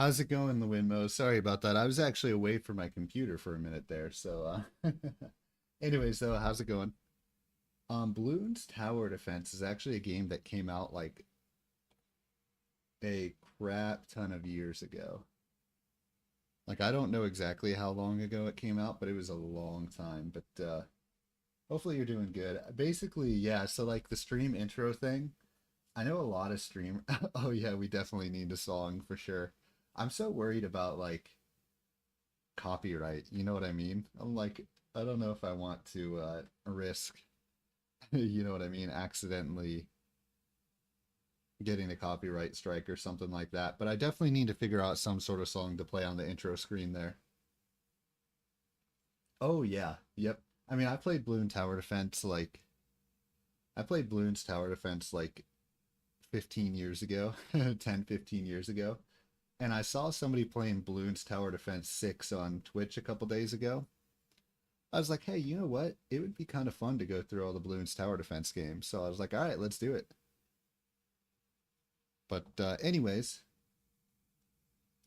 How's it going, the Winmo? Sorry about that. I was actually away from my computer for a minute there. Anyways, though, how's it going? Bloons Tower Defense is actually a game that came out like a crap ton of years ago. Like, I don't know exactly how long ago it came out, but it was a long time. But hopefully you're doing good. Basically, yeah, so like the stream intro thing, I know a lot of stream. Oh yeah, we definitely need a song for sure. I'm so worried about like copyright. You know what I mean? I'm like, I don't know if I want to risk, you know what I mean, accidentally getting a copyright strike or something like that. But I definitely need to figure out some sort of song to play on the intro screen there. Oh yeah, yep. I mean, I played Bloons Tower Defense like 15 years ago, 10, 15 years ago. And I saw somebody playing Bloons Tower Defense 6 on Twitch a couple days ago. I was like, hey, you know what? It would be kind of fun to go through all the Bloons Tower Defense games. So I was like, all right, let's do it. But anyways,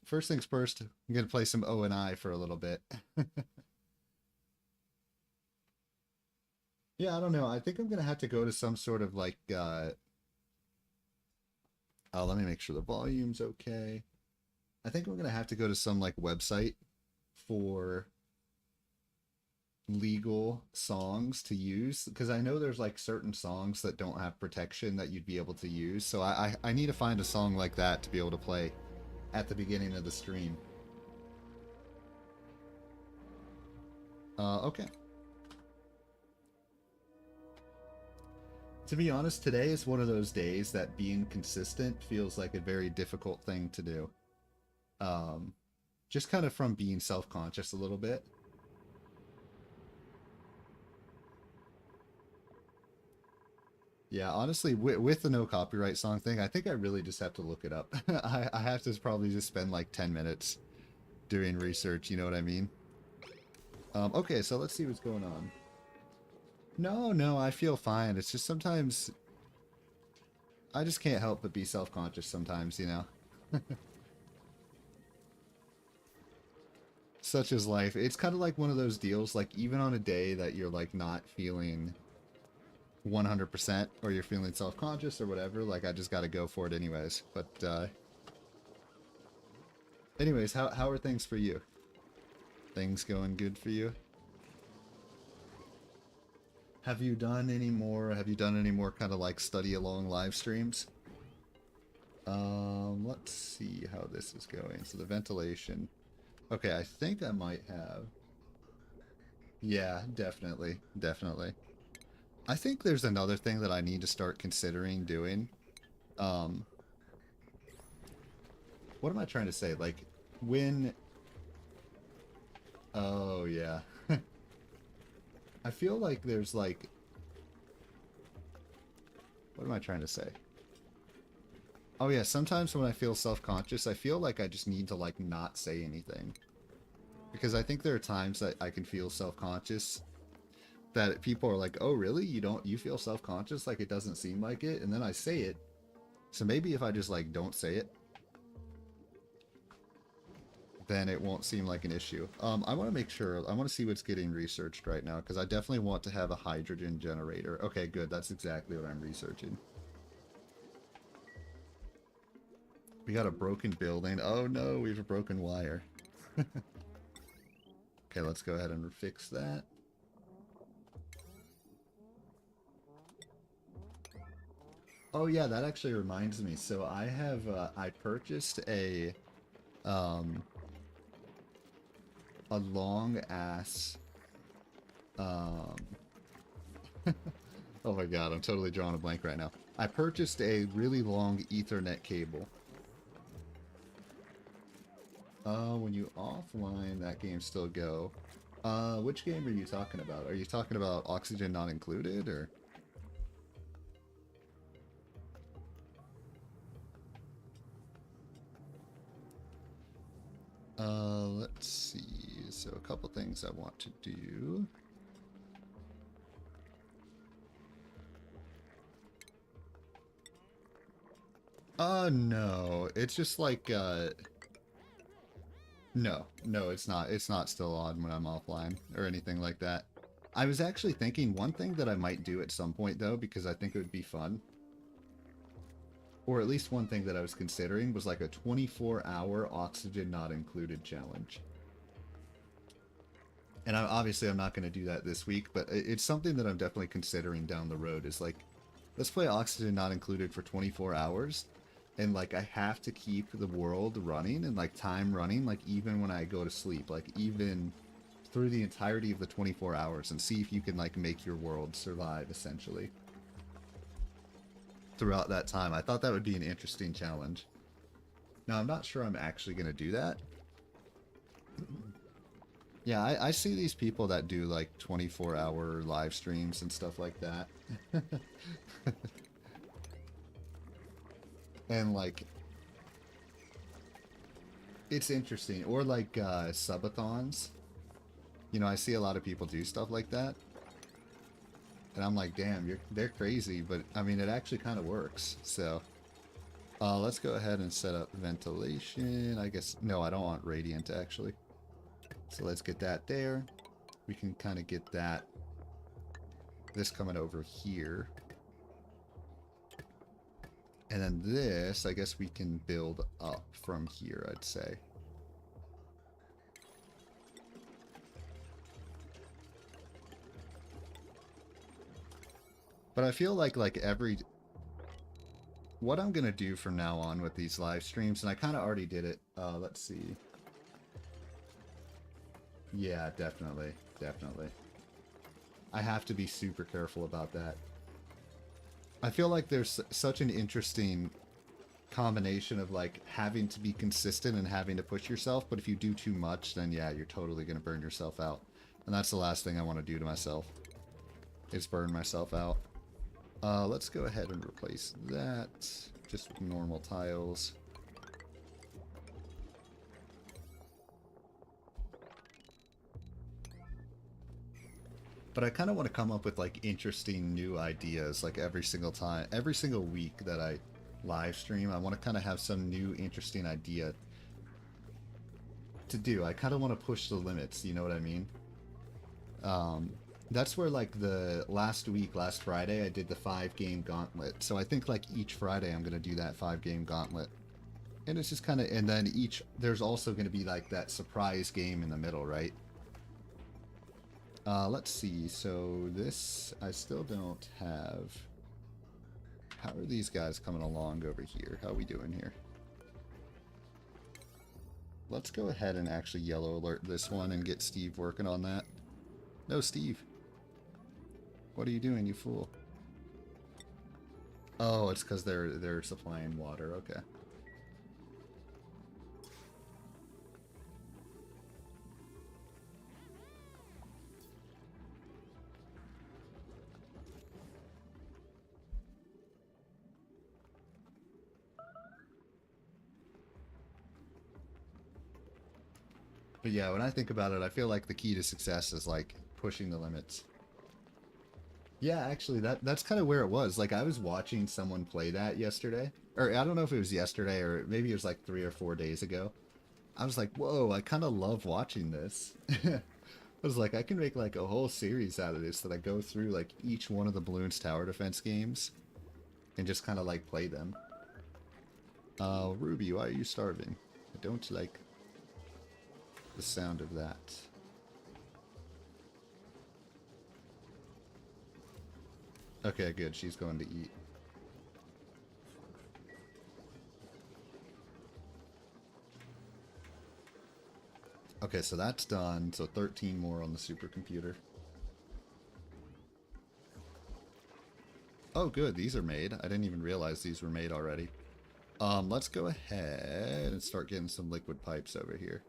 first things first, I'm gonna play some O and I for a little bit. Yeah, I don't know. I think I'm gonna have to go to some sort of like oh, let me make sure the volume's okay. I think I'm gonna have to go to some like website for legal songs to use because I know there's like certain songs that don't have protection that you'd be able to use. So I need to find a song like that to be able to play at the beginning of the stream. Okay. To be honest, today is one of those days that being consistent feels like a very difficult thing to do. Um, just kind of from being self-conscious a little bit. Yeah, honestly, with the no copyright song thing, I think I really just have to look it up. I have to probably just spend like 10 minutes doing research, you know what I mean? Okay, so let's see what's going on. No, no, I feel fine. It's just sometimes I just can't help but be self-conscious sometimes, you know? Such is life. It's kind of like one of those deals, like even on a day that you're like not feeling 100% or you're feeling self-conscious or whatever, like I just got to go for it anyways. But anyways, how are things for you? Things going good for you? Have you done any more kind of like study along live streams? Let's see how this is going. So the ventilation. Okay, I think I might have. Yeah, definitely. Definitely. I think there's another thing that I need to start considering doing. Um, what am I trying to say? Like, when... Oh, yeah. I feel like there's like... What am I trying to say? Oh, yeah, sometimes when I feel self-conscious, I feel like I just need to, like, not say anything. Because I think there are times that I can feel self-conscious that people are like, oh, really? You feel self-conscious? Like, it doesn't seem like it? And then I say it. So maybe if I just, like, don't say it, then it won't seem like an issue. I want to make sure, I want to see what's getting researched right now, because I definitely want to have a hydrogen generator. Okay, good. That's exactly what I'm researching. We got a broken building. Oh no, we have a broken wire. Okay, let's go ahead and fix that. Oh yeah, that actually reminds me. So I purchased um, a long ass, um, oh my god, I'm totally drawing a blank right now. I purchased a really long Ethernet cable. When you offline, that game still go. Which game are you talking about? Are you talking about Oxygen Not Included, or? Let's see. So a couple things I want to do. No. It's just like, No, no, it's not. It's not still on when I'm offline or anything like that. I was actually thinking one thing that I might do at some point, though, because I think it would be fun, or at least one thing that I was considering, was like a 24-hour oxygen not included challenge. And obviously I'm not going to do that this week, but it's something that I'm definitely considering down the road, is like, let's play oxygen not included for 24 hours. And like, I have to keep the world running and like time running, like even when I go to sleep, like even through the entirety of the 24 hours, and see if you can like make your world survive essentially throughout that time. I thought that would be an interesting challenge. Now, I'm not sure I'm actually going to do that. Yeah, I see these people that do like 24-hour live streams and stuff like that. And like, it's interesting. Or like subathons. You know, I see a lot of people do stuff like that. And I'm like, damn, they're crazy, but I mean, it actually kind of works. So, let's go ahead and set up ventilation. I guess, no, I don't want radiant actually. So let's get that there. We can kind of get this coming over here. And then this, I guess we can build up from here, I'd say. But I feel like what I'm going to do from now on with these live streams, and I kind of already did it. Let's see. Yeah, definitely. Definitely. I have to be super careful about that. I feel like there's such an interesting combination of like having to be consistent and having to push yourself, but if you do too much, then yeah, you're totally going to burn yourself out. And that's the last thing I want to do to myself, is burn myself out. Let's go ahead and replace that just with normal tiles. But I kind of want to come up with like interesting new ideas like every single time, every single week that I live stream. I want to kind of have some new interesting idea to do. I kind of want to push the limits, you know what I mean? That's where like the last Friday, I did the 5-game gauntlet. So I think like each Friday I'm going to do that 5-game gauntlet. And it's just kind of, and then there's also going to be like that surprise game in the middle, right? Let's see. So this, I still don't have. How are these guys coming along over here? How are we doing here? Let's go ahead and actually yellow alert this one and get Steve working on that. No, Steve. What are you doing, you fool? Oh, it's because they're supplying water. Okay. But yeah, when I think about it, I feel like the key to success is like pushing the limits. Yeah, actually, that's kind of where it was. Like, I was watching someone play that yesterday. Or, I don't know if it was yesterday or maybe it was like 3 or 4 days ago. I was like, whoa, I kind of love watching this. I was like, I can make like a whole series out of this that I go through like each one of the Bloons tower defense games and just kind of like play them. Ruby, why are you starving? I don't like the sound of that. Okay, good. She's going to eat. Okay, so that's done. So 13 more on the supercomputer. Oh, good. These are made. I didn't even realize these were made already. Let's go ahead and start getting some liquid pipes over here.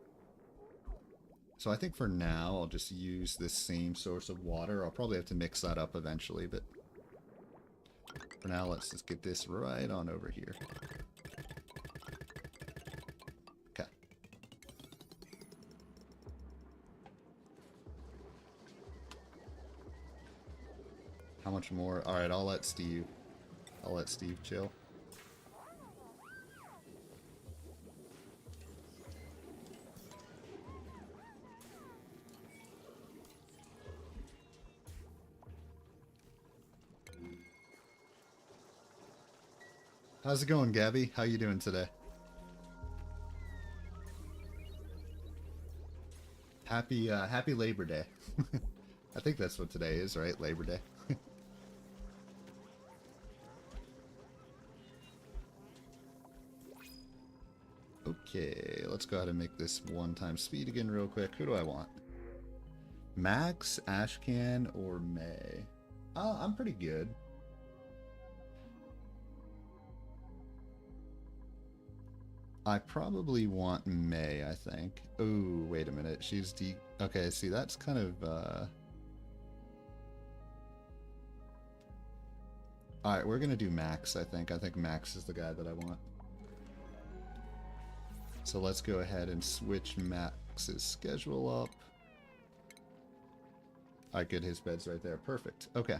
So I think for now, I'll just use this same source of water. I'll probably have to mix that up eventually, but for now, let's just get this right on over here. Okay. How much more? All right, I'll let Steve chill. How's it going, Gabby? How you doing today? Happy Labor Day. I think that's what today is, right? Labor Day. Okay, let's go ahead and make this 1 time speed again real quick. Who do I want? Max, Ashcan, or May? I'm pretty good. I probably want May, I think. Oh, wait a minute. She's Okay, see, that's kind of, Alright, we're gonna do Max, I think. I think Max is the guy that I want. So let's go ahead and switch Max's schedule up. Alright, good. His bed's right there. Perfect. Okay.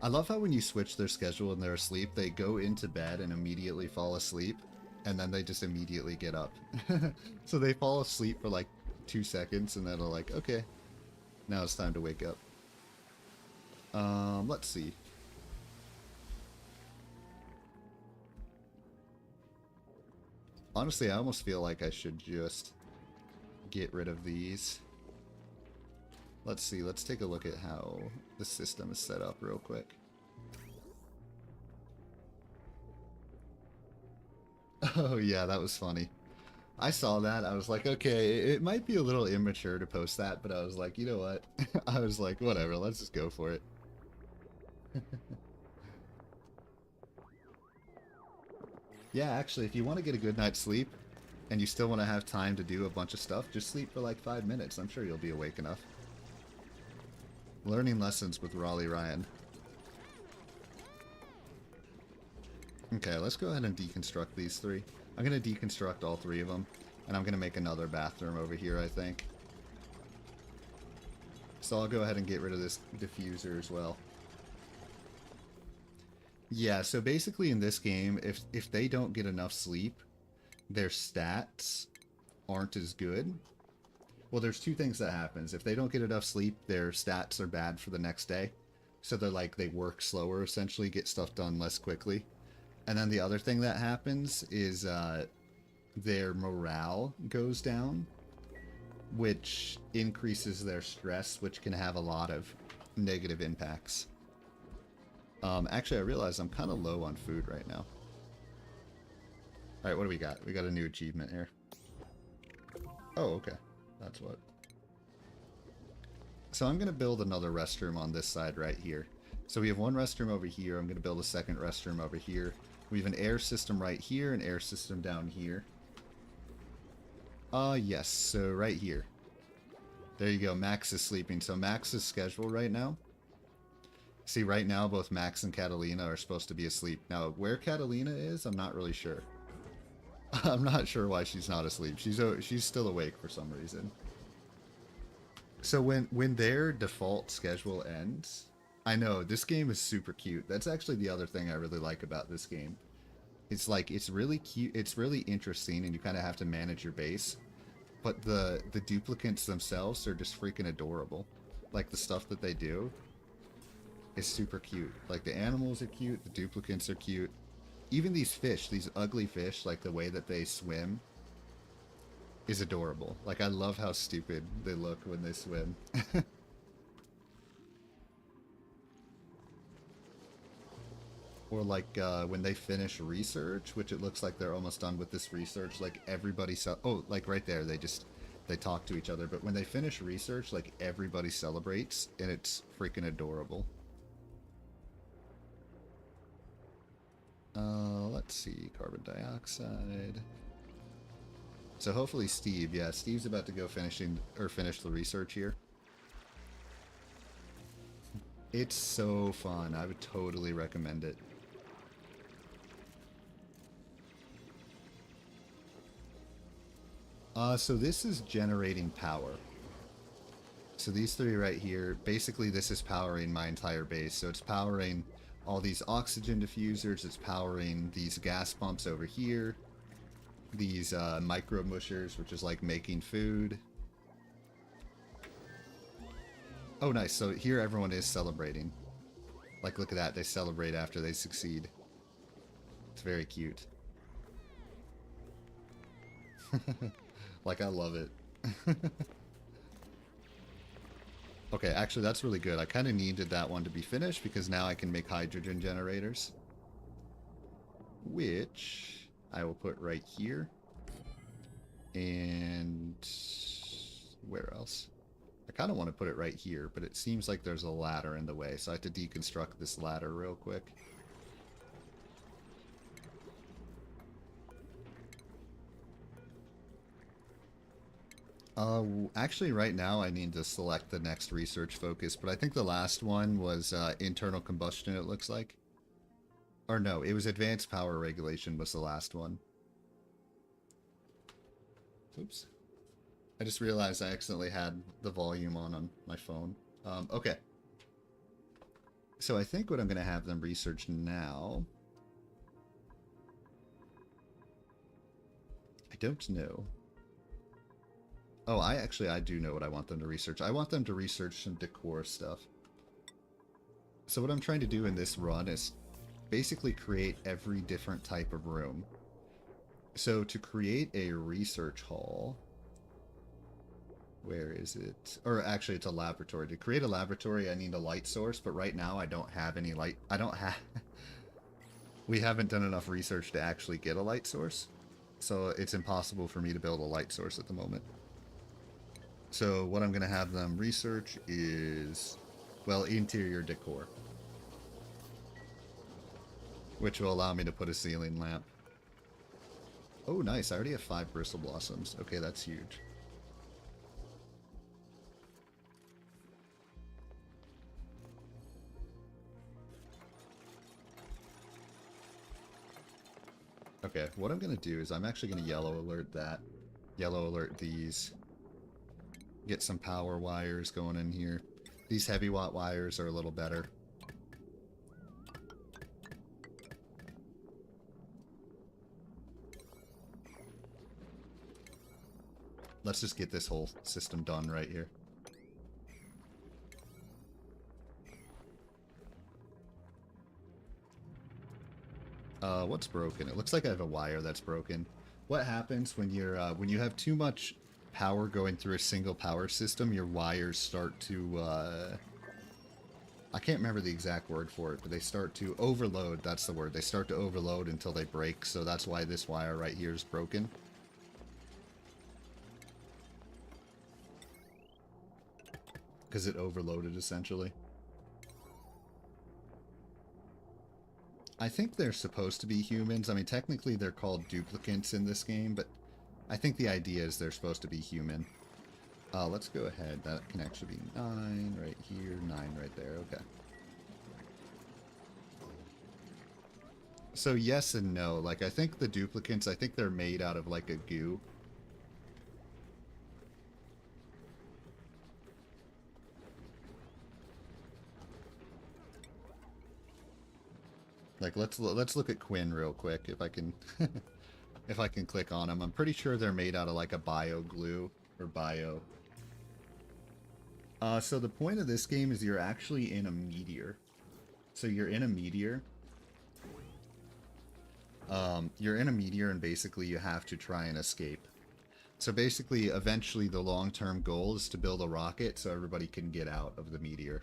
I love how when you switch their schedule and they're asleep, they go into bed and immediately fall asleep, and then they just immediately get up. So they fall asleep for like 2 seconds, and then they're like, okay, now it's time to wake up. Let's see. Honestly, I almost feel like I should just get rid of these. Let's see, let's take a look at how the system is set up real quick. Oh yeah, that was funny. I saw that, I was like, okay, it might be a little immature to post that, but I was like, you know what? I was like, whatever, let's just go for it. Yeah, actually, if you want to get a good night's sleep, and you still want to have time to do a bunch of stuff, just sleep for like 5 minutes. I'm sure you'll be awake enough. Learning lessons with Raleigh Ryan. Okay, let's go ahead and deconstruct these 3. I'm going to deconstruct all 3 of them, and I'm going to make another bathroom over here, I think. So I'll go ahead and get rid of this diffuser as well. Yeah, so basically in this game, if they don't get enough sleep, their stats aren't as good. Well, there's 2 things that happens. If they don't get enough sleep, their stats are bad for the next day. So they're like, they work slower, essentially, get stuff done less quickly. And then the other thing that happens is their morale goes down, which increases their stress, which can have a lot of negative impacts. Actually, I realize I'm kind of low on food right now. Alright, what do we got? We got a new achievement here. Oh, okay. That's what. So I'm going to build another restroom on this side right here. So we have 1 restroom over here. I'm going to build a second restroom over here. We have an air system right here, an air system down here. Yes. So right here. There you go. Max is sleeping. So Max is scheduled right now. See, right now, both Max and Catalina are supposed to be asleep. Now, where Catalina is, I'm not really sure. I'm not sure why she's not asleep. She's still awake for some reason. So when their default schedule ends, I know this game is super cute. That's actually the other thing I really like about this game. It's like it's really cute. It's really interesting, and you kind of have to manage your base. But the duplicates themselves are just freaking adorable. Like the stuff that they do is super cute. Like the animals are cute, the duplicates are cute. Even these fish, these ugly fish, like the way that they swim is adorable. Like I love how stupid they look when they swim. Or like when they finish research, which it looks like they're almost done with this research, like everybody oh, like right there, they talk to each other. But when they finish research, like everybody celebrates, and it's freaking adorable. Let's see, carbon dioxide. So hopefully Steve, yeah, Steve's about to go finish the research here. It's so fun. I would totally recommend it. So this is generating power. So these 3 right here, basically this is powering my entire base. So it's powering all these oxygen diffusers, it's powering these gas pumps over here, these micro mushers, which is like making food. Oh nice, so here everyone is celebrating. Like, look at that. They celebrate after they succeed. It's very cute. Like, I love it. Okay, actually, that's really good. I kind of needed that one to be finished because now I can make hydrogen generators. Which I will put right here. And where else? I kind of want to put it right here, but it seems like there's a ladder in the way, so I have to deconstruct this ladder real quick. Actually, right now I need to select the next research focus, but I think the last one was internal combustion, it looks like. Or no, it was advanced power regulation was the last one. Oops. I just realized I accidentally had the volume on my phone. Okay. So I think what I'm going to have them research now... I don't know. Oh, I do know what I want them to research. I want them to research some decor stuff. So what I'm trying to do in this run is basically create every different type of room. So to create a research hall... Where is it? Or actually, it's a laboratory. To create a laboratory, I need a light source, but right now I don't have any light. I don't have... We haven't done enough research to actually get a light source. So it's impossible for me to build a light source at the moment. So what I'm going to have them research is, well, interior decor. Which will allow me to put a ceiling lamp. Oh, nice. I already have 5 bristle blossoms. Okay, that's huge. Okay, what I'm going to do is I'm actually going to yellow alert that. Yellow alert these. Get some power wires going in here. These heavy watt wires are a little better. Let's just get this whole system done right here. What's broken? It looks like I have a wire that's broken. What happens when when you have too much power going through a single power system, your wires start to, I can't remember the exact word for it, but they start to overload, that's the word. They start to overload until they break, so that's why this wire right here is broken. Because it overloaded, essentially. I think they're supposed to be humans. I mean, technically they're called duplicants in this game, but I think the idea is they're supposed to be human. Let's go ahead. That can actually be 9 right here, 9 right there. Okay. So yes and no. Like, I think the duplicants, I think they're made out of, like, a goo. Like, let's look at Quinn real quick, if I can... if I can click on them. I'm pretty sure they're made out of, like, a bio glue, or bio... So the point of this game is you're actually in a meteor. So you're in a meteor. You're in a meteor and basically you have to try and escape. So basically, eventually the long-term goal is to build a rocket so everybody can get out of the meteor.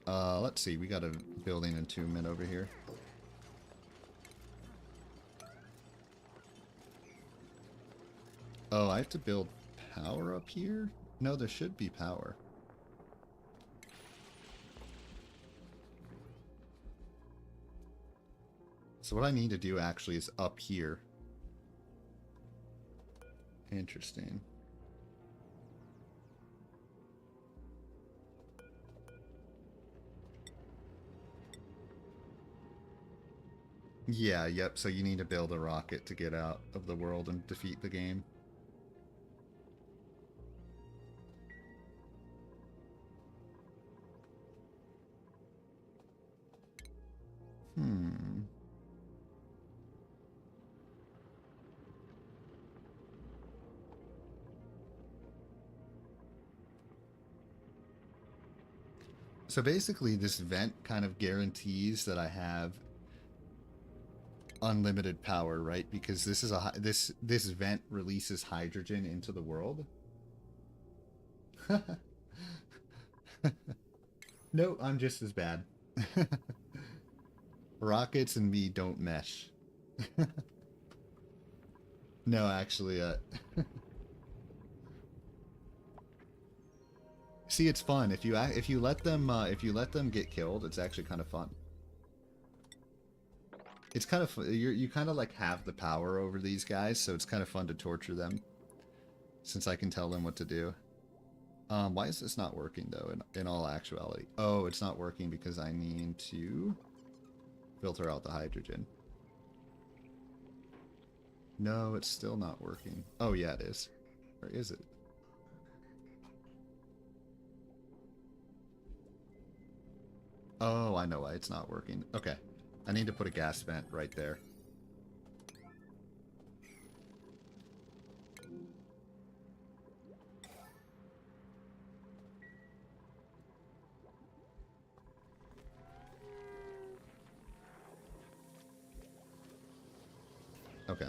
Let's see, we got a building entombment over here. Oh, I have to build power up here? No, there should be power. So what I need to do actually is up here. Interesting. Yeah, yep, so you need to build a rocket to get out of the world and defeat the game. So basically, this vent kind of guarantees that I have unlimited power, right? Because this is this vent releases hydrogen into the world. No, I'm just as bad. Rockets and me don't mesh. No, actually, see, it's fun if you let them get killed. It's actually kind of fun. It's kind of you kind of like have the power over these guys, so it's kind of fun to torture them, since I can tell them what to do. Why is this not working though? In all actuality, oh, it's not working because I need to filter out the hydrogen. No, it's still not working. Oh yeah, it is. Or is it? Oh, I know why it's not working. Okay. I need to put a gas vent right there. Okay.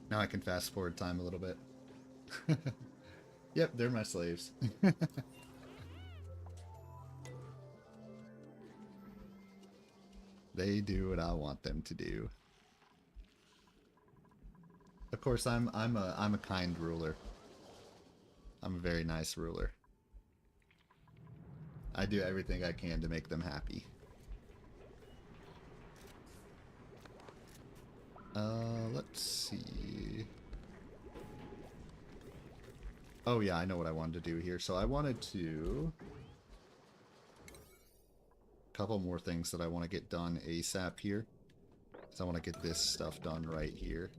Now I can fast forward time a little bit. Yep, they're my slaves. They do what I want them to do. Of course, I'm a kind ruler. I'm a very nice ruler. I do everything I can to make them happy. Let's see. Oh yeah, I know what I wanted to do here. So I wanted to... couple more things that I want to get done ASAP here. So I want to get this stuff done right here.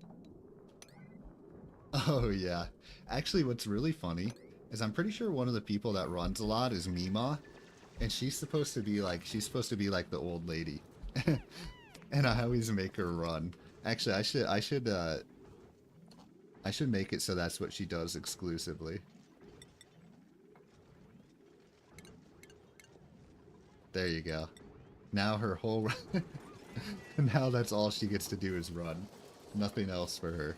Oh yeah. Actually, what's really funny is I'm pretty sure one of the people that runs a lot is Mima. And she's supposed to be like the old lady. And I always make her run. Actually, I should make it so that's what she does exclusively. There you go. Now her whole now that's all she gets to do is run. Nothing else for her.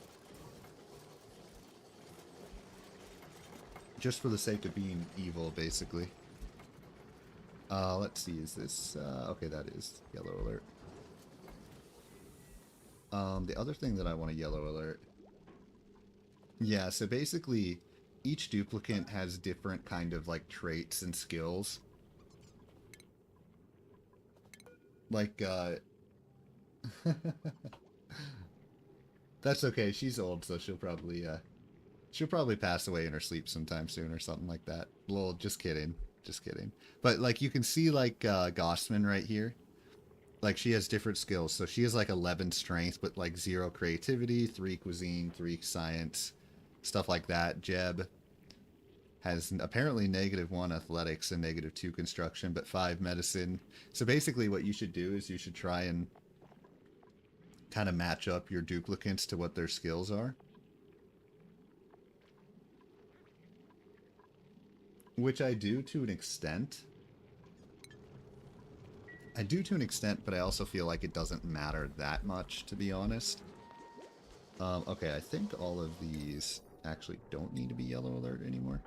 Just for the sake of being evil, basically. Let's see, is this okay, that is yellow alert. The other thing that I want to yellow alert. Yeah, so basically each duplicant has different kind of like traits and skills. Like, that's okay, she's old, so she'll probably pass away in her sleep sometime soon or something like that. Lol, just kidding. Just kidding. But, like, you can see, like, Gossman right here. Like, she has different skills. So she has, like, 11 strength, but, like, 0 creativity, 3 cuisine, 3 science, stuff like that. Jeb has apparently -1 athletics and -2 construction, but 5 medicine. So basically what you should do is you should try and kind of match up your duplicants to what their skills are. Which I do to an extent. I do to an extent, but I also feel like it doesn't matter that much, to be honest. Okay, I think all of these actually don't need to be yellow alert anymore.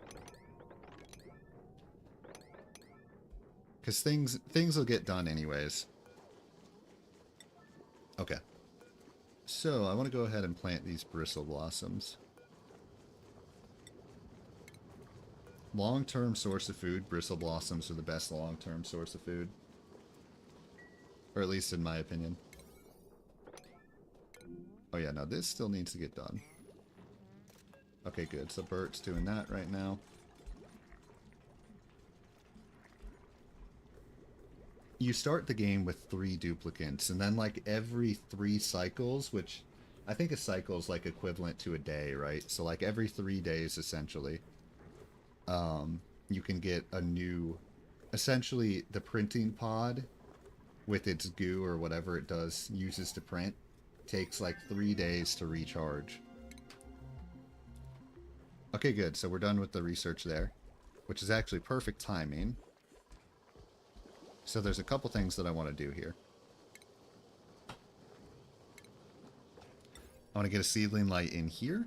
Because things will get done anyways. Okay. So, I want to go ahead and plant these bristle blossoms. Long-term source of food, bristle blossoms are the best long-term source of food. Or at least in my opinion. Oh yeah, no, this still needs to get done. Okay, good. So Bert's doing that right now. You start the game with 3 duplicants, and then like every 3 cycles, which I think a cycle is like equivalent to a day, right? So like every 3 days essentially, you can get a new, essentially the printing pod with its goo or whatever it does, uses to print, takes like 3 days to recharge. Okay, good. So we're done with the research there, which is actually perfect timing. So there's a couple things that I want to do here. I want to get a seedling light in here.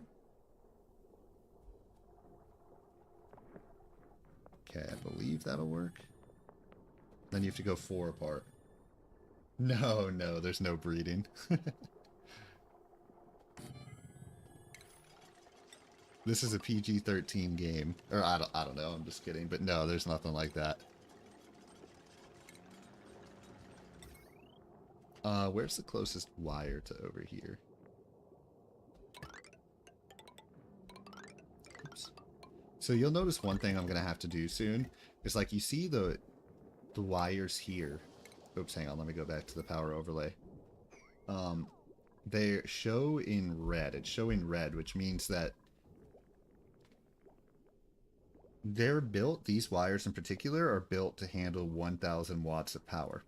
Okay, I believe that'll work. Then you have to go 4 apart. No, no, there's no breeding. This is a PG-13 game. Or I don't know, I'm just kidding. But no, there's nothing like that. Where's the closest wire to over here? Oops. So you'll notice one thing I'm going to have to do soon is, like, you see the wires here. Oops, hang on, let me go back to the power overlay. They show in red. It's showing red, which means that they're built, these wires in particular, are built to handle 1,000 watts of power.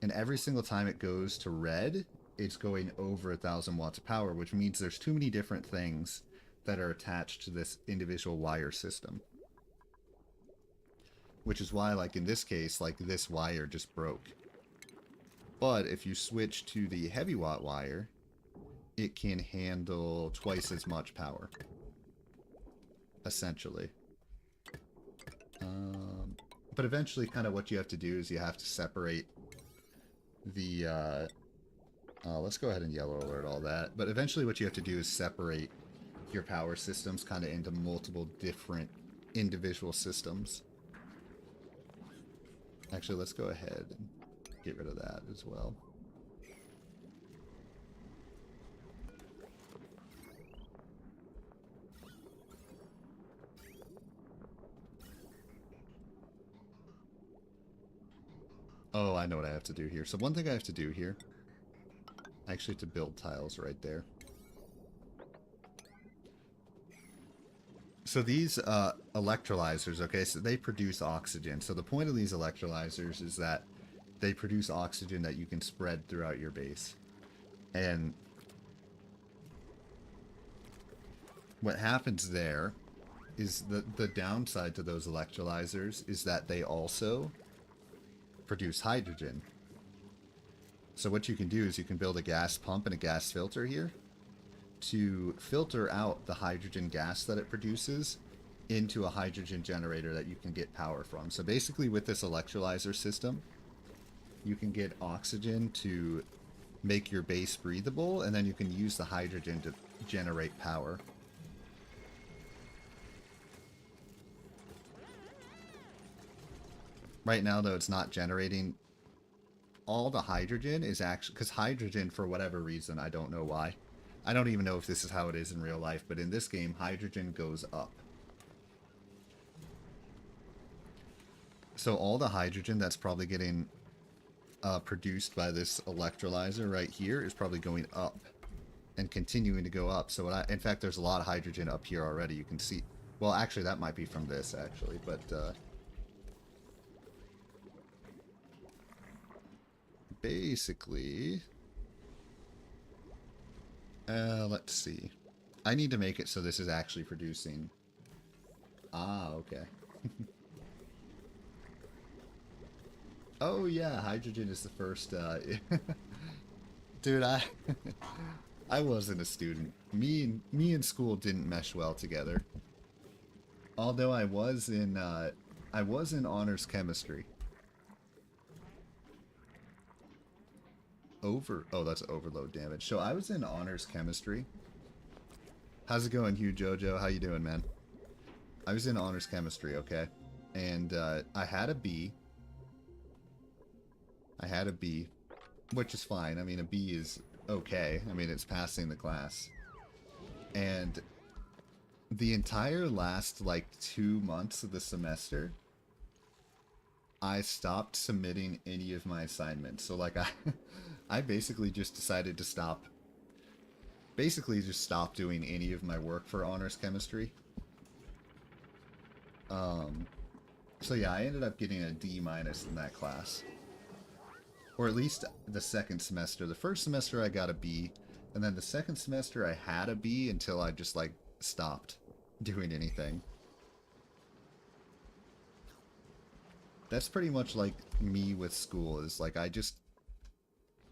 And every single time it goes to red, it's going over 1,000 watts of power, which means there's too many different things that are attached to this individual wire system. Which is why, like in this case, like this wire just broke. But if you switch to the heavy watt wire, it can handle twice as much power. Essentially. But eventually, kind of what you have to do is you have to separate the... let's go ahead and yellow alert all that. But eventually what you have to do is separate your power systems kind of into multiple different individual systems. Actually, let's go ahead and get rid of that as well. Oh, I know what I have to do here. So one thing I have to do here, I actually have to build tiles right there. So these electrolyzers, okay, so they produce oxygen. So the point of these electrolyzers is that they produce oxygen that you can spread throughout your base. And what happens there is the downside to those electrolyzers is that they also produce hydrogen. So what you can do is you can build a gas pump and a gas filter here to filter out the hydrogen gas that it produces into a hydrogen generator that you can get power from. So basically with this electrolyzer system, you can get oxygen to make your base breathable, and then you can use the hydrogen to generate power. Right now, though, it's not generating. All the hydrogen is actually... Because hydrogen, for whatever reason, I don't know why. I don't even know if this is how it is in real life, but in this game, hydrogen goes up. So all the hydrogen that's probably getting produced by this electrolyzer right here is probably going up and continuing to go up. So in fact, there's a lot of hydrogen up here already. You can see... Well, actually, that might be from this, actually, but... basically, let's see. I need to make it so this is actually producing. Ah, okay. Oh yeah, hydrogen is the first. Dude, I wasn't a student. Me and school didn't mesh well together. Although I was in honors chemistry. Oh, that's overload damage. So I was in honors chemistry. How's it going, Hugh Jojo? How you doing, man? I was in honors chemistry, okay? And I had a B. Which is fine. I mean, a B is okay. I mean, it's passing the class. And the entire last, like, 2 months of the semester, I stopped submitting any of my assignments. So, like, I basically just decided to stop doing any of my work for honors chemistry. So yeah, I ended up getting a D- in that class. Or at least the second semester. The first semester I got a B, and then the second semester I had a B until I just, like, stopped doing anything. That's pretty much like me with school, is like I just,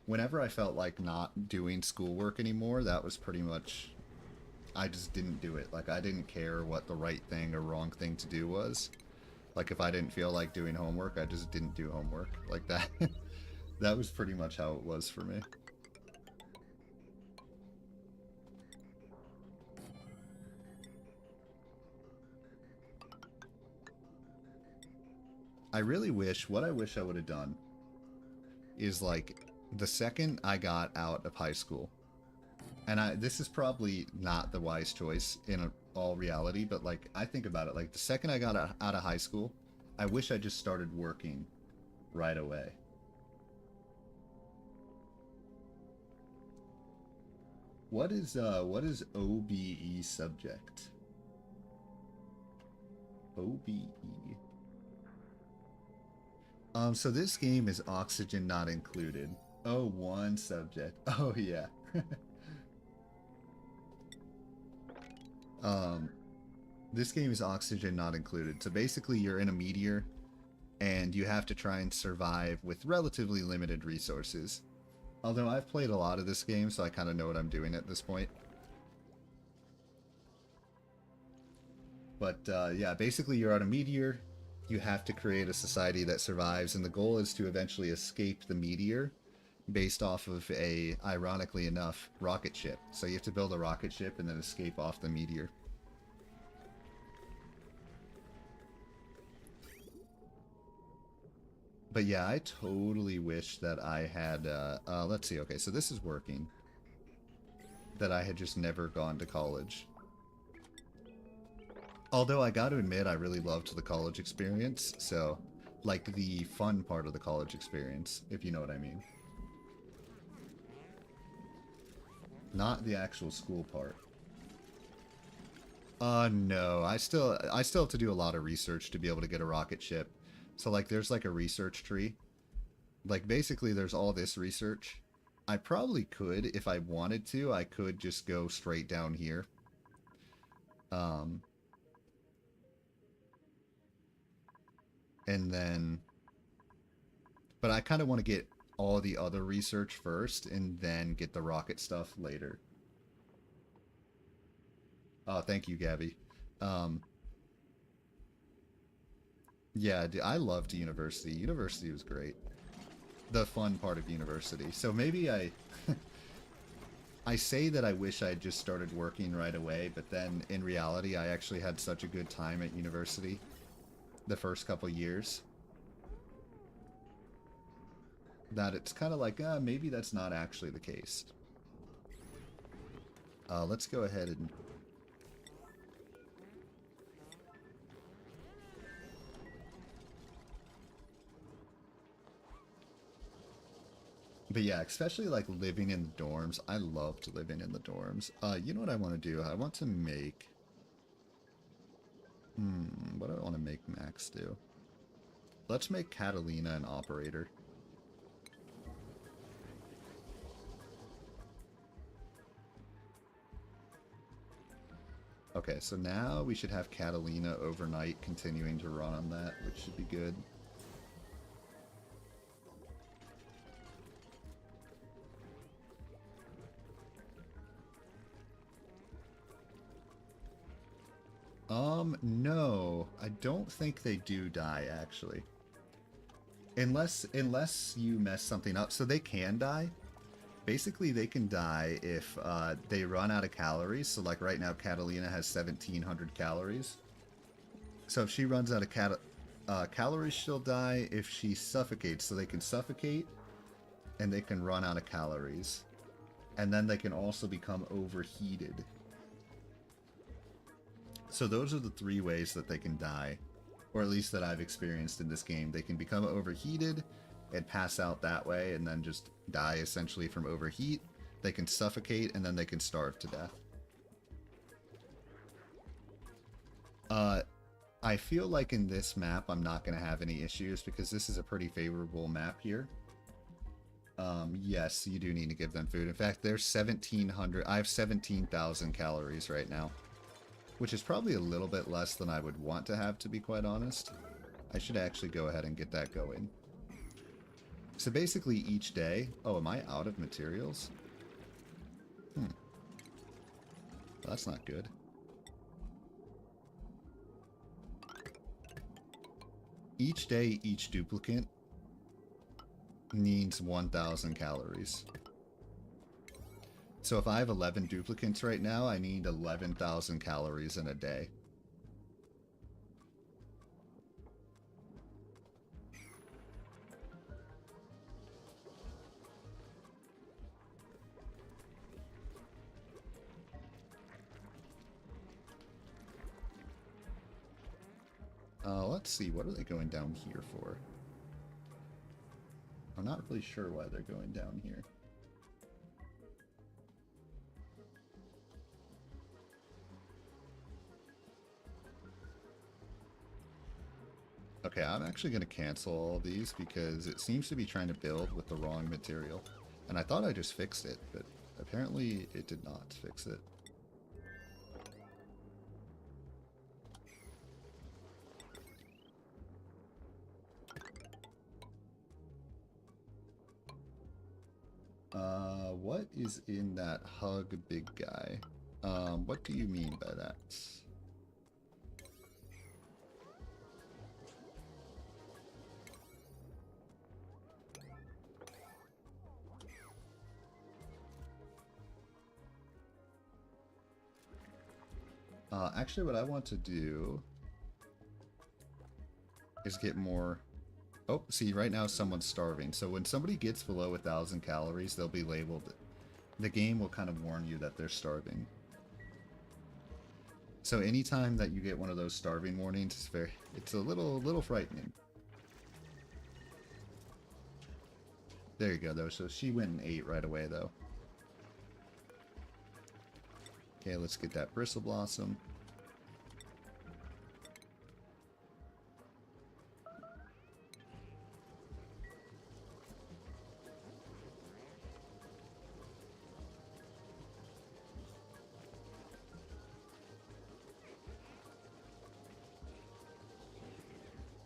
whenever I felt like not doing schoolwork anymore, that was pretty much, I just didn't do it. Like I didn't care what the right thing or wrong thing to do was. Like if I didn't feel like doing homework, I just didn't do homework. Like that. That was pretty much how it was for me. I really wish, what I wish I would have done is like the second I got out of high school, and this is probably not the wise choice in all reality, but like I think about it, like the second I got out of high school, I wish I just started working right away. What is OBE subject? OBE. So this game is oxygen not included. Oh, one subject. Oh yeah. This game is oxygen not included. So basically you're in a meteor and you have to try and survive with relatively limited resources. Although I've played a lot of this game, so I kind of know what I'm doing at this point. But yeah, basically you're on a meteor. You have to create a society that survives, and the goal is to eventually escape the meteor based off of a, ironically enough, rocket ship. So you have to build a rocket ship and then escape off the meteor. But yeah, I totally wish that I had, let's see, okay, so this is working. That I had just never gone to college. Although I got to admit, I really loved the college experience, so, like, the fun part of the college experience, if you know what I mean. Not the actual school part. No, I still have to do a lot of research to be able to get a rocket ship. So, like, there's, like, a research tree. Like, basically, there's all this research. I probably could, if I wanted to, I could just go straight down here. And then, but I kind of want to get all the other research first and then get the rocket stuff later. Oh, thank you, Gabby. Yeah, I loved university. University was great. The fun part of university. So maybe I say that I wish I had just started working right away, but then in reality, I actually had such a good time at university the first couple years that it's kind of like, maybe that's not actually the case. Let's go ahead and... But yeah, especially like living in the dorms. I loved living in the dorms. You know what I want to do? I want to make... what do I want to make Max do? Let's make Catalina an operator. Okay, so now we should have Catalina overnight continuing to run on that, which should be good. No, I don't think they do die, actually. Unless you mess something up. So they can die. Basically, they can die if they run out of calories. So like right now, Catalina has 1,700 calories. So if she runs out of calories, she'll die. If she suffocates, so they can suffocate and they can run out of calories. And then they can also become overheated. So those are the three ways that they can die, or at least that I've experienced in this game. They can become overheated and pass out that way and then just die essentially from overheat. They can suffocate and then they can starve to death. I feel like in this map I'm not going to have any issues because this is a pretty favorable map here. Yes, you do need to give them food. In fact, there's 1,700. I have 17,000 calories right now, which is probably a little bit less than I would want to have, to be quite honest. I should actually go ahead and get that going. So basically each day... Oh, am I out of materials? Well, that's not good. Each day, each duplicate needs 1,000 calories. So if I have 11 duplicates right now, I need 11,000 calories in a day. Let's see, what are they going down here for? I'm not really sure why they're going down here. Okay, I'm actually going to cancel all these because it seems to be trying to build with the wrong material. And I thought I just fixed it, but apparently it did not fix it. What is in that hug big guy? What do you mean by that? Actually, what I want to do is get more... Oh, see, right now someone's starving. So when somebody gets below 1,000 calories, they'll be labeled... The game will kind of warn you that they're starving. So anytime that you get one of those starving warnings, it's a little frightening. There you go, though. So she went and ate right away, though. Okay, let's get that bristle blossom.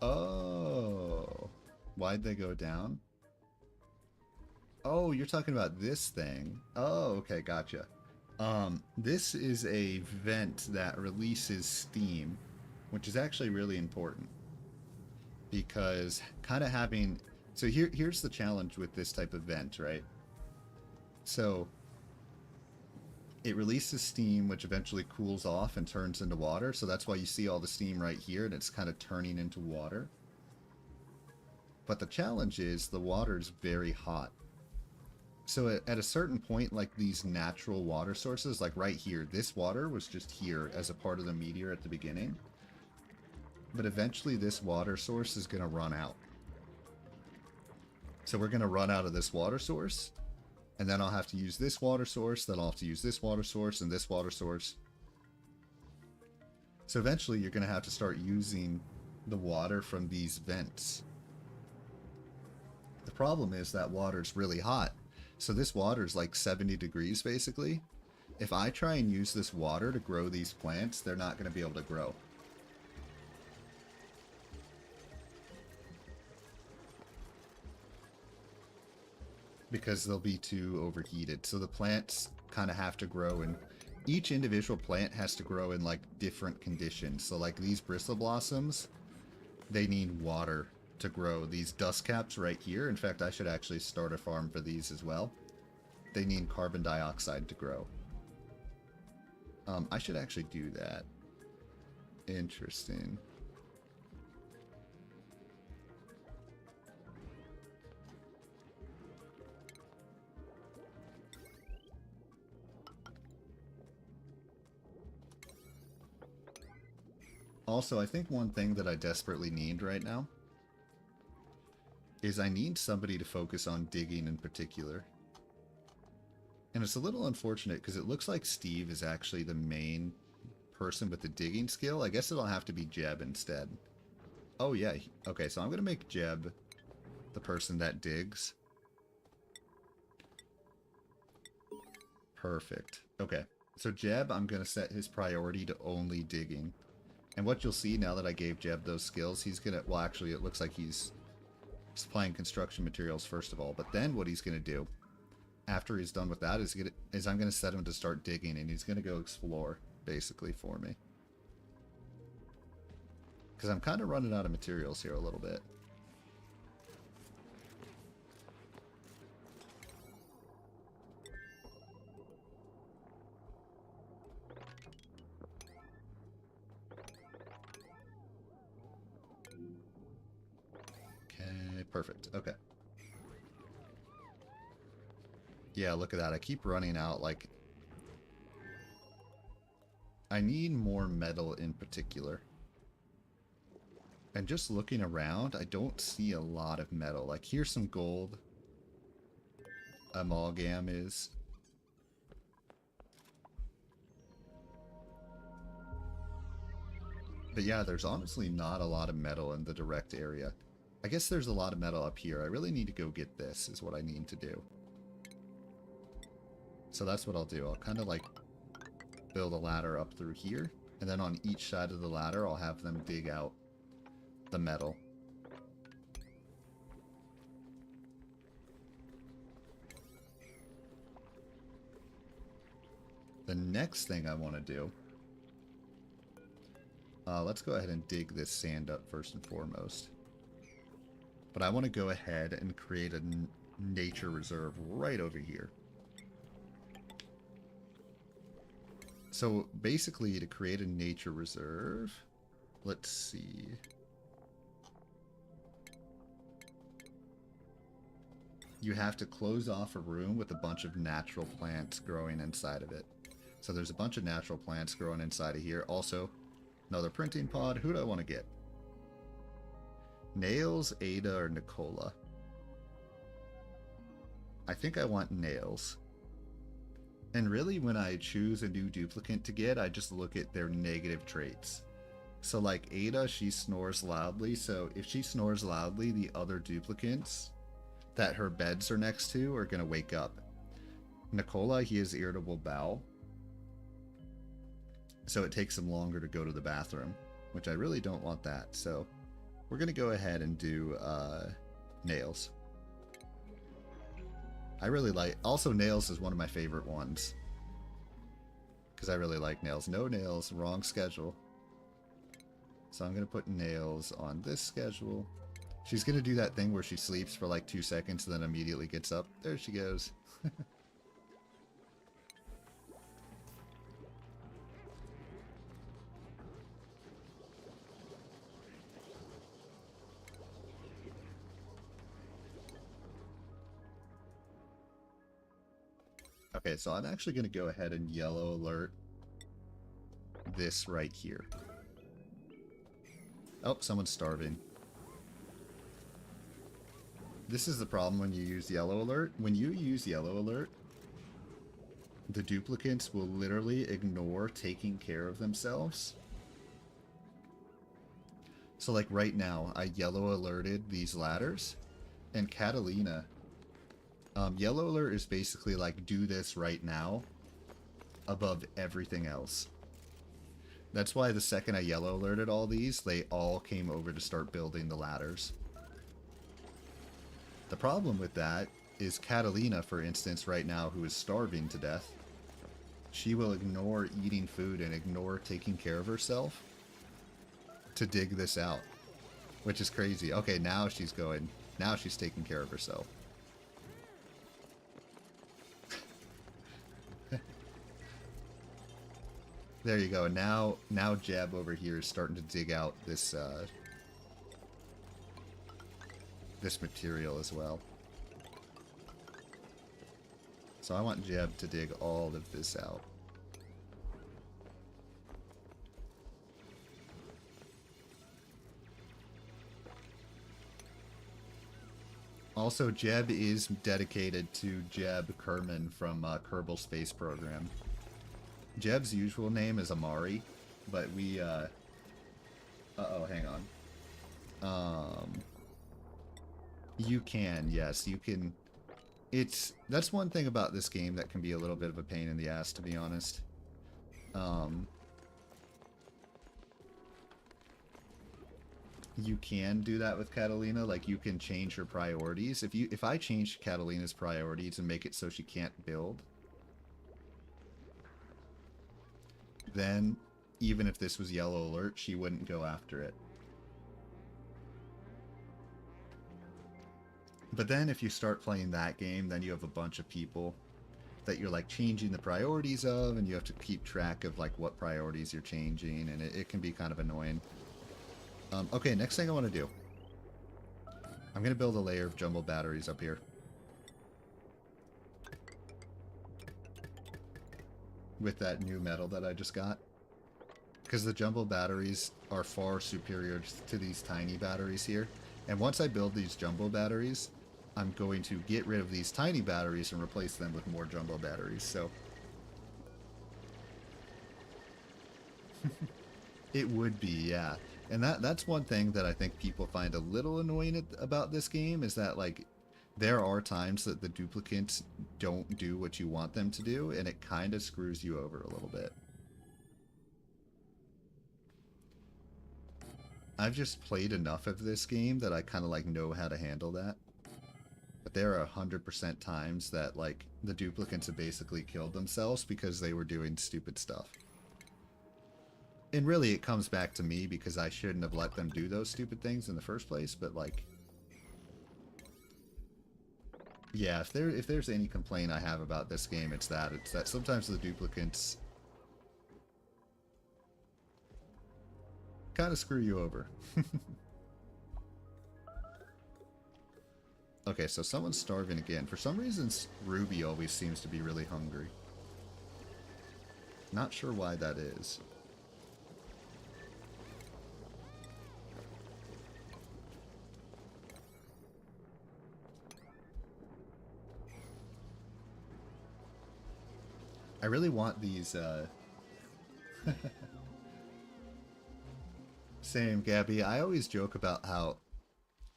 Oh, why'd they go down? Oh, you're talking about this thing. Oh, okay, gotcha. This is a vent that releases steam, which is actually really important because kind of having... So here's the challenge with this type of vent, right? So it releases steam, which eventually cools off and turns into water. So that's why you see all the steam right here, and it's kind of turning into water. But the challenge is the water is very hot. So at a certain point, like these natural water sources, like right here, this water was just here as a part of the meteor at the beginning. But eventually this water source is going to run out. So we're going to run out of this water source. And then I'll have to use this water source, then I'll have to use this water source and this water source. So eventually you're going to have to start using the water from these vents. The problem is that water's really hot. So this water is like 70 degrees basically. If I try and use this water to grow these plants, they're not going to be able to grow. Because they'll be too overheated. So the plants kind of have to grow, and each individual plant has to grow in like different conditions. So like these bristle blossoms, they need water to grow. These dust caps right here, in fact I should actually start a farm for these as well. They need carbon dioxide to grow. I should actually do that. Interesting. Also, I think one thing that I desperately need right now is I need somebody to focus on digging in particular. And it's a little unfortunate because it looks like Steve is actually the main person with the digging skill. I guess it'll have to be Jeb instead. Oh yeah, okay, so I'm going to make Jeb the person that digs. Perfect. Okay, so Jeb, I'm going to set his priority to only digging. And what you'll see now that I gave Jeb those skills, he's gonna, well actually it looks like he's supplying construction materials first of all, but then what he's gonna do after he's done with that is I'm gonna set him to start digging, and he's gonna go explore basically for me. Because I'm kind of running out of materials here a little bit. Okay, perfect. Okay. Yeah, look at that. I keep running out, like... I need more metal in particular. And just looking around, I don't see a lot of metal. Like, here's some gold. Amalgam is. But yeah, there's honestly not a lot of metal in the direct area. I guess there's a lot of metal up here. I really need to go get this, is what I need to do. So that's what I'll do. I'll kind of like build a ladder up through here. And then on each side of the ladder, I'll have them dig out the metal. The next thing I want to do, let's go ahead and dig this sand up first and foremost. But I want to go ahead and create a nature reserve right over here. So basically, to create a nature reserve, let's see. You have to close off a room with a bunch of natural plants growing inside of it. So there's a bunch of natural plants growing inside of here. Also, another printing pod. Who do I want to get? Nails, Ada, or Nicola? I think I want Nails. And really, when I choose a new duplicant to get, I just look at their negative traits. So like Ada, she snores loudly. So if she snores loudly, the other duplicants that her beds are next to are going to wake up. Nicola, he has irritable bowel. So it takes him longer to go to the bathroom, which I really don't want that. So we're going to go ahead and do Nails. I really like... Also, Nails is one of my favorite ones. Because I really like Nails. No Nails, wrong schedule. So I'm going to put Nails on this schedule. She's going to do that thing where she sleeps for like 2 seconds and then immediately gets up. There she goes. Okay, so I'm actually going to go ahead and yellow alert this right here. Oh, someone's starving. This is the problem when you use yellow alert. When you use yellow alert, the duplicants will literally ignore taking care of themselves. So like right now, I yellow alerted these ladders, and Catalina, yellow alert is basically like do this right now above everything else. That's why the second I yellow alerted all these, they all came over to start building the ladders. The problem with that is Catalina, for instance, right now, who is starving to death, she will ignore eating food and ignore taking care of herself to dig this out, which is crazy. Okay, now she's going, now she's taking care of herself. There you go. Now Jeb over here is starting to dig out this this material as well. So I want Jeb to dig all of this out. Also, Jeb is dedicated to Jeb Kerman from Kerbal Space Program. Jeb's usual name is Amari, but we, uh-oh, hang on. You can, yes, you can. That's one thing about this game that can be a little bit of a pain in the ass, to be honest. you can do that with Catalina. Like, you can change her priorities. If I change Catalina's priorities and make it so she can't build, then even if this was yellow alert, she wouldn't go after it. But then if you start playing that game, then you have a bunch of people that you're like changing the priorities of, and you have to keep track of like what priorities you're changing, and it can be kind of annoying. Okay, next thing I want to do. I'm going to build a layer of jumbo batteries up here. With that new metal that I just got. Because the jumbo batteries are far superior to these tiny batteries here. And once I build these jumbo batteries, I'm going to get rid of these tiny batteries and replace them with more jumbo batteries, so... It would be, yeah. And that's one thing that I think people find a little annoying about this game, is that, like, there are times that the duplicates don't do what you want them to do, and it kind of screws you over a little bit. I've just played enough of this game that I kind of, like, know how to handle that. But there are 100% times that, like, the duplicates have basically killed themselves because they were doing stupid stuff. And really, it comes back to me because I shouldn't have let them do those stupid things in the first place, but, like... Yeah, if there's any complaint I have about this game, it's that sometimes the duplicates kind of screw you over. Okay, so someone's starving again. For some reason, Ruby always seems to be really hungry. Not sure why that is. I really want these, Same, Gabby. I always joke about how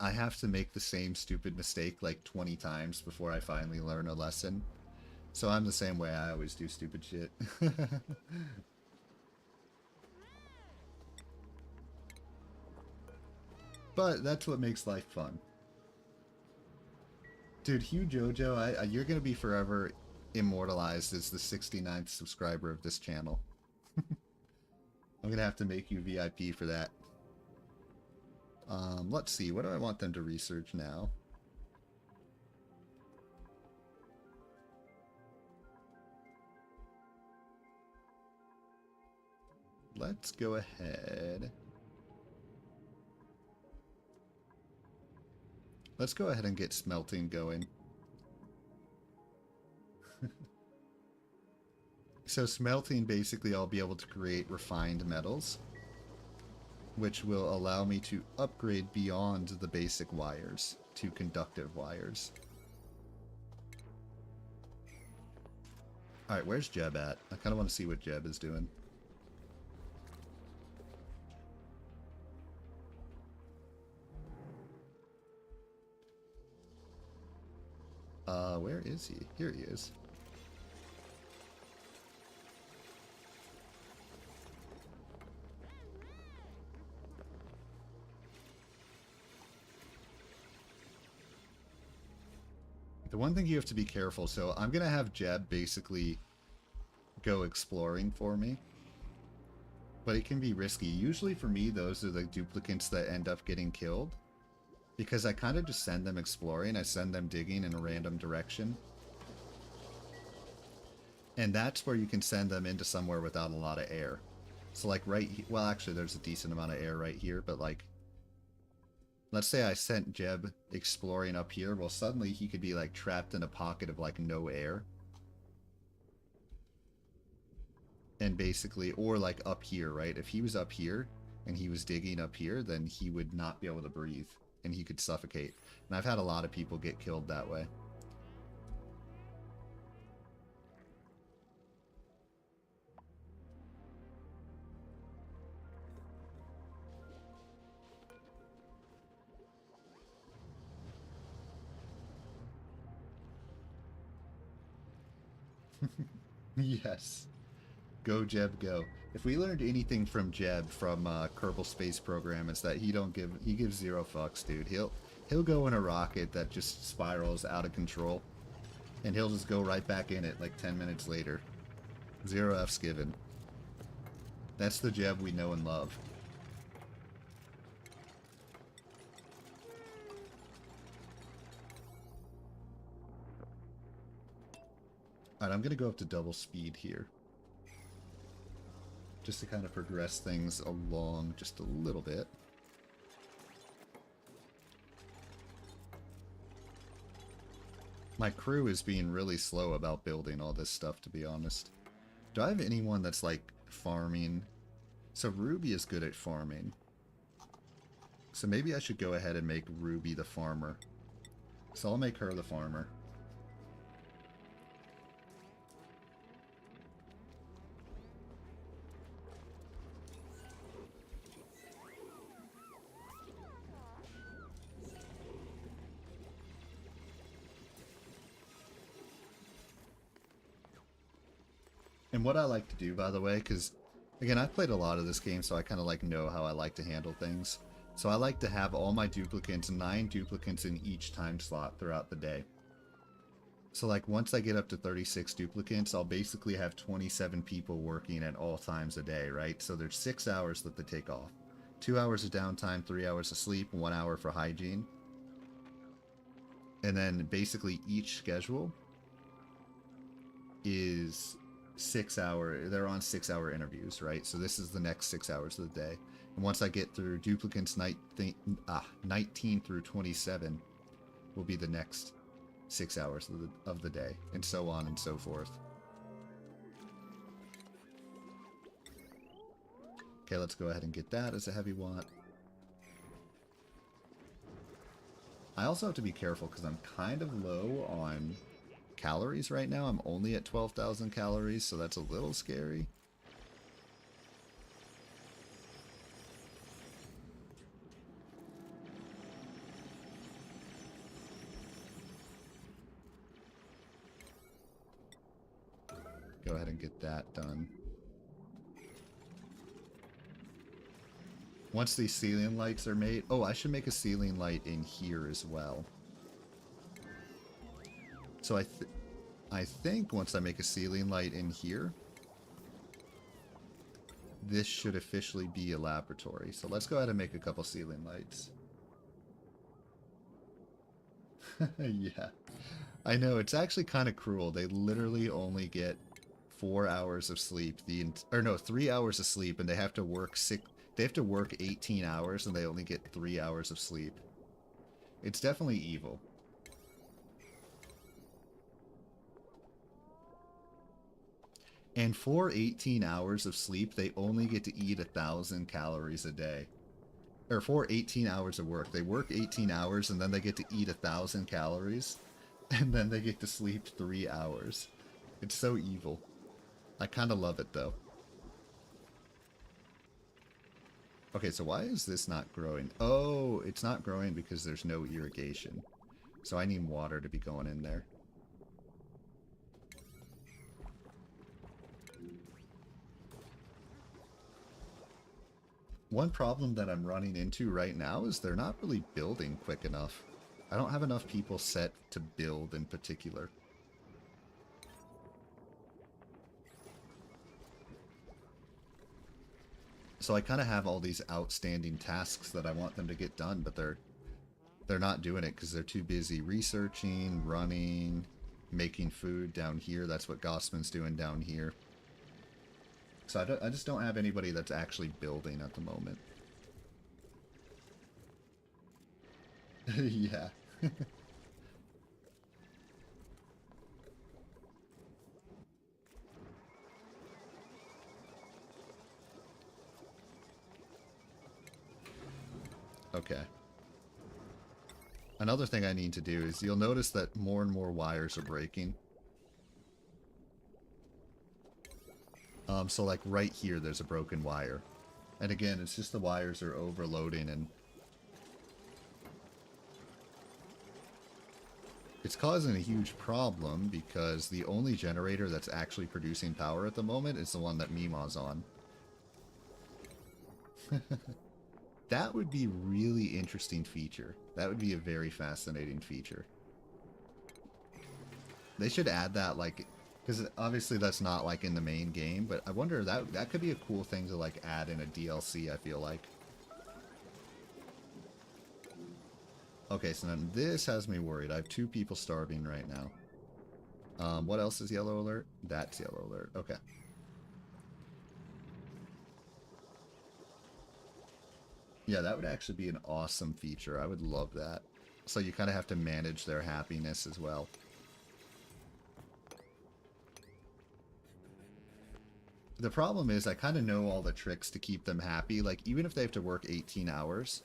I have to make the same stupid mistake like 20 times before I finally learn a lesson. So I'm the same way. I always do stupid shit. But that's what makes life fun. Dude, Hugh Jojo, you're going to be forever immortalized as the 69th subscriber of this channel. I'm going to have to make you VIP for that. Let's see. What do I want them to research now? Let's go ahead. Let's go ahead and get smelting going. So smelting, basically I'll be able to create refined metals, which will allow me to upgrade beyond the basic wires to conductive wires. Alright, where's Jeb at? I kind of want to see what Jeb is doing. Where is he? Here he is. The one thing you have to be careful, so I'm going to have Jeb basically go exploring for me. But it can be risky. Usually for me, those are the duplicates that end up getting killed. Because I kind of just send them exploring. I send them digging in a random direction. And that's where you can send them into somewhere without a lot of air. So like well actually there's a decent amount of air right here, but like... Let's say I sent Jeb exploring up here. Well, suddenly he could be like trapped in a pocket of like no air. And basically, or like up here, right? If he was up here and he was digging up here, then he would not be able to breathe and he could suffocate. And I've had a lot of people get killed that way. Yes. Go Jeb, go. If we learned anything from Jeb from Kerbal Space Program, it's that he gives zero fucks, dude. He'll go in a rocket that just spirals out of control, and he'll just go right back in it like 10 minutes later. Zero F's given. That's the Jeb we know and love. Alright, I'm gonna go up to double speed here, just to kind of progress things along just a little bit. My crew is being really slow about building all this stuff, to be honest. Do I have anyone that's like farming? So Ruby is good at farming. So maybe I should go ahead and make Ruby the farmer. So I'll make her the farmer. And what I like to do, by the way, because, again, I've played a lot of this game, so I kind of like know how I like to handle things. So I like to have all my duplicates, 9 duplicates in each time slot throughout the day. So like once I get up to 36 duplicates, I'll basically have 27 people working at all times a day, right? So there's 6 hours that they take off. 2 hours of downtime, 3 hours of sleep, 1 hour for hygiene. And then basically each schedule is 6 hour, they're on 6 hour interviews, right? So this is the next 6 hours of the day. And once I get through duplicates 19 through 27 will be the next 6 hours of the day, and so on and so forth. Okay, let's go ahead and get that as a heavy watt. I also have to be careful because I'm kind of low on calories right now. I'm only at 12,000 calories, so that's a little scary. Go ahead and get that done. Once these ceiling lights are made... Oh, I should make a ceiling light in here as well. So I think once I make a ceiling light in here, this should officially be a laboratory. So let's go ahead and make a couple ceiling lights. Yeah. I know, it's actually kind of cruel. They literally only get 4 hours of sleep. 3 hours of sleep, and they have to work 18 hours, and they only get 3 hours of sleep. It's definitely evil. And for 18 hours of sleep, they only get to eat 1,000 calories a day. Or for 18 hours of work. They work 18 hours, and then they get to eat 1,000 calories. And then they get to sleep 3 hours. It's so evil. I kind of love it, though. Okay, so why is this not growing? Oh, it's not growing because there's no irrigation. So I need water to be going in there. One problem that I'm running into right now is they're not really building quick enough. I don't have enough people set to build in particular. So I kind of have all these outstanding tasks that I want them to get done, but they're not doing it because they're too busy researching, running, making food down here. That's what Gossman's doing down here. So I just don't have anybody that's actually building at the moment. Yeah. Okay. Another thing I need to do is you'll notice that more and more wires are breaking. So like right here, there's a broken wire. And again, it's just the wires are overloading and... It's causing a huge problem because the only generator that's actually producing power at the moment is the one that Mima's on. That would be really interesting feature. That would be a very fascinating feature. They should add that, like, because obviously that's not like in the main game, but I wonder that could be a cool thing to like add in a DLC, I feel like. Okay, so then this has me worried. I have 2 people starving right now. What else is yellow alert? That's yellow alert. Okay. Yeah, that would actually be an awesome feature. I would love that. So you kind of have to manage their happiness as well. The problem is I kind of know all the tricks to keep them happy. Like, even if they have to work 18 hours,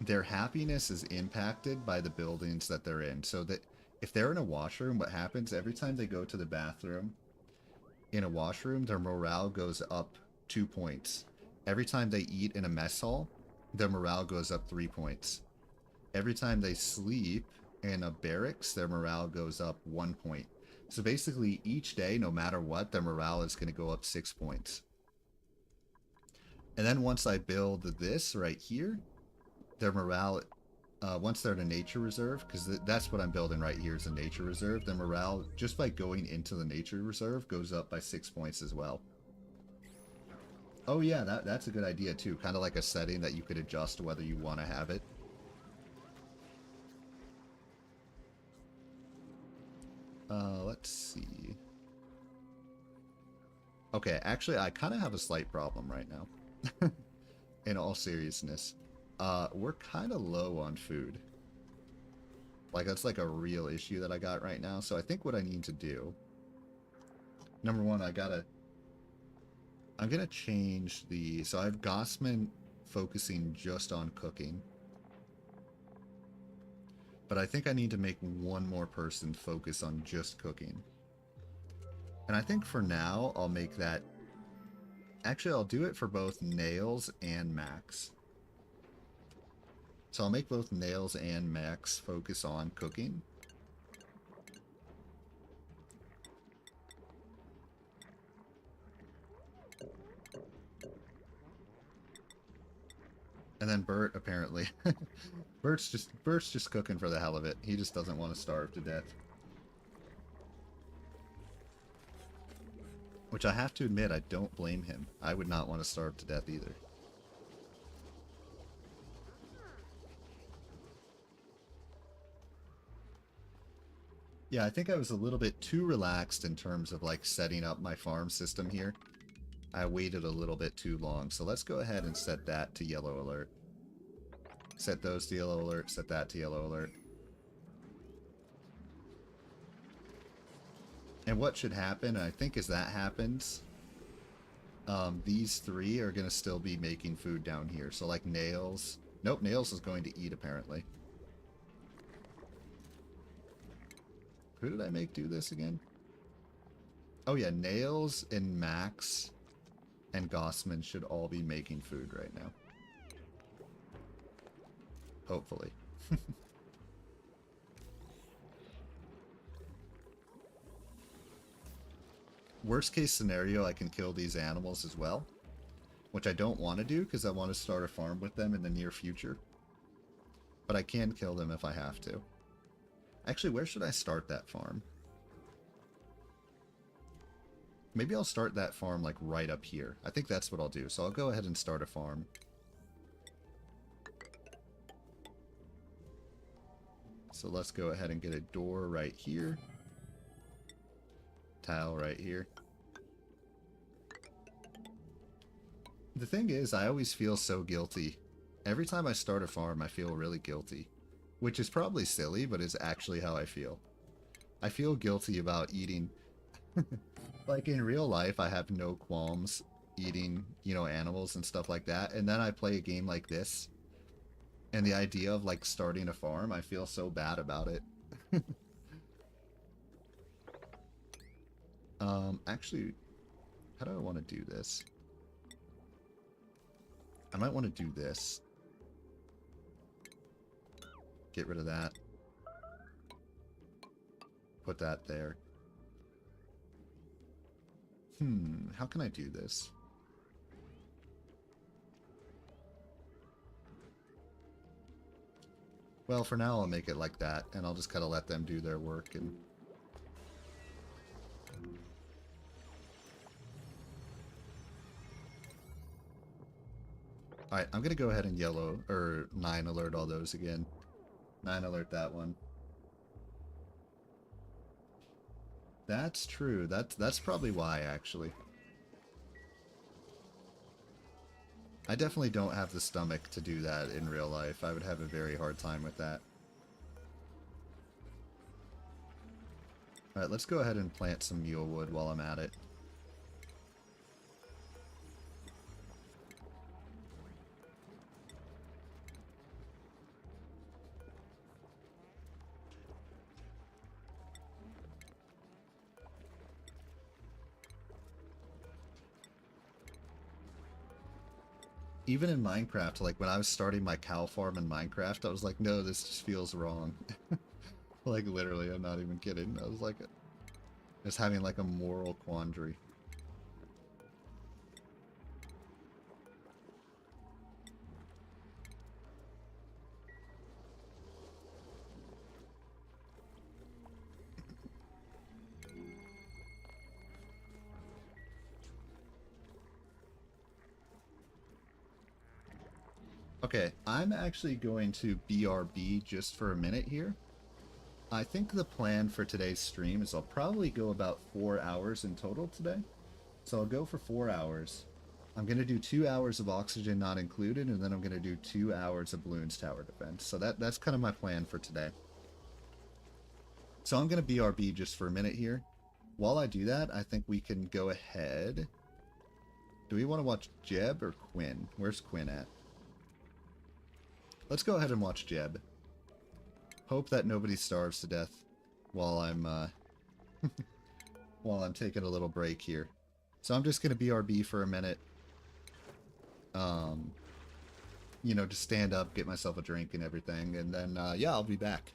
their happiness is impacted by the buildings that they're in. So that if they're in a washroom, what happens every time they go to the bathroom in a washroom, their morale goes up 2 points. Every time they eat in a mess hall, their morale goes up 3 points. Every time they sleep in a barracks, their morale goes up 1 point. So basically, each day, no matter what, their morale is going to go up 6 points. And then once I build this right here, their morale, once they're in a nature reserve, because that's what I'm building right here is a nature reserve, their morale, just by going into the nature reserve, goes up by 6 points as well. Oh yeah, that's a good idea too. Kind of like a setting that you could adjust whether you want to have it. Let's see. Okay, actually, I kind of have a slight problem right now. In all seriousness. We're kind of low on food. Like, that's like a real issue that I got right now. So I think what I need to do... Number one, I'm gonna change the... So I have Gossman focusing just on cooking. But I think I need to make one more person focus on just cooking. And I think for now, I'll make that... Actually, I'll do it for both Nails and Max. So I'll make both Nails and Max focus on cooking. And then Bert, apparently. Bert's just cooking for the hell of it. He just doesn't want to starve to death. Which I have to admit, I don't blame him. I would not want to starve to death either. Yeah, I think I was a little bit too relaxed in terms of like setting up my farm system here. I waited a little bit too long, so let's go ahead and set that to yellow alert. Set those to yellow alert, set that to yellow alert. And what should happen, I think as that happens, these 3 are going to still be making food down here. So like Nails. Nope, Nails is going to eat apparently. Who did I make do this again? Oh yeah, Nails and Max and Gossman should all be making food right now. Hopefully. Worst case scenario, I can kill these animals as well. Which I don't want to do because I want to start a farm with them in the near future. But I can kill them if I have to. Actually, where should I start that farm? Maybe I'll start that farm like right up here. I think that's what I'll do. So I'll go ahead and start a farm. So let's go ahead and get a door right here. Tile right here. The thing is, I always feel so guilty. Every time I start a farm, I feel really guilty. Which is probably silly, but it's actually how I feel. I feel guilty about eating... Like in real life, I have no qualms eating, you know, animals and stuff like that. And then I play a game like this. And the idea of like starting a farm, I feel so bad about it. Actually, how do I want to do this? I might want to do this. Get rid of that. put that there. How can I do this? Well, for now I'll make it like that, and I'll just kind of let them do their work. And alright, I'm gonna go ahead and yellow, or 9 alert all those again. 9 alert that one. That's true. That's probably why, actually. I definitely don't have the stomach to do that in real life. I would have a very hard time with that. Alright, let's go ahead and plant some mule wood while I'm at it. Even in Minecraft, like when I was starting my cow farm in Minecraft, I was like, no, this just feels wrong. Like literally, I'm not even kidding. I was like, just having like a moral quandary. Okay, I'm actually going to BRB just for a minute here. I think the plan for today's stream is I'll probably go about 4 hours in total today. So I'll go for 4 hours. I'm going to do 2 hours of oxygen not included, and then I'm going to do 2 hours of Bloons tower defense. So that's kind of my plan for today. So I'm going to BRB just for a minute here. While I do that, I think we can go ahead. Do we want to watch Jeb or Quinn? Where's Quinn at? Let's go ahead and watch Jeb. Hope that nobody starves to death while I'm while I'm taking a little break here. So I'm just gonna BRB for a minute. You know, just stand up, get myself a drink and everything, and then yeah, I'll be back.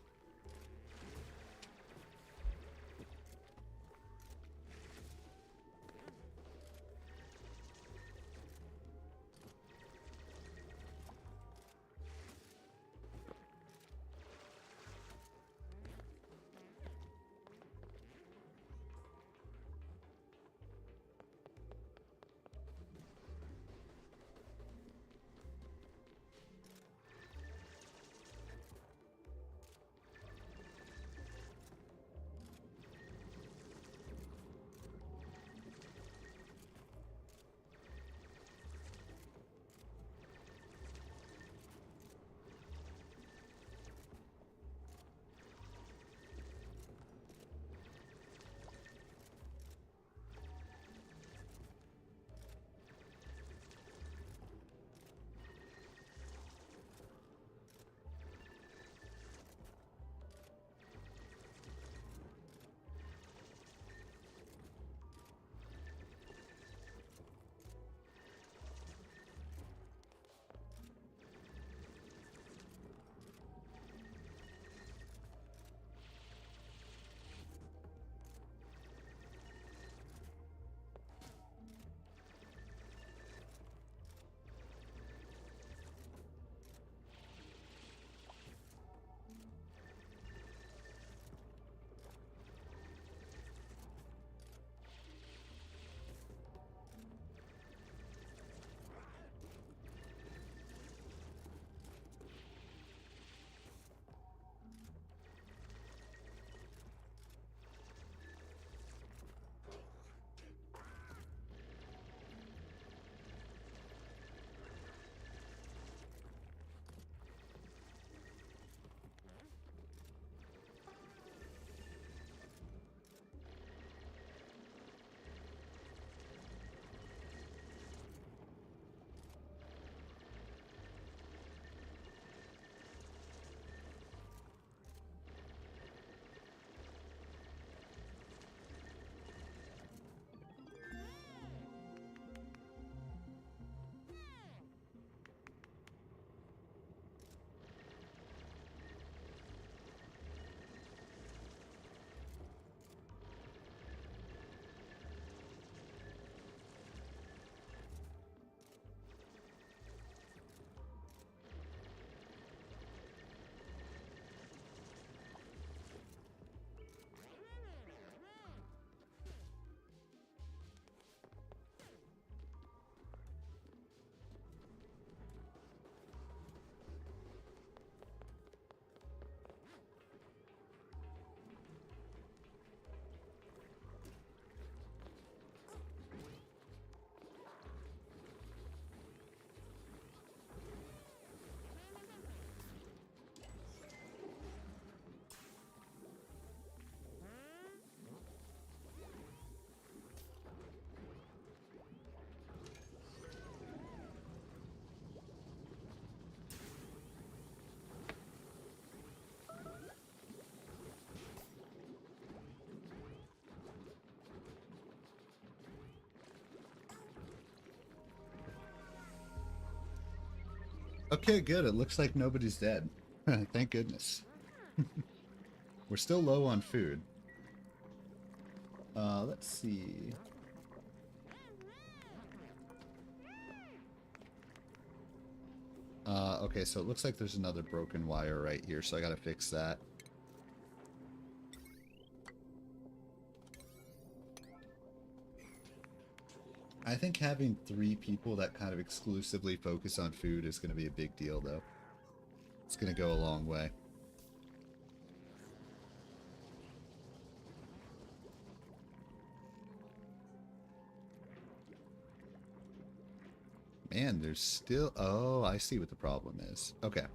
Okay, good. It looks like nobody's dead. Thank goodness. We're still low on food. Let's see. Okay, so it looks like there's another broken wire right here, so I gotta fix that. I think having 3 people that kind of exclusively focus on food is gonna be a big deal, though. It's gonna go a long way. Man, there's still... Oh, I see what the problem is. Okay.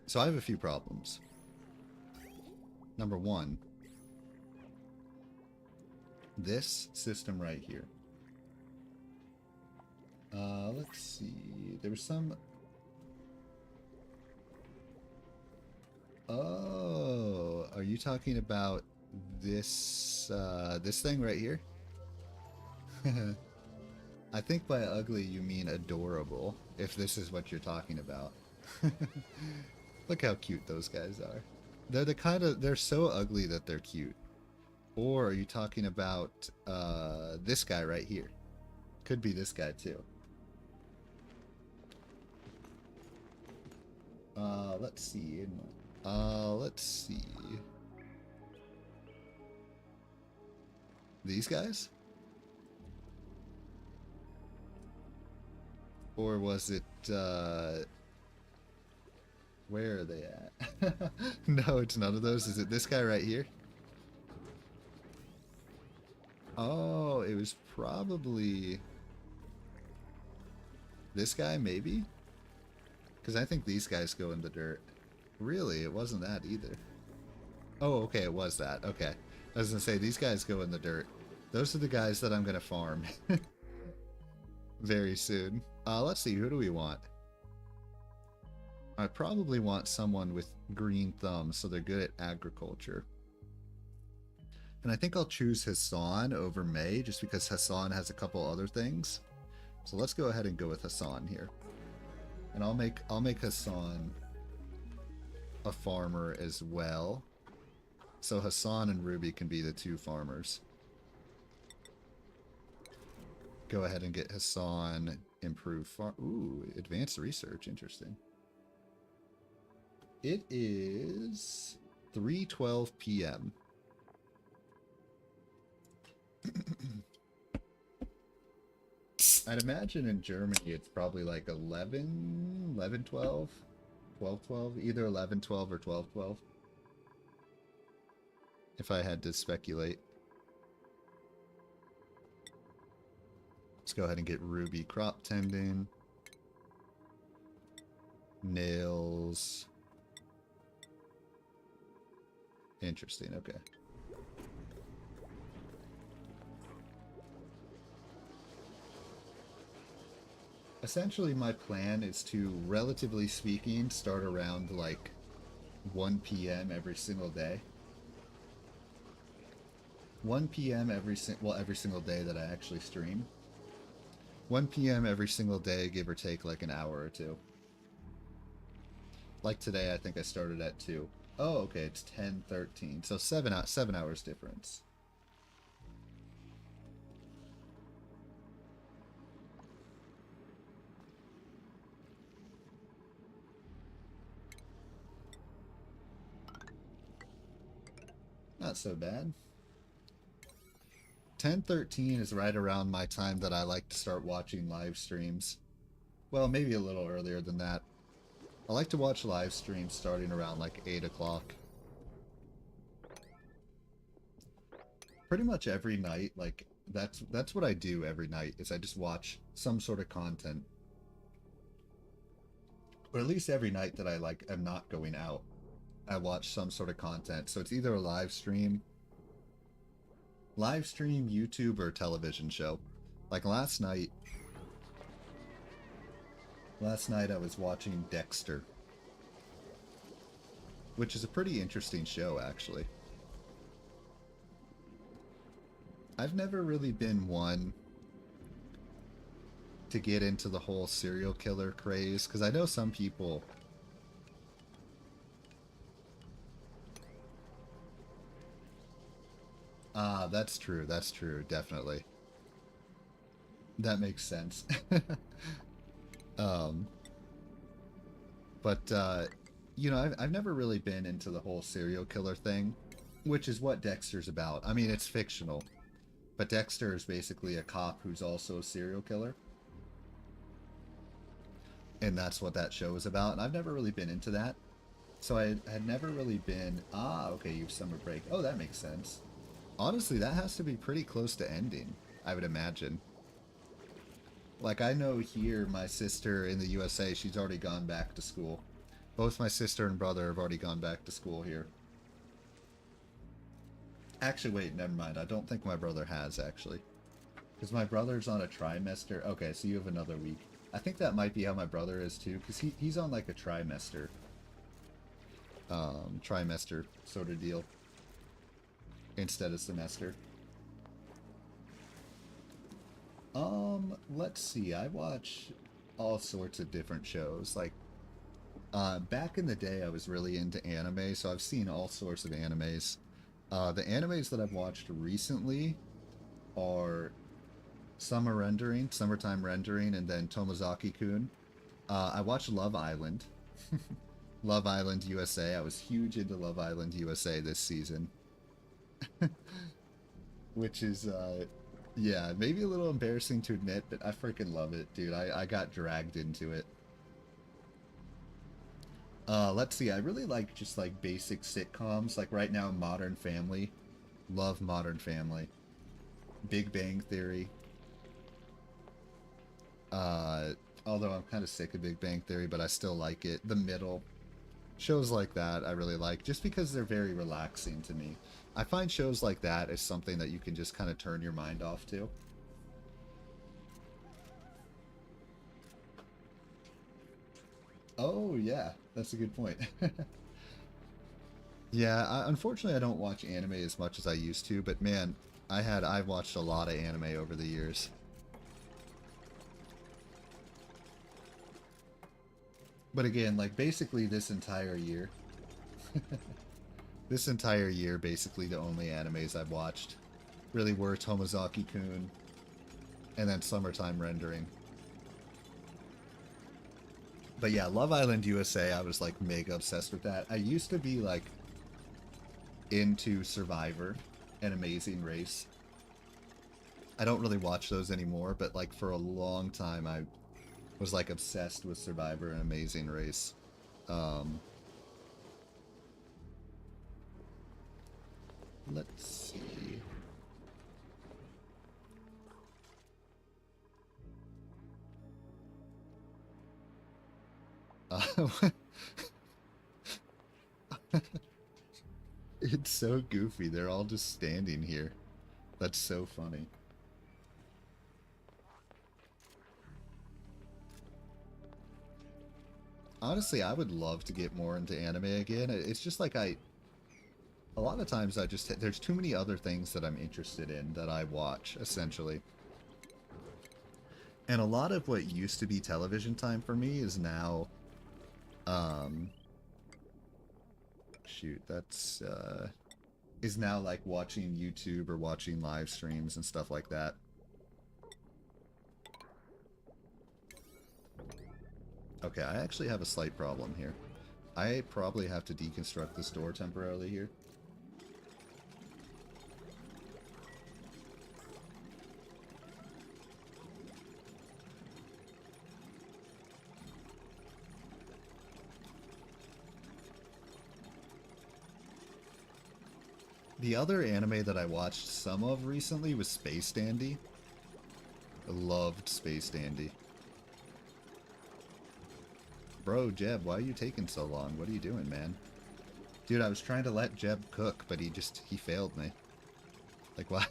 So I have a few problems. Number 1. This system right here. Let's see. There was some... Oh, are you talking about this, this thing right here? I think by ugly you mean adorable, if this is what you're talking about. Look how cute those guys are. They're the kind of... They're so ugly that they're cute. Or are you talking about this guy right here? Could be this guy too. Let's see. Let's see. These guys? Or was it, where are they at? No, it's none of those. Is it this guy right here? Oh, it was probably this guy, maybe? Because I think these guys go in the dirt. Really? It wasn't that either. Oh, okay, it was that. Okay. I was going to say, these guys go in the dirt. Those are the guys that I'm going to farm very soon. Let's see, who do we want? I probably want someone with green thumbs, so they're good at agriculture. And I think I'll choose Hassan over May, just because Hassan has a couple other things. So let's go ahead and go with Hassan here. And I'll make Hassan a farmer as well. So Hassan and Ruby can be the 2 farmers. Go ahead and get Hassan improve farm. Ooh, advanced research. Interesting. It is 3:12 p.m. I'd imagine in Germany it's probably like 11, 12, 12, either 11, 12 or 12, 12. If I had to speculate. Let's go ahead and get Ruby crop tending. Nails. Interesting, okay. Essentially, my plan is to, relatively speaking, start around like 1 p.m. every single day. 1 p.m. every single day that I actually stream. 1 p.m. every single day, give or take like an hour or 2. Like today, I think I started at 2. Oh, okay, it's 10:13, so 7 hours difference. Not so bad. 10:13 is right around my time that I like to start watching live streams. Well, maybe a little earlier than that. I like to watch live streams starting around like 8 o'clock. Pretty much every night, like that's what I do every night, is I just watch some sort of content. Or at least every night that I like am not going out, I watch some sort of content. So it's either a live stream, YouTube, or television show. Like last night I was watching Dexter, which is a pretty interesting show, actually. I've never really been one to get into the whole serial killer craze, because I know some people. Ah, that's true. That's true. Definitely. That makes sense. um, but you know, I've never really been into the whole serial killer thing, which is what Dexter's about. I mean, it's fictional, but Dexter is basically a cop who's also a serial killer, and that's what that show is about. And I've never really been into that, so I had never really been. Ah, okay, you've summer break. Oh, that makes sense. Honestly, that has to be pretty close to ending, I would imagine. Like, I know here, my sister in the USA, she's already gone back to school. Both my sister and brother have already gone back to school here. Actually, wait, never mind. I don't think my brother has, actually. Because my brother's on a trimester. Okay, so you have another week. I think that might be how my brother is, too, because he's on, like, a trimester. Trimester sort of deal. Instead of semester. Let's see. I watch all sorts of different shows. Like, back in the day, I was really into anime, so I've seen all sorts of animes. The animes that I've watched recently are Summertime Rendering, and then Tomozaki-kun. I watched Love Island. Love Island USA. I was huge into Love Island USA this season. Which is, yeah, maybe a little embarrassing to admit, but I freaking love it, dude. I got dragged into it. Let's see, I really like just like basic sitcoms. Like right now, Modern Family. Love Modern Family. Big Bang Theory. Although I'm kind of sick of Big Bang Theory, but I still like it. The Middle. Shows like that I really like, just because they're very relaxing to me. I find shows like that is something that you can just kind of turn your mind off to. Oh, yeah, that's a good point. Yeah, unfortunately I don't watch anime as much as I used to, but man, I've watched a lot of anime over the years. But again, like basically this entire year, this entire year, basically the only animes I've watched really were Tomozaki-kun and then Summertime Rendering. But yeah, Love Island USA, I was like mega obsessed with that. I used to be like into Survivor and Amazing Race. I don't really watch those anymore, but like for a long time I was like obsessed with Survivor and Amazing Race. Let's see. It's so goofy. They're all just standing here. That's so funny. Honestly, I would love to get more into anime again. It's just like a lot of times I just, there's too many other things that I'm interested in that I watch, essentially. And a lot of what used to be television time for me is now, shoot, that's, is now like watching YouTube or watching live streams and stuff like that. Okay, I actually have a slight problem here. I probably have to deconstruct this door temporarily here. The other anime that I watched some of recently was Space Dandy. I loved Space Dandy. Bro, Jeb, why are you taking so long? What are you doing, man? Dude, I was trying to let Jeb cook, but he failed me. Like, why?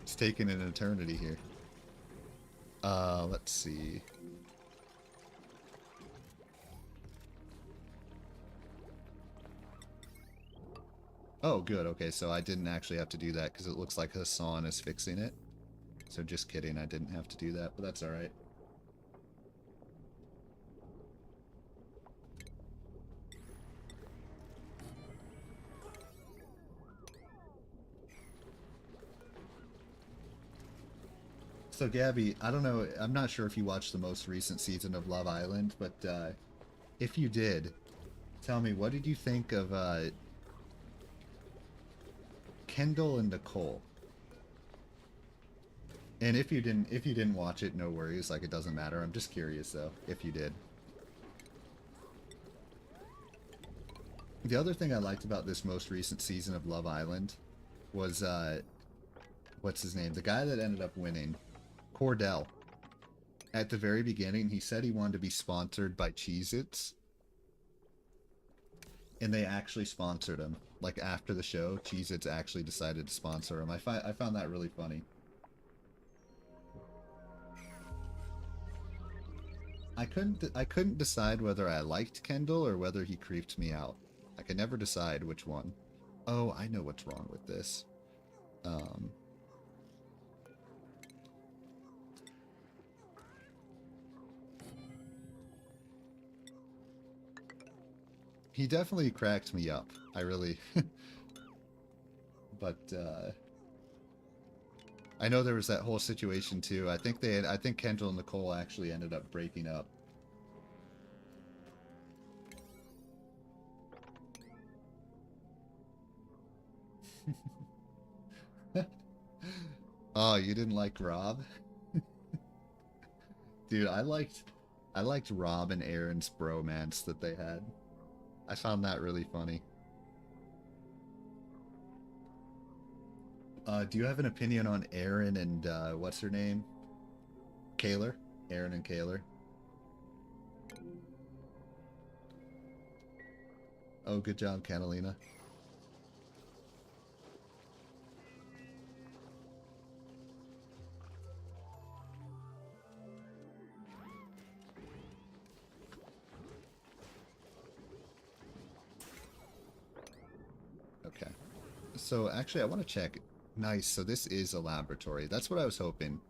It's taking an eternity here. Let's see. Oh, good. Okay, so I didn't actually have to do that because it looks like Hassan is fixing it. So just kidding, I didn't have to do that, but that's alright. So Gabby, I don't know, I'm not sure if you watched the most recent season of Love Island, but if you did, tell me, what did you think of Kendall and Nicole? And if you didn't watch it, no worries, like it doesn't matter. I'm just curious though, if you did. The other thing I liked about this most recent season of Love Island was what's his name? The guy that ended up winning, Cordell. At the very beginning, he said he wanted to be sponsored by Cheez-Its. And they actually sponsored him. Like, after the show, Cheez-Its actually decided to sponsor him. I found that really funny. I couldn't decide whether I liked Kendall or whether he creeped me out. I could never decide which one. Oh, I know what's wrong with this. He definitely cracked me up. I really... but, I know there was that whole situation too. I think Kendall and Nicole actually ended up breaking up. Oh, you didn't like Rob? Dude, I liked Rob and Aaron's bromance that they had. I found that really funny. Do you have an opinion on Aaron and what's her name? Kaylor? Aaron and Kaylor. Oh, good job, Catalina. Okay. So actually, I want to check. Nice. So this is a laboratory. That's what I was hoping.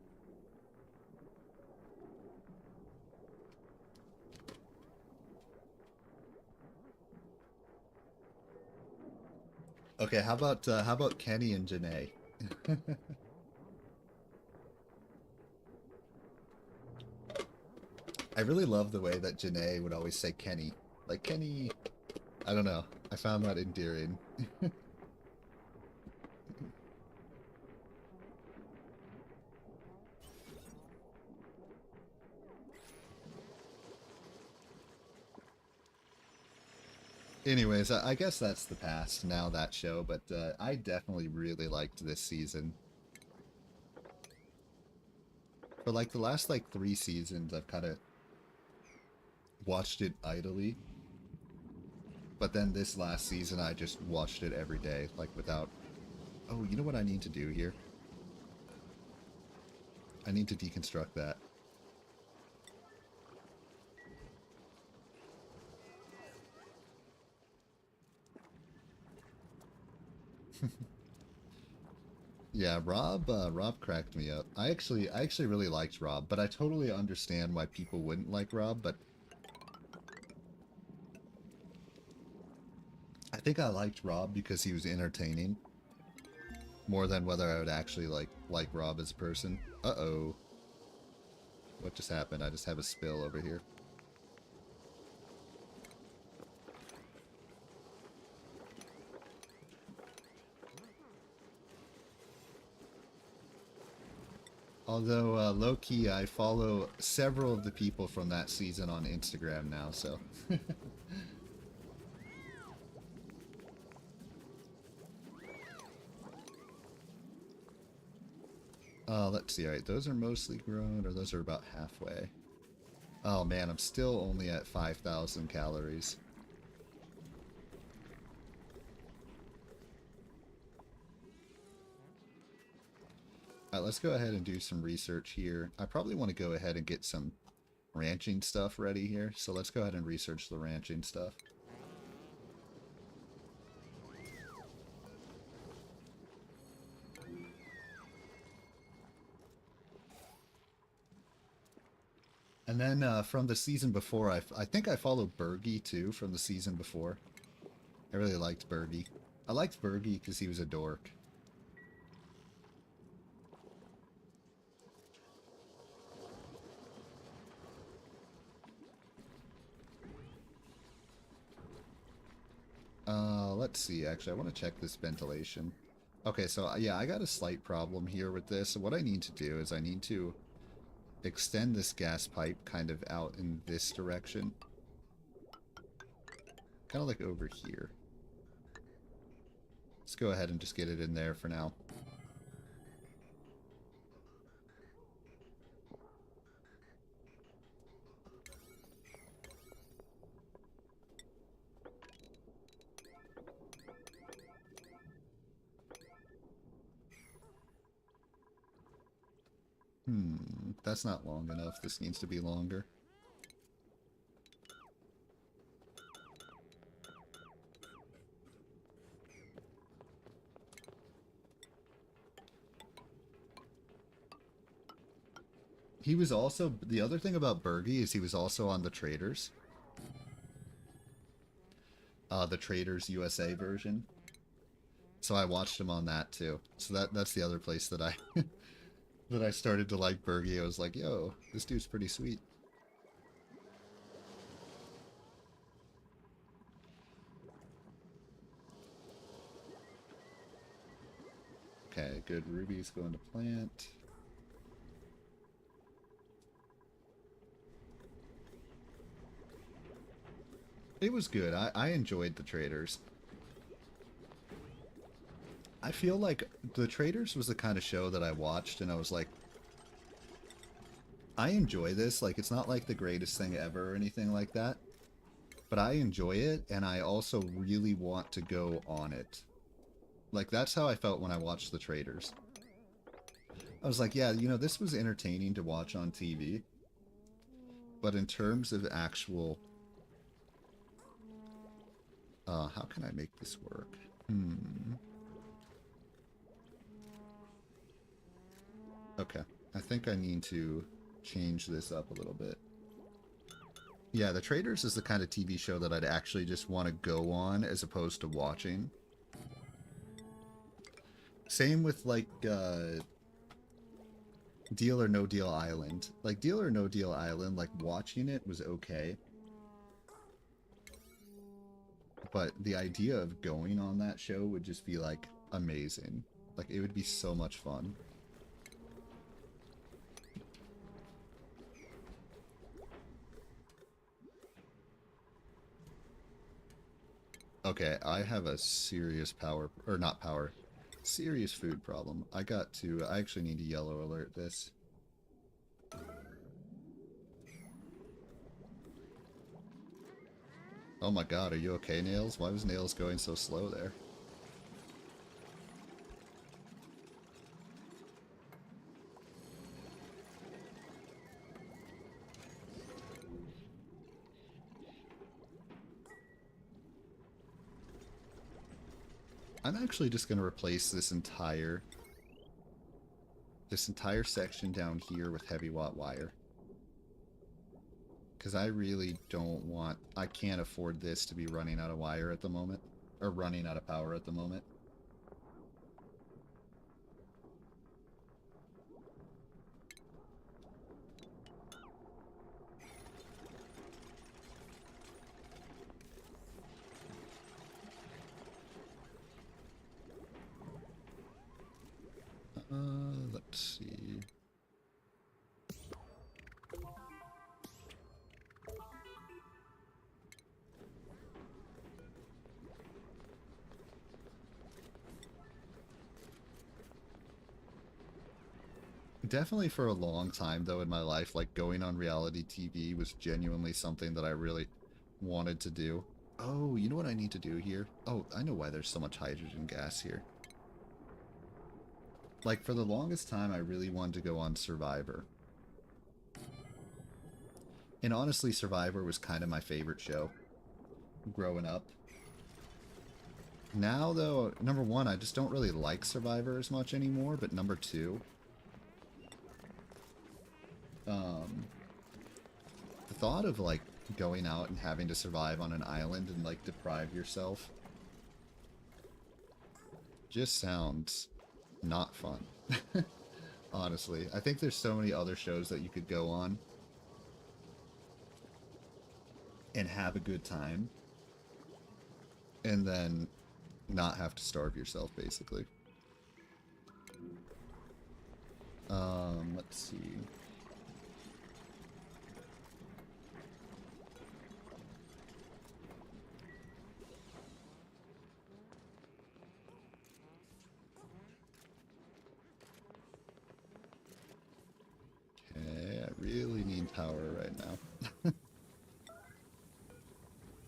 Okay, how about Kenny and Janae? I really love the way that Janae would always say Kenny. Like, Kenny... I don't know. I found that endearing. Anyways, I guess that's the past now, that show, but I definitely really liked this season. For like the last like 3 seasons, I've kind of watched it idly. But then this last season, I just watched it every day, like without... Oh, you know what I need to do here? I need to deconstruct that. Yeah, Rob cracked me up. I actually really liked Rob, but I totally understand why people wouldn't like Rob, but I think I liked Rob because he was entertaining more than whether I would actually like Rob as a person. Uh-oh. What just happened? I just have a spill over here. Although, low-key, I follow several of the people from that season on Instagram now, so... Let's see, alright, those are mostly grown, or those are about halfway. Oh man, I'm still only at 5,000 calories. Alright, let's go ahead and do some research here. I probably want to go ahead and get some ranching stuff ready here, so let's go ahead and research the ranching stuff. And then from the season before, I think I followed Bergie too from the season before. I really liked Bergie. I liked Bergie because he was a dork. let's see. Actually, I want to check this ventilation. Okay, so yeah, I got a slight problem here with this. So what I need to do is I need to extend this gas pipe kind of out in this direction. Kind of like over here. Let's go ahead and just get it in there for now. That's not long enough. This needs to be longer. He was also, the other thing about Bergie is he was also on the Traders. The Traders USA version. So I watched him on that too. So that's the other place that I that I started to like Bergie. I was like, yo, this dude's pretty sweet. Okay, good. Ruby's going to plant. It was good. I enjoyed the Traders. I feel like the Traders was the kind of show that I watched and I was like, I enjoy this. Like, it's not like the greatest thing ever or anything like that. But I enjoy it, and I also really want to go on it. Like, that's how I felt when I watched the Traders. I was like, yeah, you know, this was entertaining to watch on TV. But in terms of actual... how can I make this work? Okay. I think I need to change this up a little bit. Yeah, The Traders is the kind of TV show that I'd actually just want to go on as opposed to watching. Same with, like, Deal or No Deal Island. Like, Deal or No Deal Island, like, watching it was okay. But the idea of going on that show would just be, like, amazing. Like, it would be so much fun. Okay, I have a serious serious food problem. I actually need to yellow alert this. Oh my god, are you okay, Nails? Why was Nails going so slow there? I'm actually just going to replace this entire section down here with heavy watt wire. Because I really don't want... I can't afford this to be running out of wire at the moment. Or running out of power at the moment. Let's see... Definitely for a long time, though, in my life, like, going on reality TV was genuinely something that I really wanted to do. Oh, you know what I need to do here? Oh, I know why there's so much hydrogen gas here. Like, for the longest time, I really wanted to go on Survivor. And honestly, Survivor was kind of my favorite show growing up. Now, though, number one, I just don't really like Survivor as much anymore, but number two... the thought of, like, going out and having to survive on an island and, like, deprive yourself just sounds not fun. Honestly. I think there's so many other shows that you could go on and have a good time. And then not have to starve yourself, basically. Let's see. Okay, I really need power right now.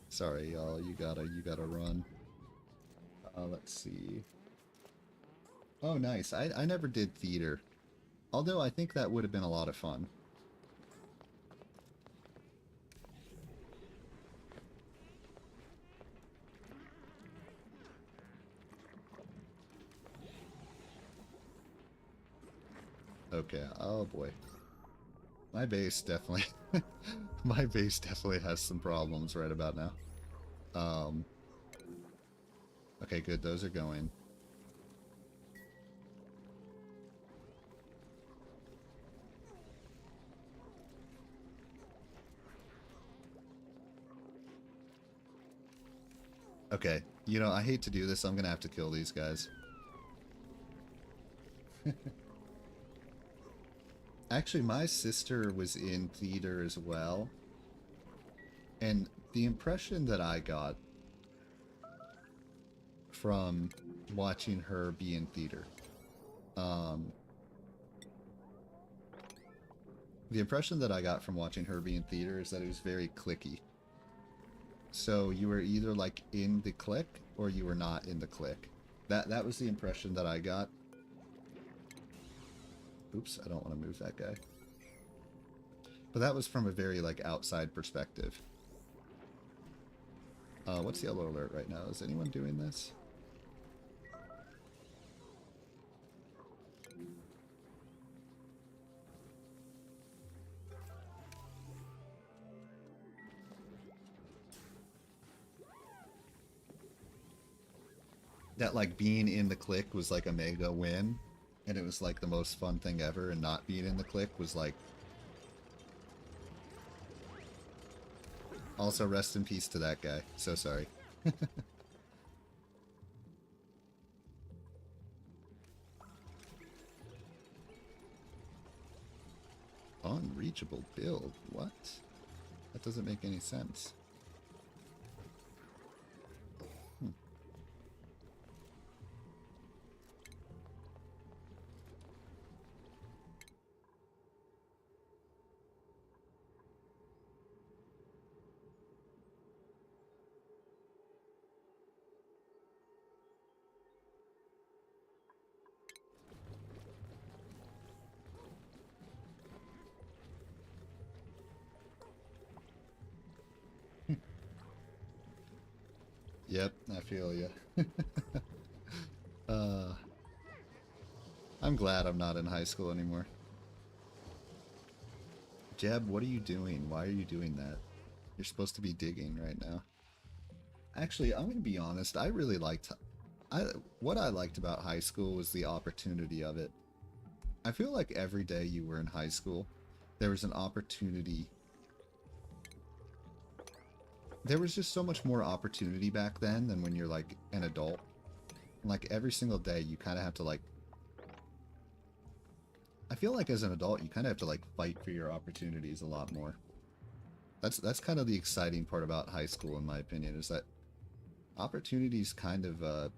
Sorry, y'all. You gotta run. Let's see. Oh, nice. I never did theater. Although I think that would have been a lot of fun. Okay, oh boy. My base definitely... my base definitely has some problems right about now. Okay, good. Those are going. Okay, you know, I hate to do this. I'm gonna have to kill these guys. Actually, my sister was in theater as well. And the impression that I got from watching her be in theater, the impression that I got from watching her be in theater is that it was very cliquey. So you were either like in the clique or you were not in the clique. That was the impression that I got. Oops, I don't want to move that guy. But that was from a very like outside perspective. What's the yellow alert right now? Is anyone doing this? That like being in the clique was like a mega win, and it was like the most fun thing ever, and not being in the clique was like... Also, rest in peace to that guy. So sorry. Unreachable build? What? That doesn't make any sense. Yep, I feel you. I'm glad I'm not in high school anymore. Jeb, what are you doing? Why are you doing that? You're supposed to be digging right now. Actually, I'm going to be honest. I really liked... what I liked about high school was the opportunity of it. I feel like every day you were in high school, there was an opportunity. There was just so much more opportunity back then than when you're like an adult. Like every single day you kind of have to like... I feel like as an adult you kind of have to like fight for your opportunities a lot more. That's kind of the exciting part about high school in my opinion, is that opportunities kind of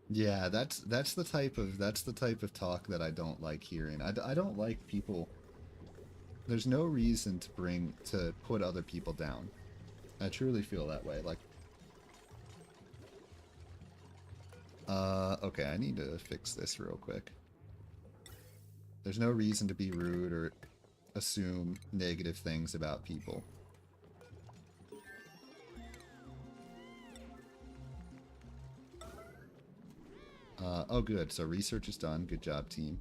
yeah, that's the type of talk that I don't like hearing. I don't like people... There's no reason to put other people down. I truly feel that way. Like, okay, I need to fix this real quick. There's no reason to be rude or assume negative things about people. Oh good, so research is done. Good job, team.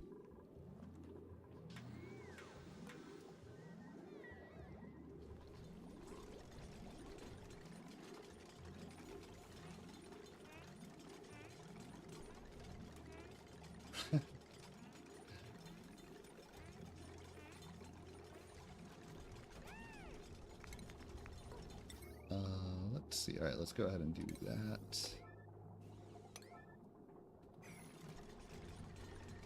see. All right, let's go ahead and do that.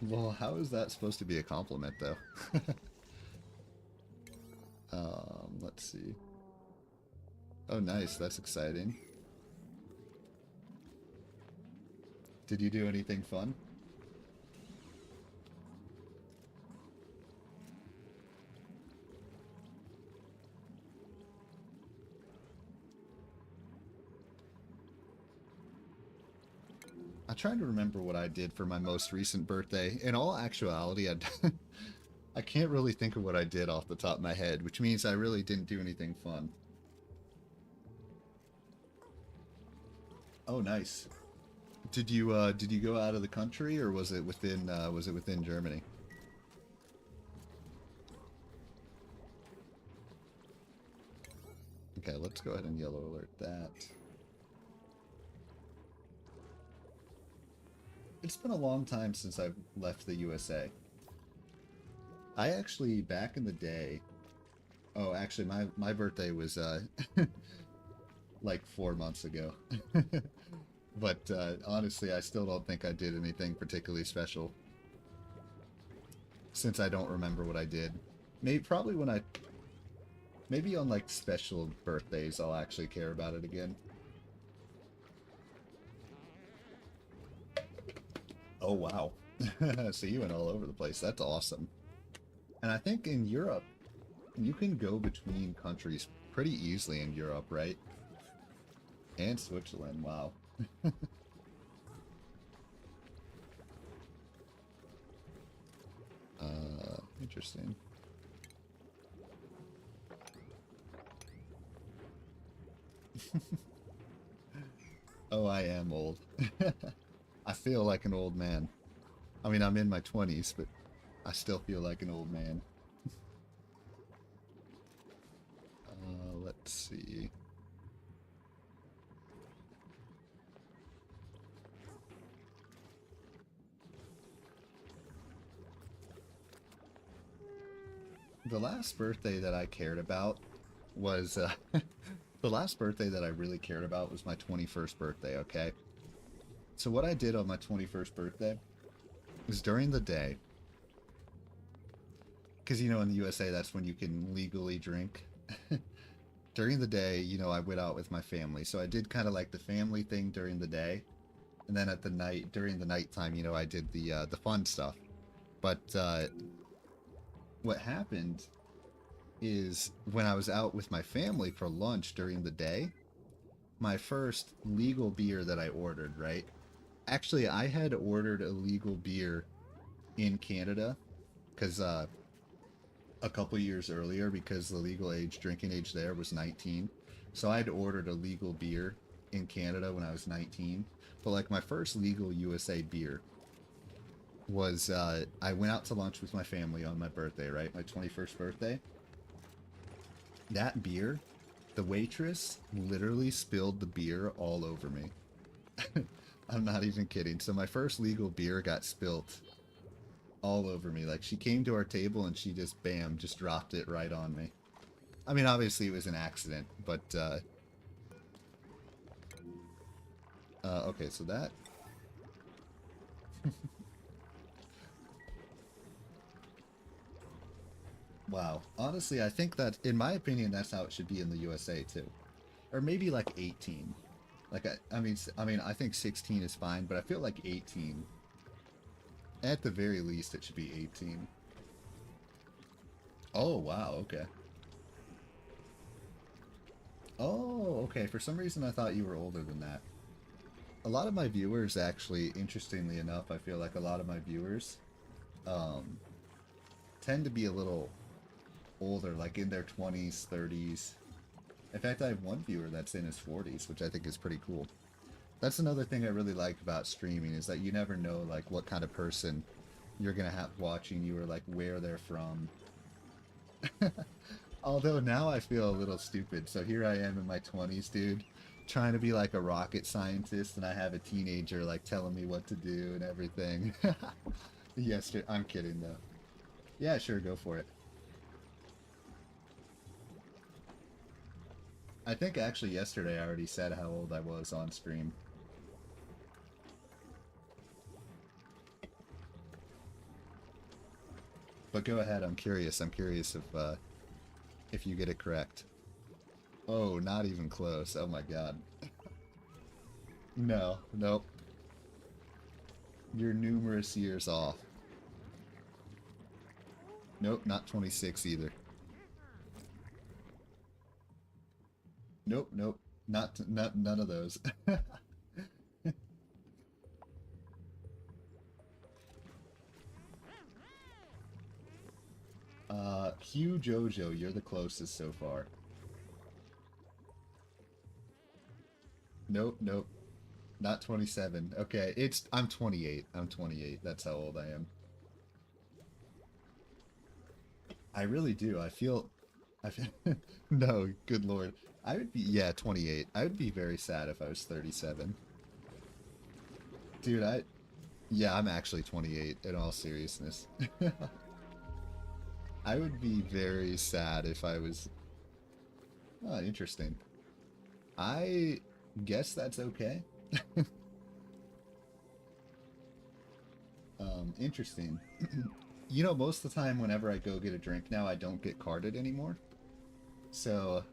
Well, how is that supposed to be a compliment, though? Let's see. Oh, nice. That's exciting. Did you do anything fun? I'm trying to remember what I did for my most recent birthday. In all actuality, I can't really think of what I did off the top of my head, which means I really didn't do anything fun. Oh, nice. Did you go out of the country, or was it within Germany? Okay, let's go ahead and yellow alert that. It's been a long time since I've left the USA. I actually, back in the day... Oh, actually, my birthday was, like 4 months ago. But, honestly, I still don't think I did anything particularly special. Since I don't remember what I did. Probably when I... Maybe on, like, special birthdays I'll actually care about it again. Oh, wow. So you went all over the place. That's awesome. And I think in Europe, you can go between countries pretty easily in Europe, right? And Switzerland, wow. Interesting. Oh, I am old. I feel like an old man. I mean, I'm in my 20s, but I still feel like an old man. Let's see. The last birthday that I cared about was, the last birthday that I really cared about was my 21st birthday, okay? So what I did on my 21st birthday was during the day, because, you know, in the USA, that's when you can legally drink. During the day, you know, I went out with my family. So I did kind of like the family thing during the day. And then at the night, during the nighttime, you know, I did the fun stuff. But what happened is when I was out with my family for lunch during the day, my first legal beer that I ordered, right? Actually, I had ordered a legal beer in Canada because a couple years earlier, because the legal drinking age there was 19. So I'd ordered a legal beer in Canada when I was 19. But like my first legal USA beer was, I went out to lunch with my family on my birthday, right? My 21st birthday. That beer, the waitress literally spilled the beer all over me. I'm not even kidding. So my first legal beer got spilt all over me. Like, she came to our table and she just, bam, just dropped it right on me. I mean, obviously it was an accident, but, okay, so that... Wow. Honestly, I think that, in my opinion, that's how it should be in the USA, too. Or maybe, like, 18. Like, I mean, I think 16 is fine, but I feel like 18... At the very least, it should be 18. Oh, wow, okay. Oh, okay. For some reason, I thought you were older than that. A lot of my viewers, actually, interestingly enough, I feel like a lot of my viewers tend to be a little older, like in their 20s, 30s. In fact, I have one viewer that's in his 40s, which I think is pretty cool. That's another thing I really like about streaming, is that you never know, like, what kind of person you're gonna have watching you, or, like, where they're from. Although now I feel a little stupid. So here I am in my 20s, dude, trying to be, like, a rocket scientist, and I have a teenager, like, telling me what to do and everything. Yes, I'm kidding, though. Yeah, sure, go for it. I think actually yesterday I already said how old I was on stream. But go ahead, I'm curious. I'm curious if you get it correct. Oh, not even close. Oh my god. No, nope. You're numerous years off. Nope, not 26 either. Nope, nope. Not none of those. Hugh Jojo, you're the closest so far. Nope, nope. Not 27. Okay, I'm 28. I'm 28. That's how old I am. I really do. I feel no, good lord. I would be, yeah, 28. I would be very sad if I was 37. Dude, yeah, I'm actually 28 in all seriousness. I would be very sad if I was, oh, interesting. I guess that's okay. Interesting. You know, most of the time whenever I go get a drink now, I don't get carded anymore. So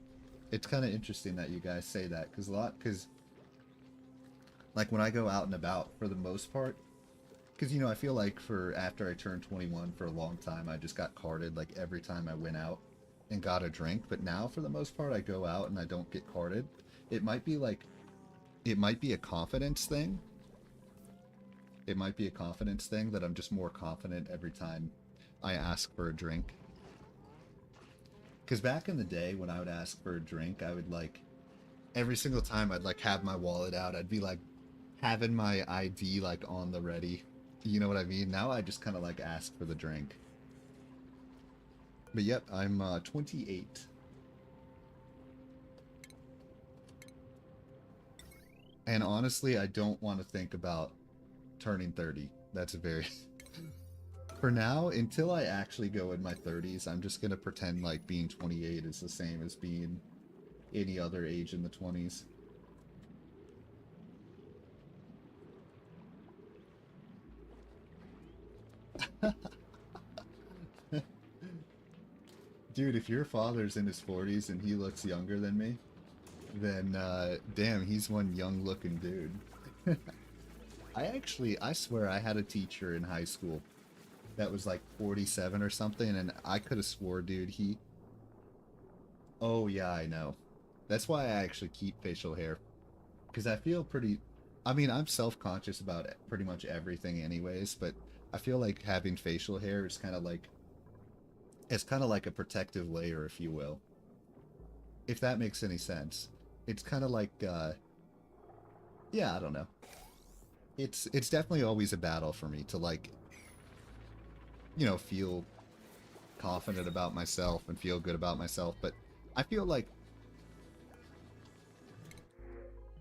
it's kind of interesting that you guys say that, because like when I go out and about, for the most part, because you know, I feel like for after I turned 21 for a long time, I just got carded like every time I went out and got a drink. But now for the most part, I go out and I don't get carded. It might be like, it might be a confidence thing. It might be a confidence thing that I'm just more confident every time I ask for a drink. Because back in the day when I would ask for a drink, I would like, every single time I'd like have my wallet out, I'd be like having my ID like on the ready. You know what I mean? Now I just kind of like ask for the drink. But yep, I'm 28. And honestly, I don't want to think about turning 30. That's a very... For now, until I actually go in my 30s, I'm just going to pretend like being 28 is the same as being any other age in the 20s. Dude, if your father's in his 40s and he looks younger than me, then damn, he's one young looking dude. I swear I had a teacher in high school that was like 47 or something, and I could have swore, dude, oh yeah, I know. That's why I actually keep facial hair, because I feel pretty, I mean, I'm self-conscious about pretty much everything anyways, but I feel like having facial hair is kind of like, it's kind of like a protective layer, if you will. If that makes any sense. It's kind of like, yeah, I don't know. It's definitely always a battle for me to like, you know, feel confident about myself and feel good about myself, but I feel like,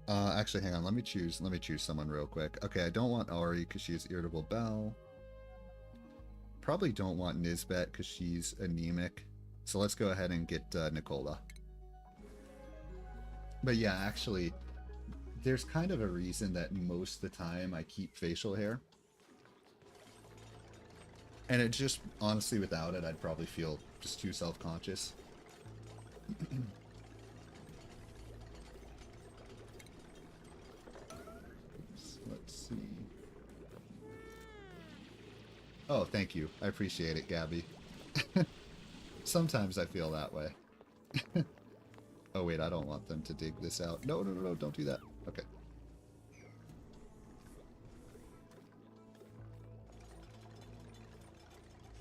actually, hang on, let me choose someone real quick. Okay, I don't want Ari because she has irritable bowel. Probably don't want Nisbet because she's anemic. So let's go ahead and get Nicola. But yeah, actually, there's kind of a reason that most of the time I keep facial hair. And it just, honestly, without it, I'd probably feel just too self-conscious. Let's see. Oh, thank you. I appreciate it, Gabby. Sometimes I feel that way. Oh, wait, I don't want them to dig this out. No, no, no, no, don't do that. Okay.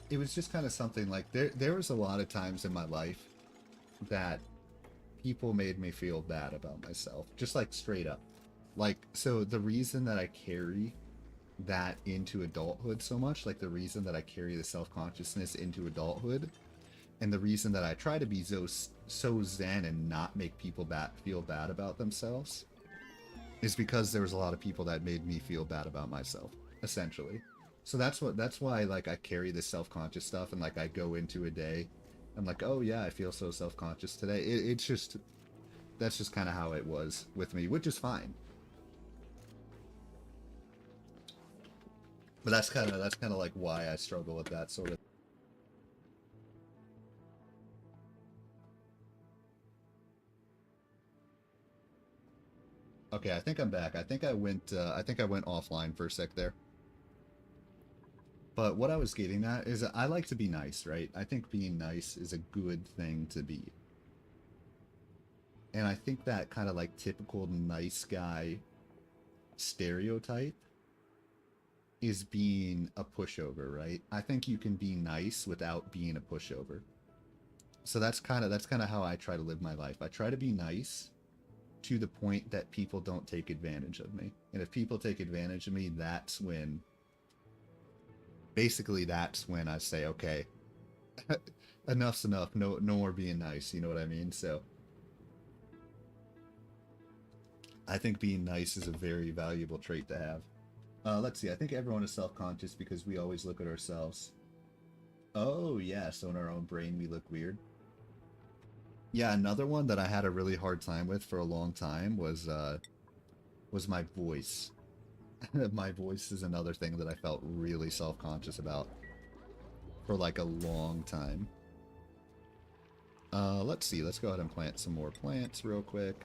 It was just kind of something like, there was a lot of times in my life that people made me feel bad about myself. Just like straight up. Like, so the reason that I carry that into adulthood so much, like the reason that I carry the self-consciousness into adulthood, and the reason that I try to be so zen and not make people feel bad about themselves, is because there was a lot of people that made me feel bad about myself, essentially. So that's why like I carry this self-conscious stuff, and like I go into a day, I'm like, oh yeah, I feel so self-conscious today. It's just, That's just kind of how it was with me, which is fine. But that's kind of like why I struggle with that sort of. Okay, I think I'm back. I think I went offline for a sec there. But what I was getting at is that I like to be nice, right? I think being nice is a good thing to be. And I think that kind of like typical nice guy stereotype is being a pushover, right? I think you can be nice without being a pushover. So that's kind of how I try to live my life. I try to be nice to the point that people don't take advantage of me. And if people take advantage of me, that's when I say, okay, enough's enough. No more being nice. You know what I mean? So I think being nice is a very valuable trait to have. Let's see. I think everyone is self-conscious because we always look at ourselves. Oh, yeah. So in our own brain, we look weird. Yeah, another one that I had a really hard time with for a long time was my voice. My voice is another thing that I felt really self-conscious about for like a long time. Let's see. Let's go ahead and plant some more plants real quick.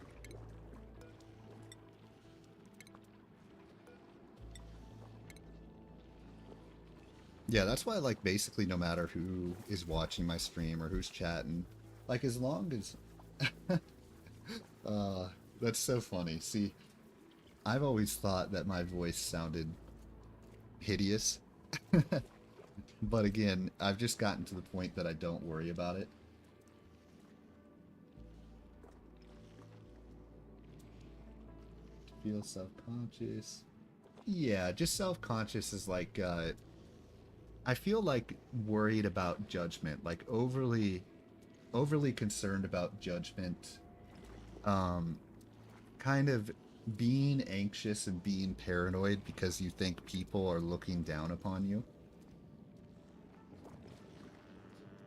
Yeah, that's why, like, basically no matter who is watching my stream or who's chatting, like, as long as... uh, that's so funny. See, I've always thought that my voice sounded hideous. But again, I've just gotten to the point that I don't worry about it. Feel self-conscious. Yeah, just self-conscious is like, I feel like worried about judgment, like overly concerned about judgment, um, kind of being anxious and being paranoid because you think people are looking down upon you.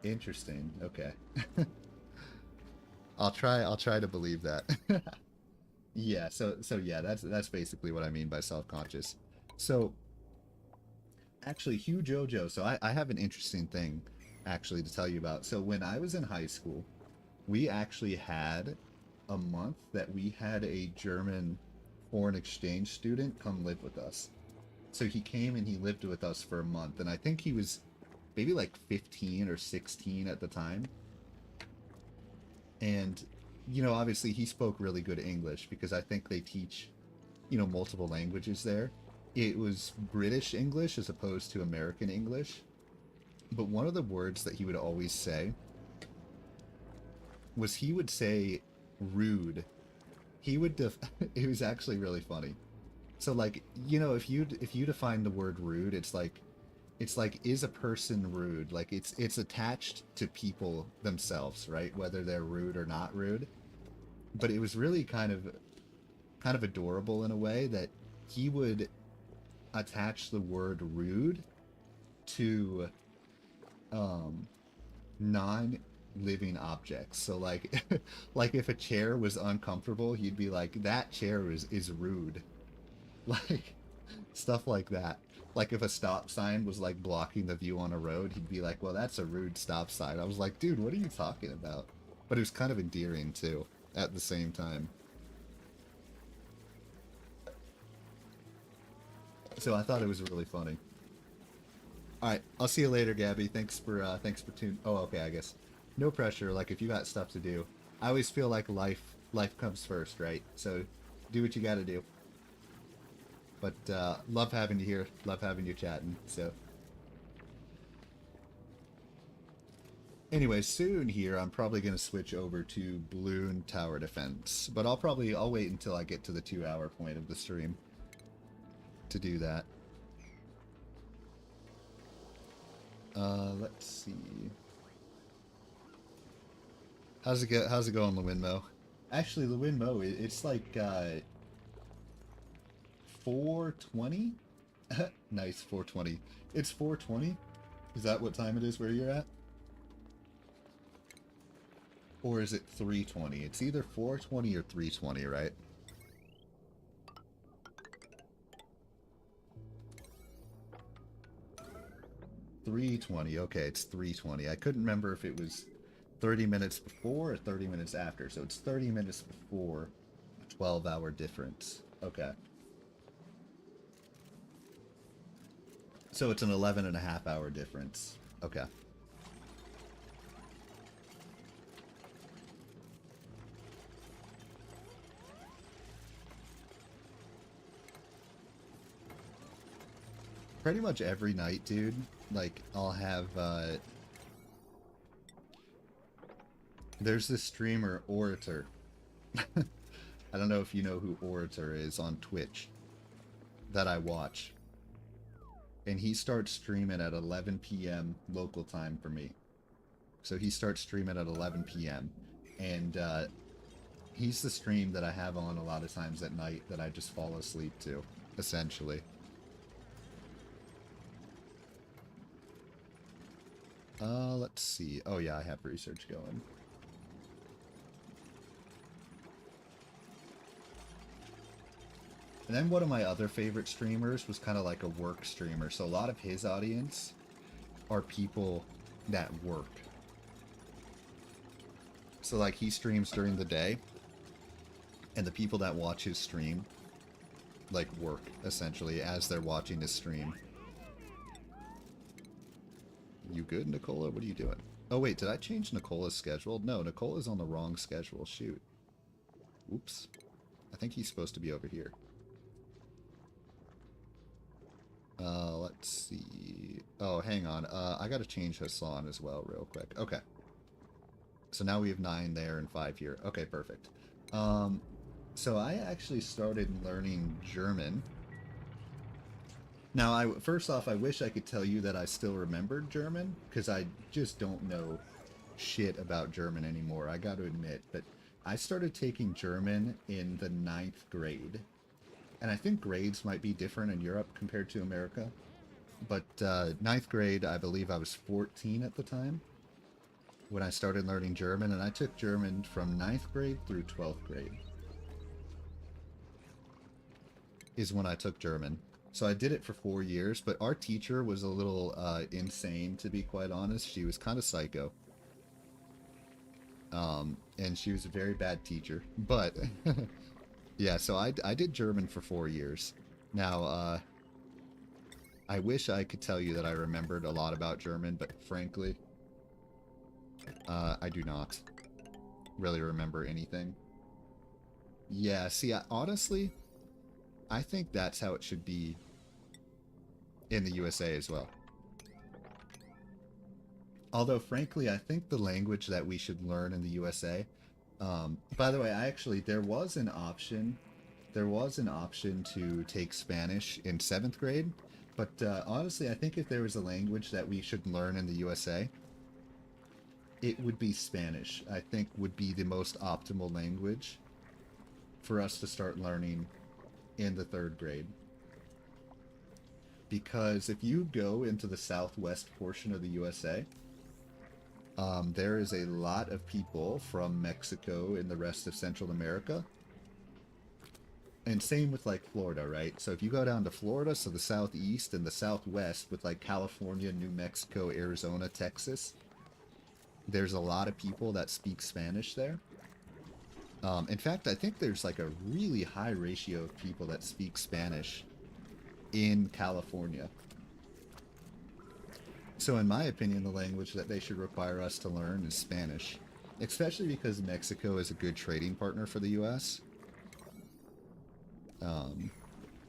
Interesting. Okay. I'll try to believe that. Yeah, so yeah, that's basically what I mean by self-conscious. So actually, Hugh Jojo, so I have an interesting thing actually to tell you about. So when I was in high school, we actually had a month that we had a German foreign exchange student come live with us. So he came and he lived with us for a month, and I think he was maybe like 15 or 16 at the time. And, you know, obviously he spoke really good English because I think they teach, you know, multiple languages there. It was British English as opposed to American English. But one of the words that he would always say was he would say rude. He would it was actually really funny. So like, you know, if you define the word rude, it's like is a person rude? Like it's attached to people themselves, right? Whether they're rude or not rude. But it was really kind of adorable in a way that he would attach the word rude to non-living objects. So like like if a chair was uncomfortable, he'd be like, that chair is rude. Like stuff like that. Like if a stop sign was like blocking the view on a road, he'd be like, well, that's a rude stop sign. I was like, dude, what are you talking about? But it was kind of endearing too at the same time. So I thought it was really funny. All right, I'll see you later, Gabby. Thanks for tuning. Oh, okay, I guess no pressure. Like if you got stuff to do, I always feel like life comes first, right? So do what you got to do. But love having you here. Love having you chatting. So anyway, soon here I'm probably gonna switch over to Bloon Tower Defense, but I'll wait until I get to the 2 hour point of the stream to do that. Let's see. How's it going, Lewinmo? Actually, Lewinmo, it's like 4:20. Nice, 4:20. It's 4:20. Is that what time it is where you're at? Or is it 320? It's either 420 or 320, right? $3.20. Okay, it's 3:20. I couldn't remember if it was 30 minutes before or 30 minutes after. So it's 30 minutes before a 12-hour difference. Okay. So it's an 11 and a half hour difference. Okay. Pretty much every night, dude. Like, I'll have, there's this streamer, Orator. I don't know if you know who Orator is on Twitch that I watch. And he starts streaming at 11 p.m. local time for me. So he starts streaming at 11 p.m. And he's the stream that I have on a lot of times at night that I just fall asleep to, essentially. Let's see. Oh yeah, I have research going. And then one of my other favorite streamers was kind of like a work streamer. So a lot of his audience are people that work. So like he streams during the day, and the people that watch his stream like work essentially as they're watching his stream. You good, Nicola? What are you doing? Oh wait, did I change Nicola's schedule? No, Nicola's on the wrong schedule. Shoot. Oops. I think he's supposed to be over here. Let's see. Oh, hang on. I gotta change Hassan as well real quick. Okay. So now we have 9 there and 5 here. Okay, perfect. So I actually started learning German. Now, first off, I wish I could tell you that I still remembered German, because I just don't know shit about German anymore, I gotta admit. But I started taking German in the 9th grade. And I think grades might be different in Europe compared to America. But 9th grade, I believe I was 14 at the time when I started learning German. And I took German from 9th grade through 12th grade is when I took German. So I did it for 4 years, but our teacher was a little insane, to be quite honest. She was kind of psycho. And she was a very bad teacher. But, yeah, so I did German for 4 years. Now, I wish I could tell you that I remembered a lot about German, but frankly, I do not really remember anything. Yeah, see, honestly, I think that's how it should be in the USA as well. Although, frankly, I think the language that we should learn in the USA... by the way, there was an option to take Spanish in 7th grade, but honestly, I think if there was a language that we should learn in the USA, it would be Spanish. I think would be the most optimal language for us to start learning in the 3rd grade. Because if you go into the southwest portion of the USA, there is a lot of people from Mexico and the rest of Central America. And same with like Florida, right? So if you go down to Florida, so the southeast and the southwest with like California, New Mexico, Arizona, Texas, there's a lot of people that speak Spanish there. In fact, I think there's like a really high ratio of people that speak Spanish in California. So in my opinion, the language that they should require us to learn is Spanish. Especially because Mexico is a good trading partner for the US.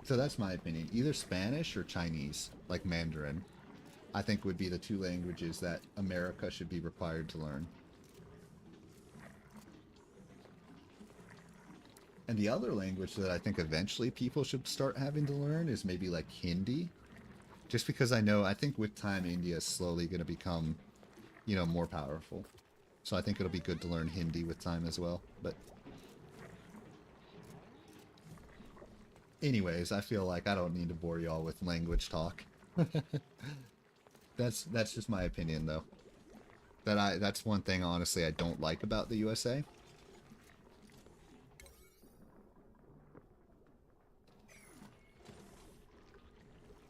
So that's my opinion. Either Spanish or Chinese, like Mandarin, I think would be the 2 languages that America should be required to learn. And the other language that I think eventually people should start having to learn is maybe like Hindi. Just because I think with time India is slowly going to become, you know, more powerful. So I think it'll be good to learn Hindi with time as well. But anyways, I feel like I don't need to bore y'all with language talk. That's just my opinion though. That's one thing honestly I don't like about the USA.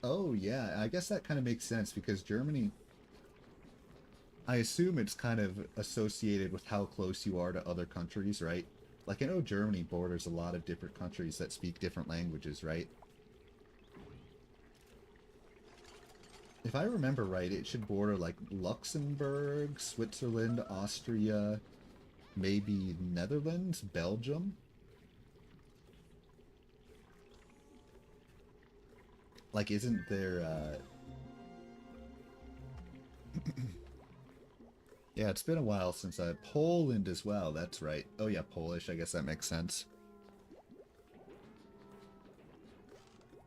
Oh yeah, I guess that kind of makes sense because Germany, I assume it's kind of associated with how close you are to other countries, right? Like I know Germany borders a lot of different countries that speak different languages, right? If I remember right, it should border like Luxembourg, Switzerland, Austria, maybe Netherlands, Belgium. Like, isn't there, yeah, it's been a while since Poland as well, that's right. Oh yeah, Polish, I guess that makes sense.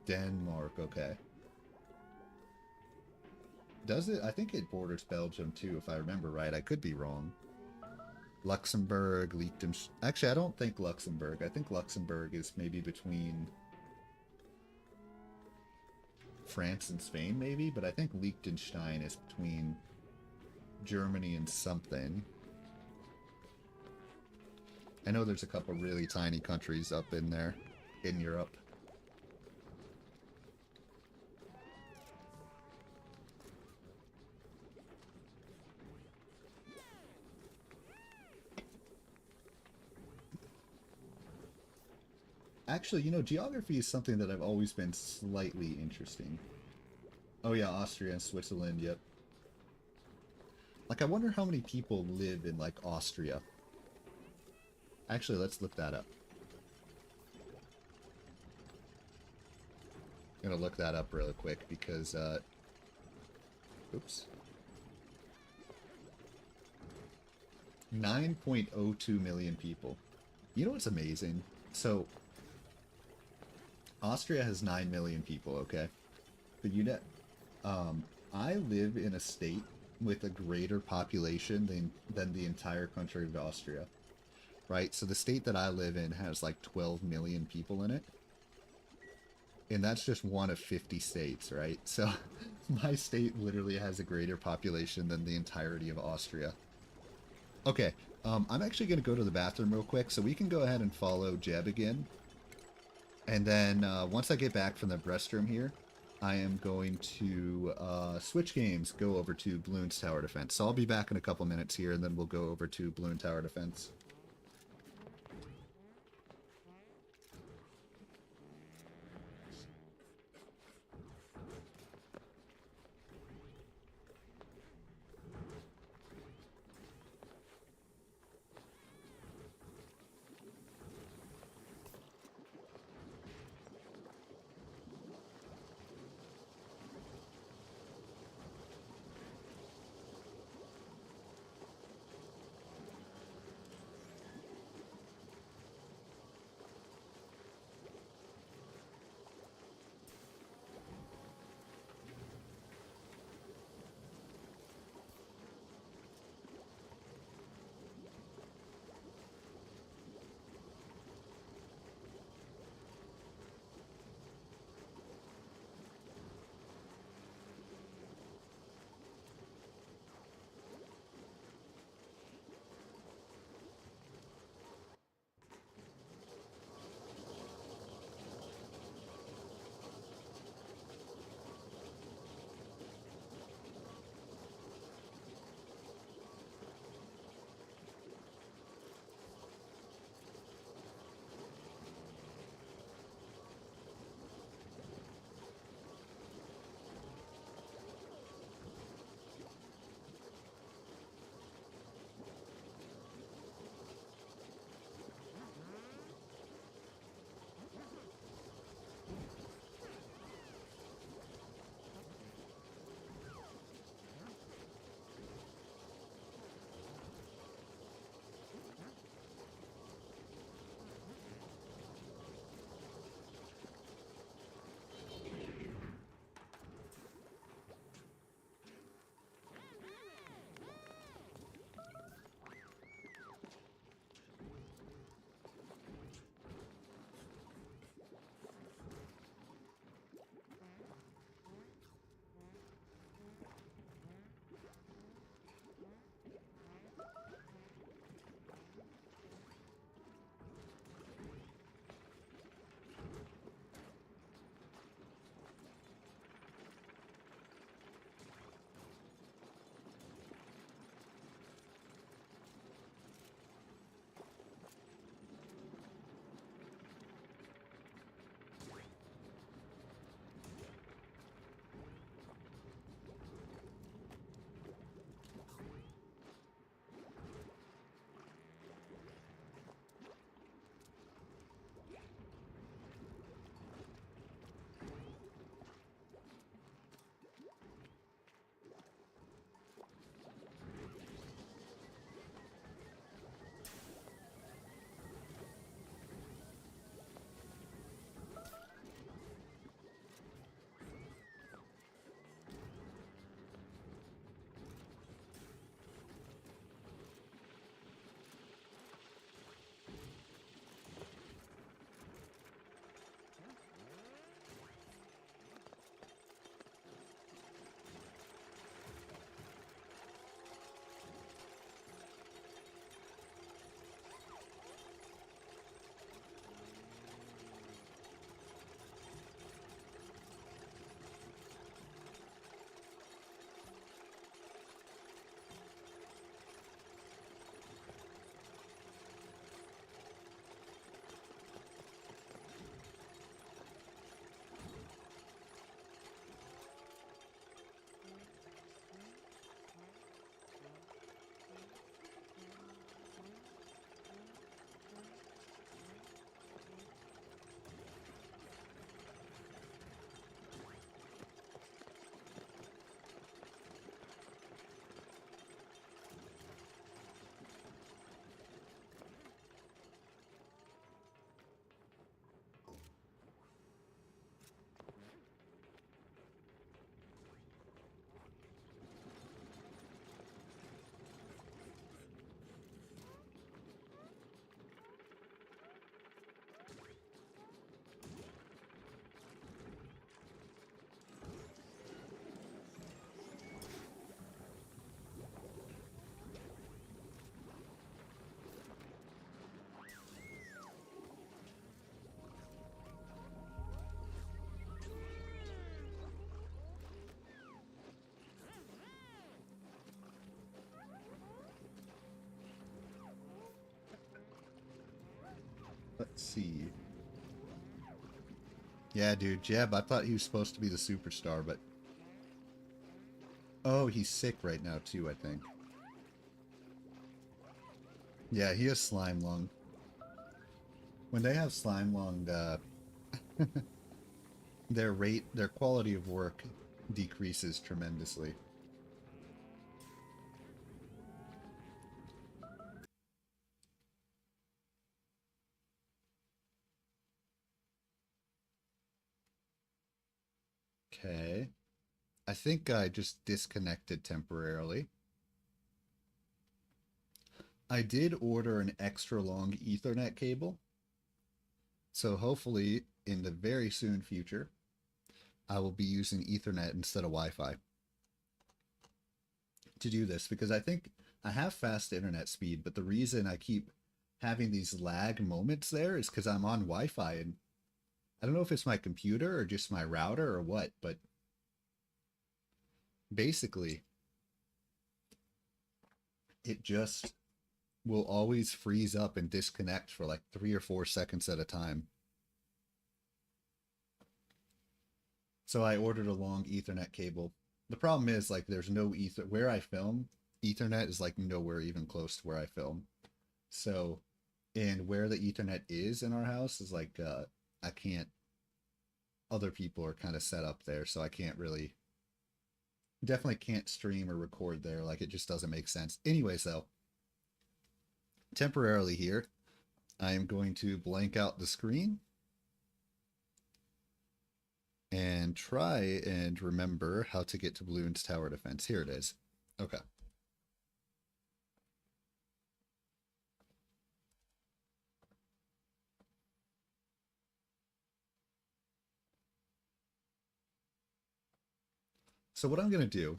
Denmark, okay. Does it? I think it borders Belgium too, if I remember right. I could be wrong. Luxembourg, Liechtenstein. Actually, I don't think Luxembourg. I think Luxembourg is maybe between France and Spain, maybe, but I think Liechtenstein is between Germany and something. I know there's a couple really tiny countries up in there in Europe. Actually, you know, geography is something that I've always been slightly interesting. Oh yeah, Austria and Switzerland, yep. Like, I wonder how many people live in, like, Austria. Actually, let's look that up. I'm gonna look that up really quick because, oops. 9.02 million people. You know what's amazing? So, Austria has 9 million people, okay? But you know, I live in a state with a greater population than the entire country of Austria, right? So the state that I live in has like 12 million people in it. And that's just one of 50 states, right? So my state literally has a greater population than the entirety of Austria. Okay, I'm actually going to go to the bathroom real quick, so we can go ahead and follow Jeb again. And then once I get back from the restroom here, I am going to switch games, go over to Bloons Tower Defense. So I'll be back in a couple minutes here, and then we'll go over to Bloons Tower Defense. Let's see. Yeah, dude, Jeb, I thought he was supposed to be the superstar, but... Oh, he's sick right now, too, I think. Yeah, he has slime lung. When they have slime lung, their quality of work decreases tremendously. Okay. I think I just disconnected temporarily. I did order an extra long Ethernet cable. So hopefully in the very soon future, I will be using Ethernet instead of Wi-Fi to do this, because I think I have fast internet speed, but the reason I keep having these lag moments there is because I'm on Wi-Fi, and I don't know if it's my computer or just my router or what, but basically it just will always freeze up and disconnect for like 3 or 4 seconds at a time. So I ordered a long Ethernet cable. The problem is, like, there's no where I film. Ethernet is like nowhere even close to where I film. So, and where the Ethernet is in our house is like I can't. Other people are kind of set up there, so I can't really. Definitely can't stream or record there. Like, it just doesn't make sense. Anyways, though, temporarily here, I am going to blank out the screen and try and remember how to get to Bloons Tower Defense. Here it is. Okay. So what I'm going to do...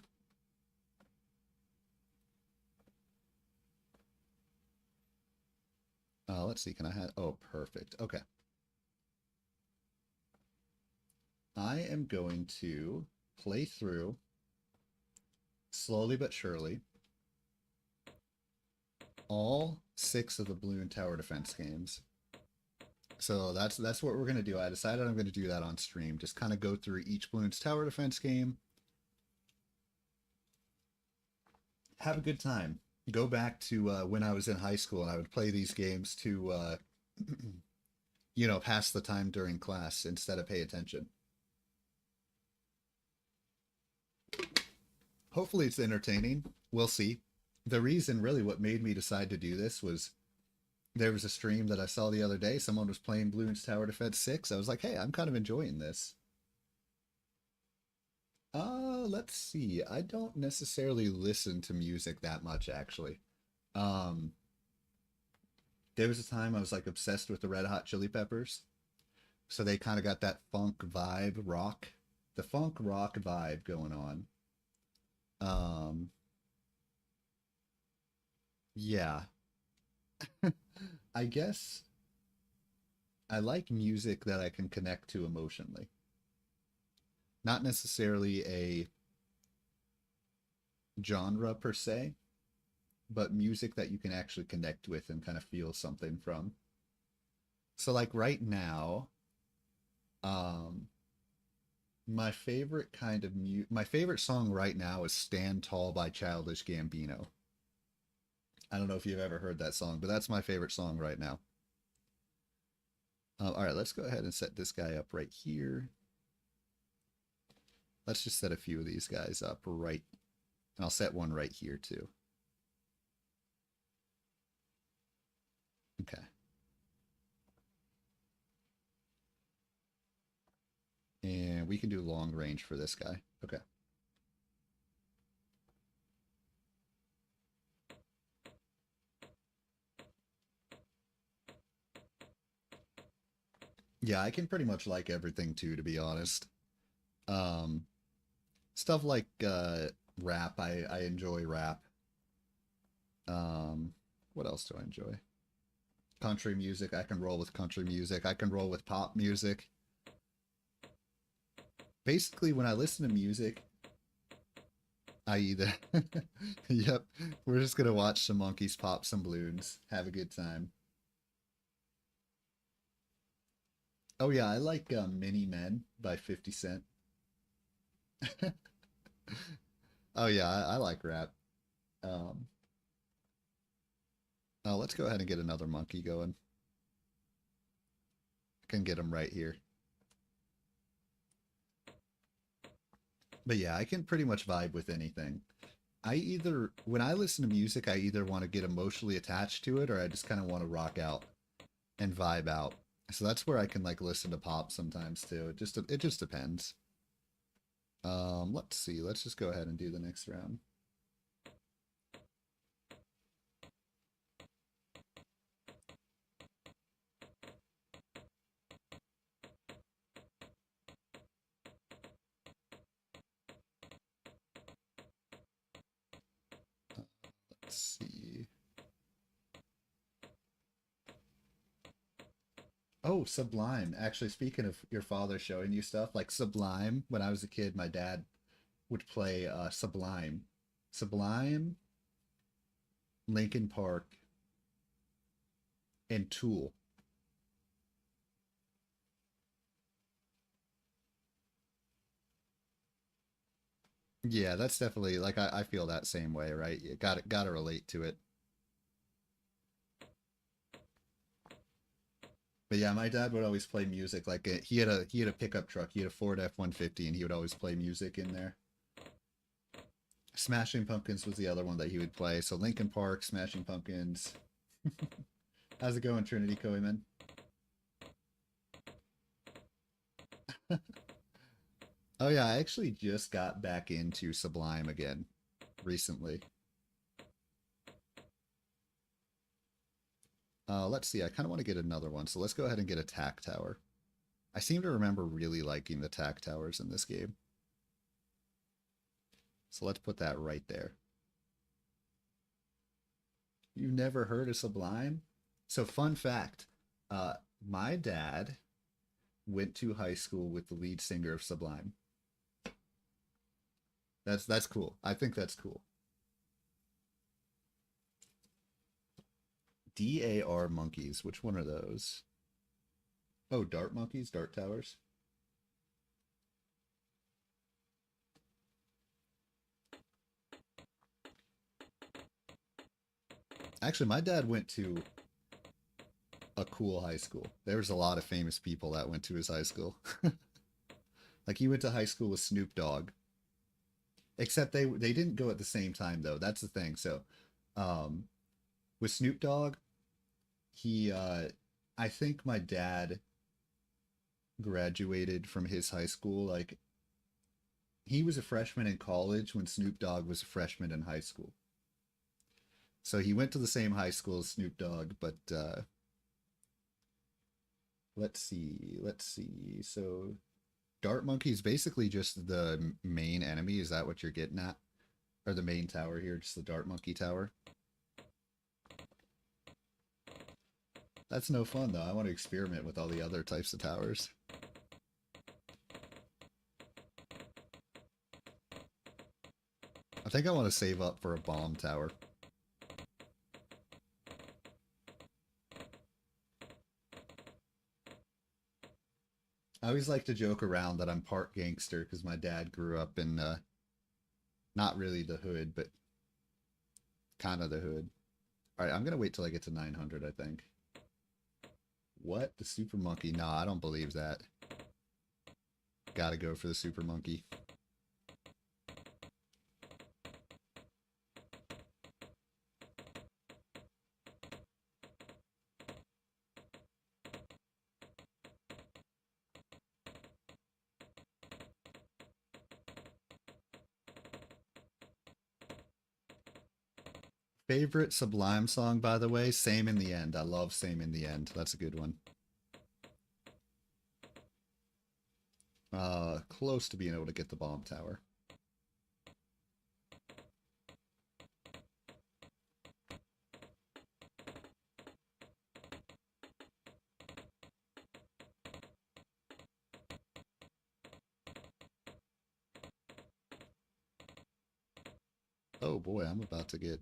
let's see, can I have... Oh, perfect. Okay. I am going to play through, slowly but surely, all 6 of the Bloons Tower Defense games. So that's what we're going to do. I decided I'm going to do that on stream. Just kind of go through each Bloons Tower Defense game. Have a good time. Go back to when I was in high school and I would play these games to, you know, pass the time during class instead of pay attention. Hopefully it's entertaining. We'll see. The reason, really, what made me decide to do this was there was a stream that I saw the other day. Someone was playing Bloons Tower Defense 6. I was like, hey, I'm kind of enjoying this. Let's see. I don't necessarily listen to music that much, actually. Um, there was a time I was like obsessed with the Red Hot Chili Peppers. So they kind of got that funk vibe, the funk rock vibe going on. Um, yeah. I guess I like music that I can connect to emotionally. Not necessarily a genre per se, but music that you can actually connect with and kind of feel something from. So like right now, um my favorite song right now is Stand Tall by Childish Gambino. I don't know if you've ever heard that song, but that's my favorite song right now. All right, let's go ahead and set this guy up right here. Let's just set a few of these guys up right. And I'll set one right here too. Okay. And we can do long range for this guy. Okay. Yeah, I can pretty much like everything too, to be honest. Um, Stuff like rap, I enjoy rap. Um, what else do I enjoy? Country music, I can roll with country music. I can roll with pop music. Basically, when I listen to music, I either... Yep, we're just gonna watch some monkeys pop some balloons. Have a good time. Oh yeah, I like Mini Men by 50 Cent. Oh yeah, I like rap. Um, let's go ahead and get another monkey going. I can get him right here. But yeah, I can pretty much vibe with anything. When I listen to music, I either want to get emotionally attached to it or I just kind of want to rock out and vibe out. So that's where I can like listen to pop sometimes too. It just depends. Let's see. Let's just go ahead and do the next round. Let's see. Oh, Sublime. Actually, speaking of your father showing you stuff, like Sublime, when I was a kid, my dad would play Sublime. Sublime, Linkin Park, and Tool. Yeah, that's definitely like I feel that same way, right? You gotta relate to it. But yeah, my dad would always play music. Like he had a pickup truck. He had a Ford F-150, and he would always play music in there. Smashing Pumpkins was the other one that he would play. So Linkin Park, Smashing Pumpkins. How's it going, Trinity Coiman? Oh yeah, I actually just got back into Sublime again recently. Let's see. I kind of want to get another one, so let's go ahead and get a tack tower. I seem to remember really liking the tack towers in this game, so let's put that right there. You've never heard of Sublime? So, fun fact: uh, my dad went to high school with the lead singer of Sublime. That's cool. I think that's cool. DAR monkeys. Which one are those? Oh, dart monkeys, dart towers. Actually, my dad went to a cool high school. There was a lot of famous people that went to his high school. Like he went to high school with Snoop Dogg. Except they didn't go at the same time though. That's the thing. So, um, with Snoop Dogg, he I think my dad graduated from his high school like he was a freshman in college when Snoop Dogg was a freshman in high school. So he went to the same high school as Snoop Dogg, but let's see. So Dart Monkey is basically just the main enemy. Is that what you're getting at? Or the main tower here, just the Dart Monkey tower? That's no fun though. I want to experiment with all the other types of towers. I think I want to save up for a bomb tower. I always like to joke around that I'm part gangster because my dad grew up in not really the hood, but kind of the hood. All right, I'm gonna wait till I get to 900. I think. What? The super monkey? Nah, I don't believe that. Gotta go for the super monkey. Favorite Sublime song, by the way, Same in the End. I love Same in the End. That's a good one. Close to being able to get the bomb tower. Oh boy, I'm about to get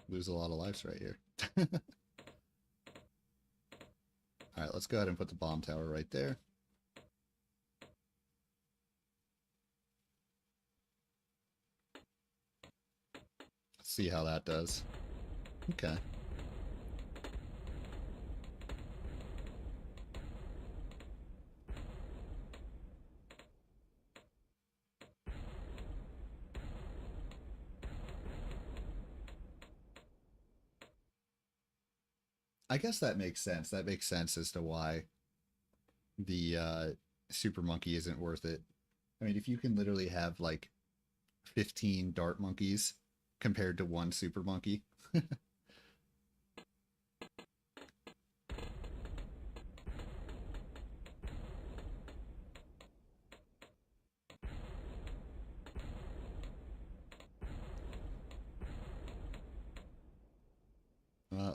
lose a lot of lives right here. Alright, let's go ahead and put the bomb tower right there. Let's see how that does. Okay. I guess that makes sense. That makes sense as to why the super monkey isn't worth it. I mean, if you can literally have like 15 dart monkeys compared to one super monkey.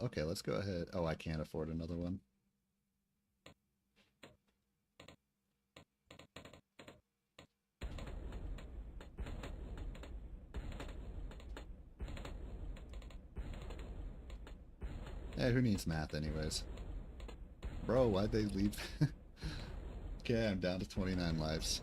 Okay, let's go ahead. Oh, I can't afford another one. Hey, who needs math anyways? Bro, why'd they leave? Okay, I'm down to 29 lives.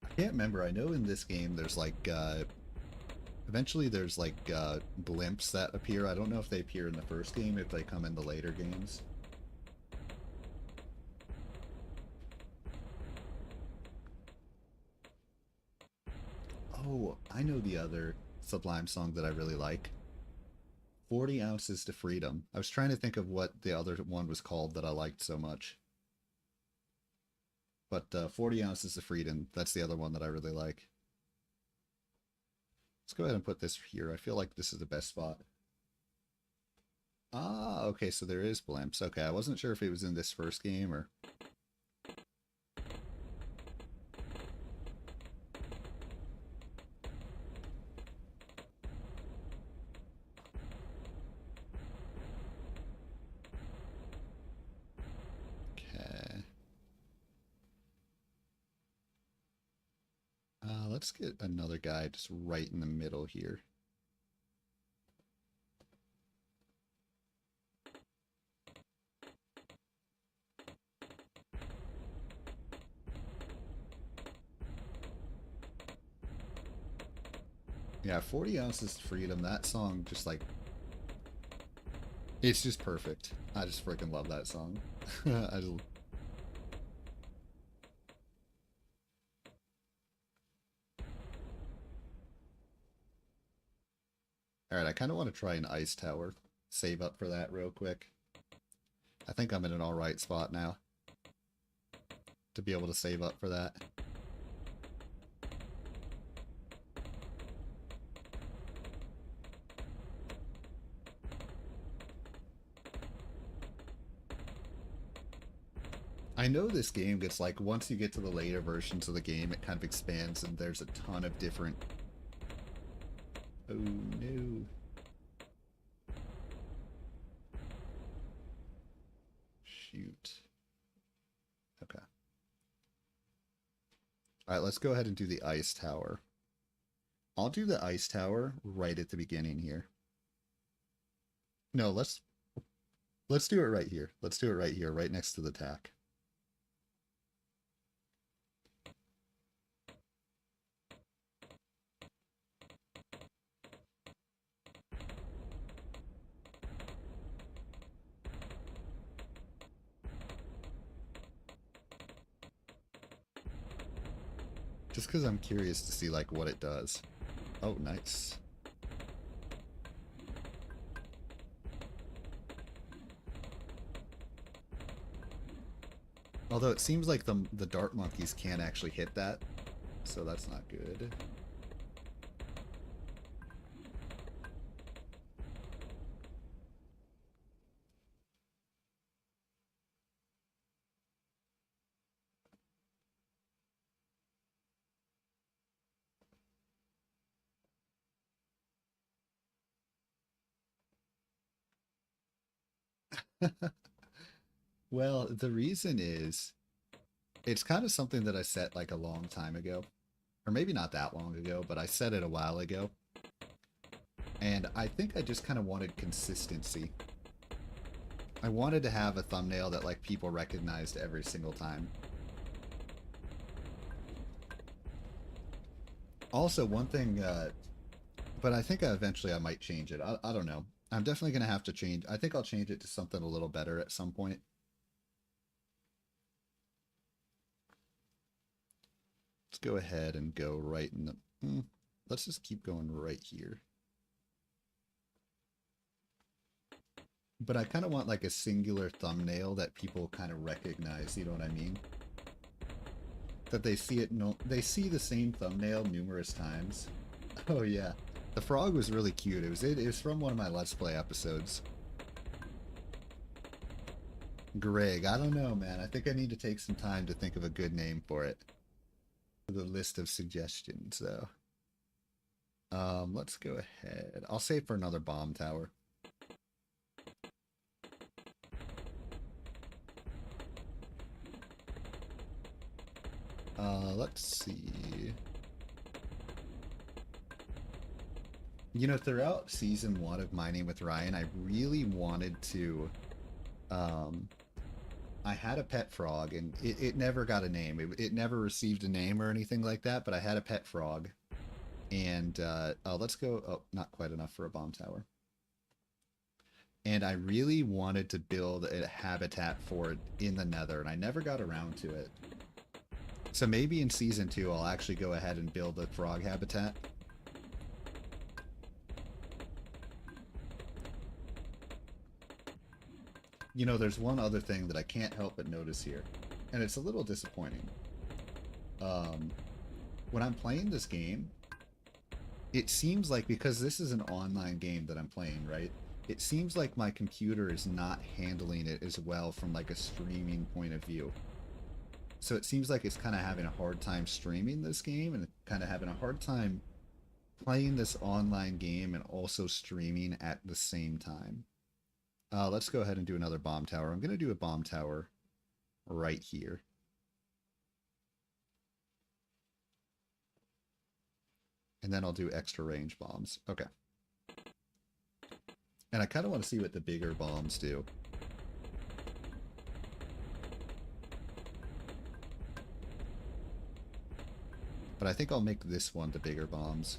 I can't remember. I know in this game there's like eventually there's like blimps that appear. I don't know if they appear in the first game, if they come in the later games. Oh, I know the other Sublime song that I really like. 40 Ounces to Freedom. I was trying to think of what the other one was called that I liked so much. But 40 Ounces to Freedom, that's the other one that I really like. Let's go ahead and put this here. I feel like this is the best spot. Ah, okay, so there is blimps. Okay, I wasn't sure if it was in this first game or... Okay. Let's get another guy just right in the middle here. Yeah, 40 Ounces to Freedom, that song just like... It's just perfect. I just freaking love that song. I just... Alright, I kind of want to try an ice tower. Save up for that real quick. I think I'm in an alright spot now to be able to save up for that. I know this game gets like, once you get to the later versions of the game, it kind of expands and there's a ton of different... Oh no. Shoot. Okay. Alright, let's go ahead and do the ice tower. I'll do the ice tower right at the beginning here. No, let's do it right here. Let's do it right here, right next to the tack. Just because I'm curious to see like what it does. Oh, nice. Although it seems like the dart monkeys can't actually hit that, so that's not good. Well, the reason is it's kind of something that I set like a long time ago, or maybe not that long ago, but I set it a while ago. And I think I just kind of wanted consistency. I wanted to have a thumbnail that like people recognized every single time. Also, one thing, but I think eventually I might change it. I don't know. I'm definitely going to have to change. I think I'll change it to something a little better at some point. Let's go ahead and go right in the... let's just keep going right here. But I kind of want like a singular thumbnail that people kind of recognize, you know what I mean? That they see it, no, they see the same thumbnail numerous times. Oh yeah. The frog was really cute. It was from one of my Let's Play episodes. Greg, I don't know, man. I think I need to take some time to think of a good name for it. For the list of suggestions, though. Let's go ahead. I'll save for another bomb tower. Let's see. You know, throughout season 1 of Mining with Ryan, I really wanted to, I had a pet frog, and it never got a name. It never received a name or anything like that, but I had a pet frog. And, let's go, oh, not quite enough for a bomb tower. And I really wanted to build a habitat for it in the Nether, and I never got around to it. So maybe in season 2, I'll actually go ahead and build a frog habitat. You know, there's one other thing that I can't help but notice here, and it's a little disappointing. When I'm playing this game, it seems like, because this is an online game that I'm playing, right? It seems like my computer is not handling it as well from like a streaming point of view. So it seems like it's kind of having a hard time streaming this game and kind of having a hard time playing this online game and also streaming at the same time. Let's go ahead and do another bomb tower. I'm going to do a bomb tower right here. And then I'll do extra range bombs. Okay. And I kind of want to see what the bigger bombs do. But I think I'll make this one the bigger bombs.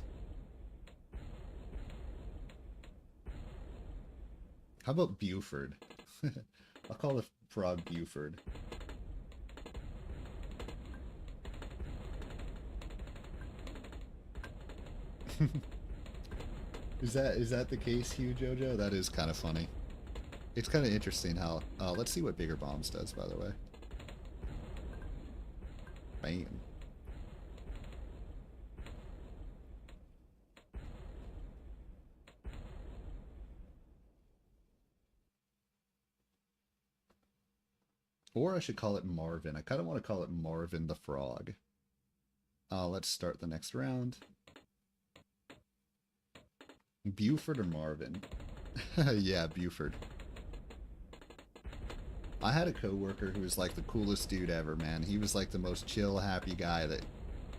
How about Buford? I'll call the frog Buford. Is that the case, Hugh Jojo? That is kind of funny. It's kind of interesting how... let's see what bigger bombs does, by the way. Bam. Or I should call it Marvin. I kind of want to call it Marvin the Frog. Let's start the next round. Buford or Marvin? Yeah, Buford. I had a coworker who was like the coolest dude ever, man. He was like the most chill, happy guy that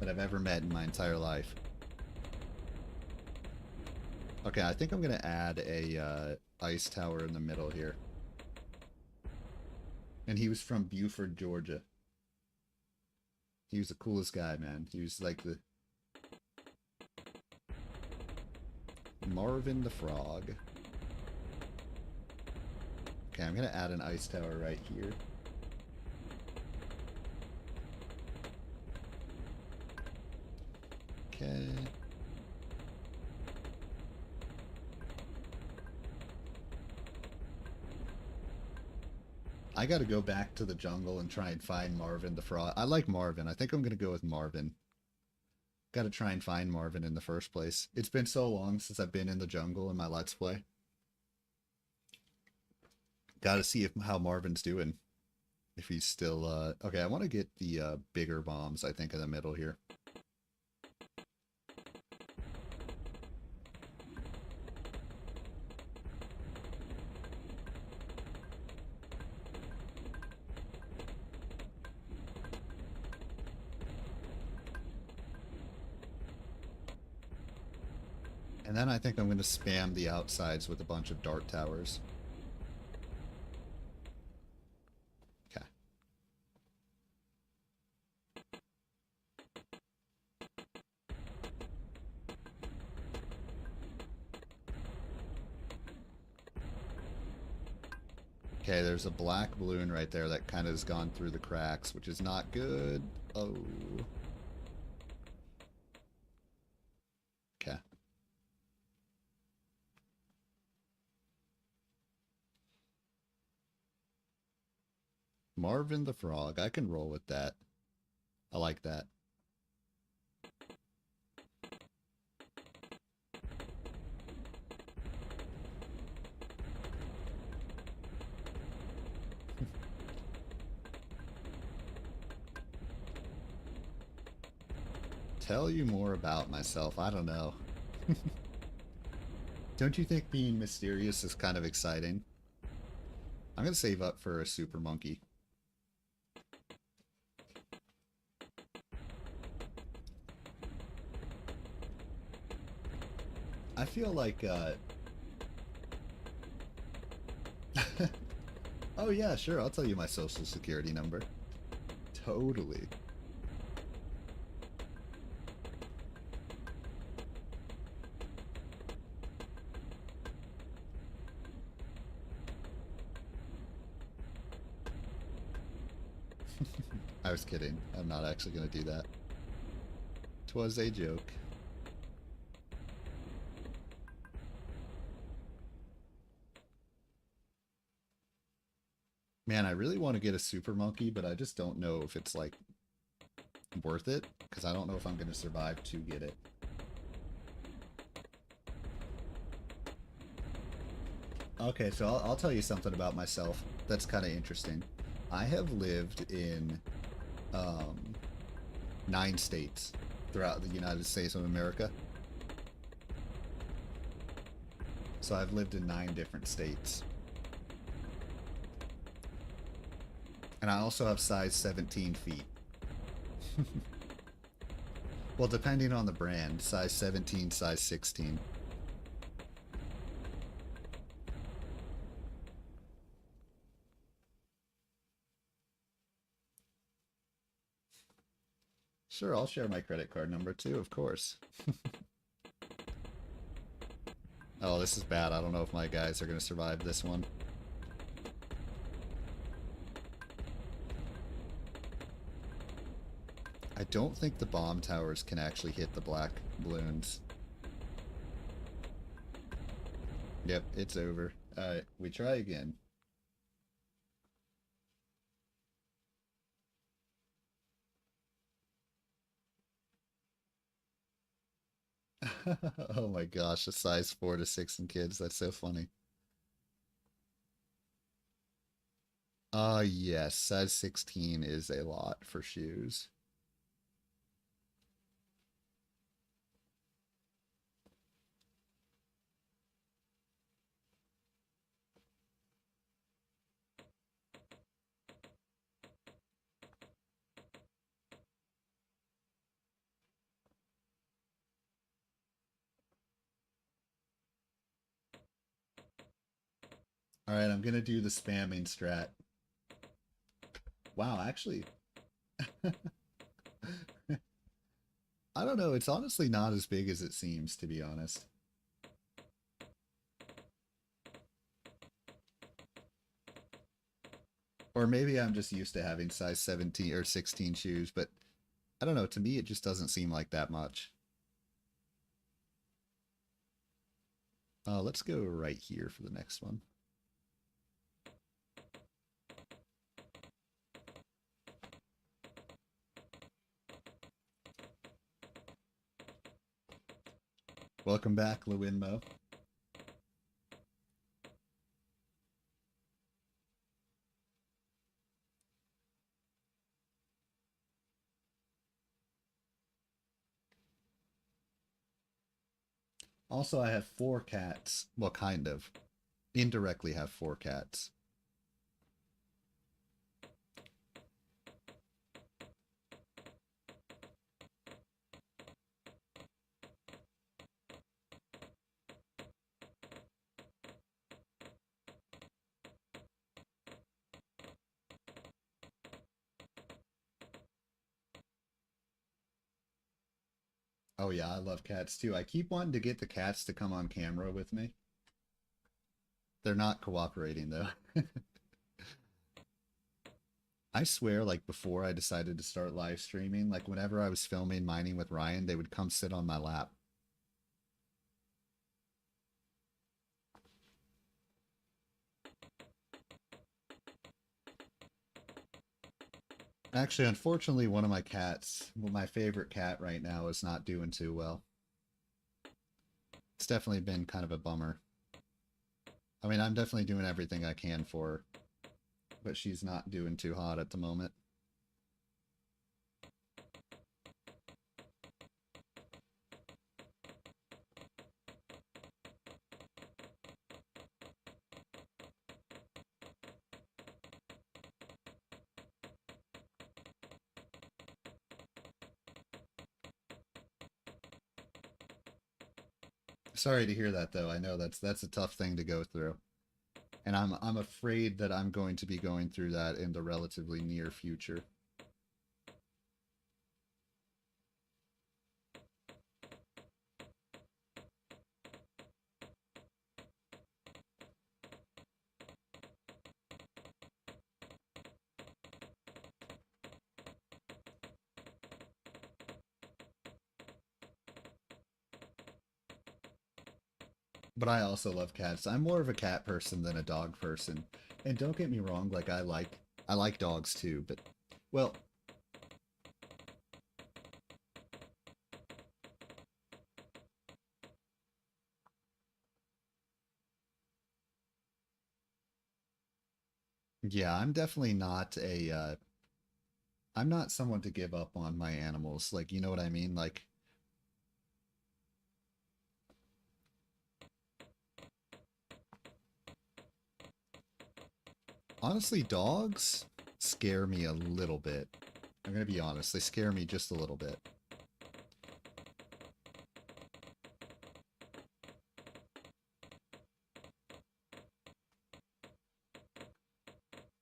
I've ever met in my entire life. Okay, I think I'm gonna add a ice tower in the middle here. And he was from Buford, Georgia. He was the coolest guy, man. He was like the... Marvin the Frog. Okay, I'm gonna add an ice tower right here. Okay. I gotta go back to the jungle and try and find Marvin the Frog. I like Marvin. I think I'm gonna go with Marvin. Gotta try and find Marvin in the first place. It's been so long since I've been in the jungle in my Let's Play. Gotta see how Marvin's doing. If he's still, okay, I want to get the, bigger bombs, I think, in the middle here. And then I think I'm going to spam the outsides with a bunch of dart towers. Okay. Okay, there's a black balloon right there that kind of has gone through the cracks, which is not good. Oh. Okay. Marvin the Frog. I can roll with that. I like that. Tell you more about myself. I don't know. Don't you think being mysterious is kind of exciting? I'm going to save up for a super monkey. I feel like, oh yeah, sure, I'll tell you my social security number. Totally. I was kidding. I'm not actually going to do that. 'Twas a joke. Man, I really want to get a super monkey, but I just don't know if it's, like, worth it, because I don't know if I'm going to survive to get it. Okay, so I'll tell you something about myself that's kind of interesting. I have lived in 9 states throughout the United States of America. So I've lived in 9 different states. And I also have size 17 feet. Well, depending on the brand, size 17, size 16. Sure, I'll share my credit card number too, of course. Oh, this is bad. I don't know if my guys are going to survive this one. I don't think the bomb towers can actually hit the black balloons. Yep, it's over. Alright, we try again. Oh my gosh, a size 4 to 6 in kids. That's so funny. Yes, size 16 is a lot for shoes. Alright, I'm gonna do the spamming strat. Wow, actually, I don't know, it's honestly not as big as it seems, to be honest. Or maybe I'm just used to having size 17 or 16 shoes, but I don't know, to me it just doesn't seem like that much. Let's go right here for the next one. Welcome back, Lewinmo. Also, I have 4 cats. Well, kind of. Indirectly have 4 cats. Oh yeah, I love cats too. I keep wanting to get the cats to come on camera with me. They're not cooperating though. I swear, like before I decided to start live streaming, like whenever I was filming mining with Ryan, they would come sit on my lap. Actually, unfortunately, one of my cats, well, my favorite cat right now, is not doing too well. It's definitely been kind of a bummer. I mean, I'm definitely doing everything I can for her, but she's not doing too hot at the moment. Sorry to hear that, though. I know that's a tough thing to go through, and I'm afraid that I'm going to be going through that in the relatively near future. But I also love cats. I'm more of a cat person than a dog person. And don't get me wrong, like I like dogs too, but well, yeah, I'm definitely not a I'm not someone to give up on my animals. Like, you know what I mean? Like honestly, dogs scare me a little bit. I'm gonna be honest, they scare me just a little bit.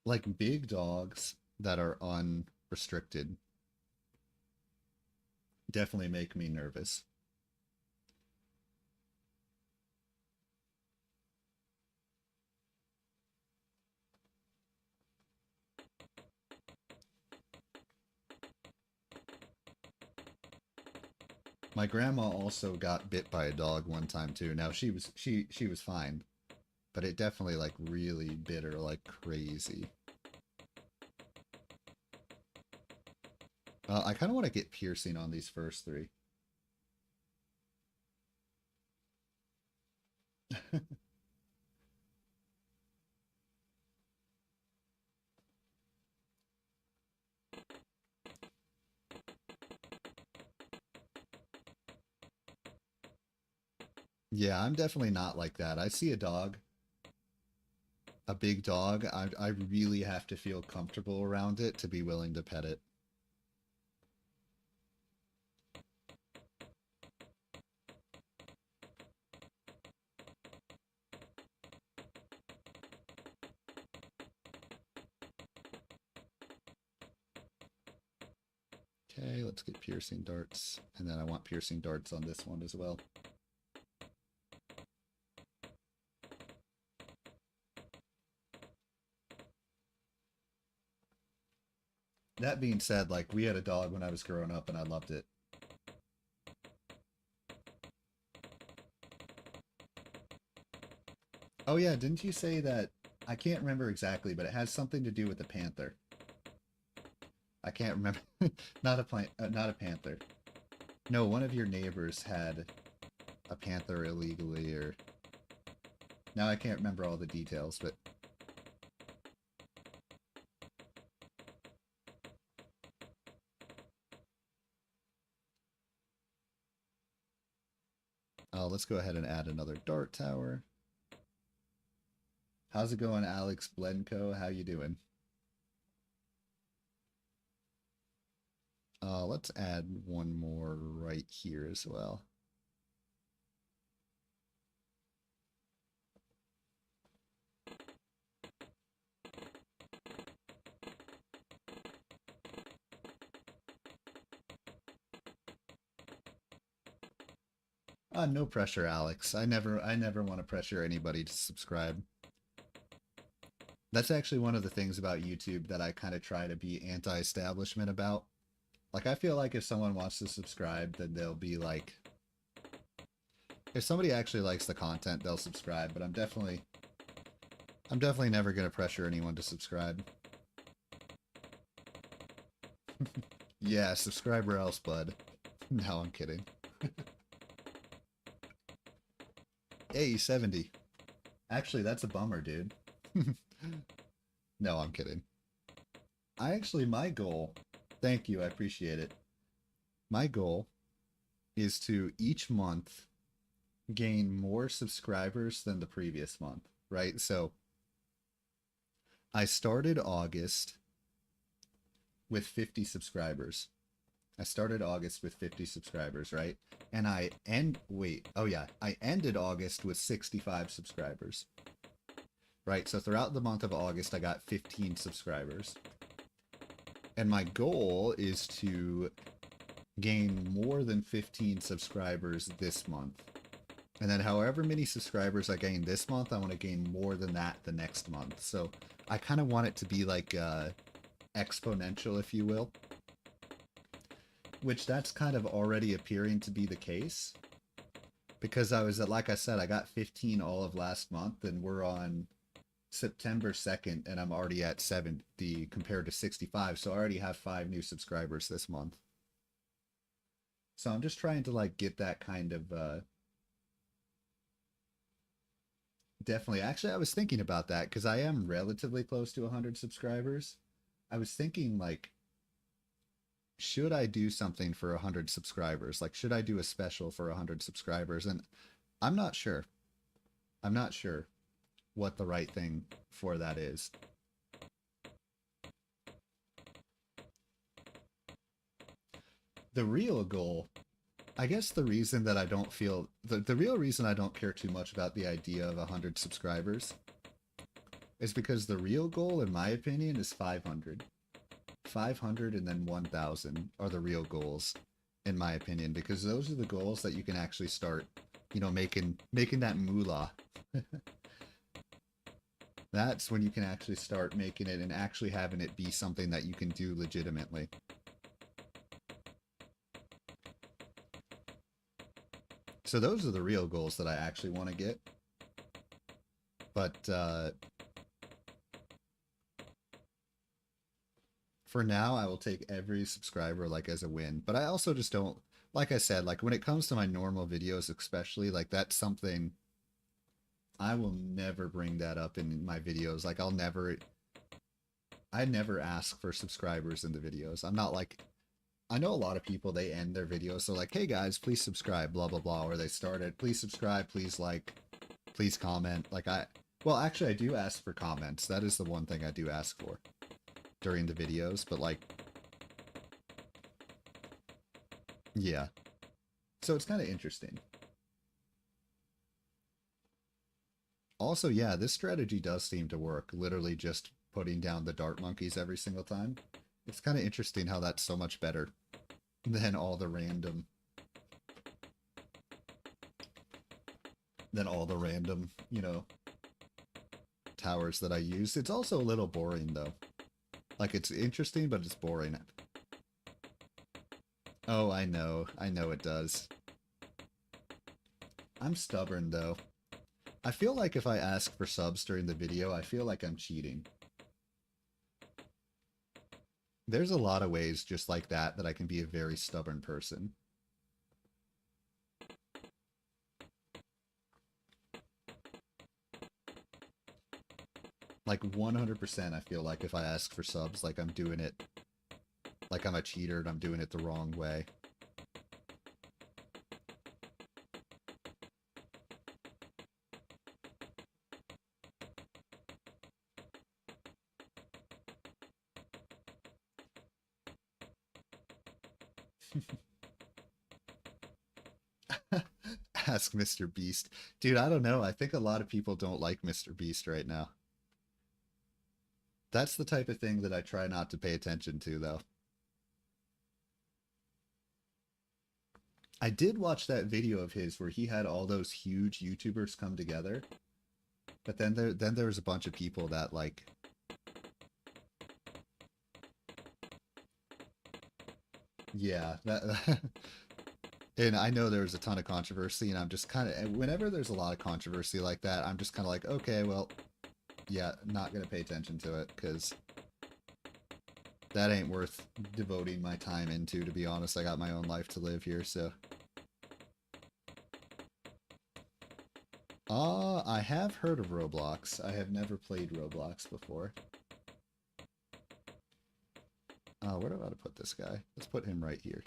Like big dogs that are unrestricted definitely make me nervous. My grandma also got bit by a dog one time too. Now she was fine, but it definitely like really bit her like crazy. I kind of want to get piercing on these first three. Yeah, I'm definitely not like that. I see a dog, a big dog, I really have to feel comfortable around it to be willing to pet it. Okay, let's get piercing darts. And then I want piercing darts on this one as well. That being said, like we had a dog when I was growing up and I loved it. Oh yeah, didn't you say that? I can't remember exactly, but it has something to do with the panther. I can't remember. Not a panther. No, one of your neighbors had a panther illegally, or now I can't remember all the details, but let's go ahead and add another dart tower. How's it going, Alex Blenko? How you doing? Let's add one more right here as well. No pressure, Alex. I never want to pressure anybody to subscribe. That's actually one of the things about YouTube that I kind of try to be anti-establishment about. Like, I feel like if someone wants to subscribe, then they'll be like, if somebody actually likes the content, they'll subscribe. But I'm definitely never gonna pressure anyone to subscribe. Yeah, subscribe or else, bud. No, I'm kidding. Hey, 70. Actually, that's a bummer, dude. No, I'm kidding. My goal, thank you, I appreciate it. My goal is to each month gain more subscribers than the previous month, right? So I started August with 50 subscribers. I started August with 50 subscribers, right? And I ended August with 65 subscribers. Right? So throughout the month of August, I got 15 subscribers. And my goal is to gain more than 15 subscribers this month. And then however many subscribers I gain this month, I want to gain more than that the next month. So I kind of want it to be like exponential, if you will. Which that's kind of already appearing to be the case. Because I was at, like I said, I got 15 all of last month, and we're on September 2nd, and I'm already at 70 compared to 65. So I already have 5 new subscribers this month. So I'm just trying to like get that kind of definitely. Actually, I was thinking about that because I am relatively close to 100 subscribers. I was thinking like, should I do something for 100 subscribers? Like, should I do a special for 100 subscribers? And I'm not sure. I'm not sure what the right thing for that is. The real goal, I guess the reason that I don't feel, the real reason I don't care too much about the idea of 100 subscribers is because the real goal, in my opinion, is 500. 500 and then 1,000 are the real goals, in my opinion, because those are the goals that you can actually start, you know, making that moolah. That's when you can actually start making it and actually having it be something that you can do legitimately. So those are the real goals that I actually want to get. But for now, I will take every subscriber like as a win. But I also just don't, like I said, like when it comes to my normal videos, especially, like that's something I will never bring that up in my videos. Like I never ask for subscribers in the videos. I'm not like, I know a lot of people, they end their videos. So like, hey guys, please subscribe, blah, blah, blah. Or they started, please subscribe, please like, please comment. Like well, actually I do ask for comments. That is the one thing I do ask for during the videos. But like, yeah. So it's kind of interesting. Also, yeah, this strategy does seem to work. Literally just putting down the dart monkeys every single time. It's kind of interesting how that's so much better than all the random, you know, towers that I use. It's also a little boring though. Like it's interesting, but it's boring. Oh, I know it does. I'm stubborn though. I feel like if I ask for subs during the video, I feel like I'm cheating. There's a lot of ways just like that I can be a very stubborn person. Like 100% I feel like if I ask for subs, like I'm doing it, like I'm a cheater and I'm doing it the wrong way. Ask Mr. Beast. Dude, I don't know. I think a lot of people don't like Mr. Beast right now. That's the type of thing that I try not to pay attention to, though. I did watch that video of his where he had all those huge YouTubers come together, but then there was a bunch of people that like, yeah, that and I know there was a ton of controversy, and I'm just kind of, whenever there's a lot of controversy like that, I'm just kind of like, okay, well, yeah, not gonna pay attention to it because that ain't worth devoting my time into. To be honest, I got my own life to live here, so. I have heard of Roblox. I have never played Roblox before. Where do I want to put this guy? Let's put him right here.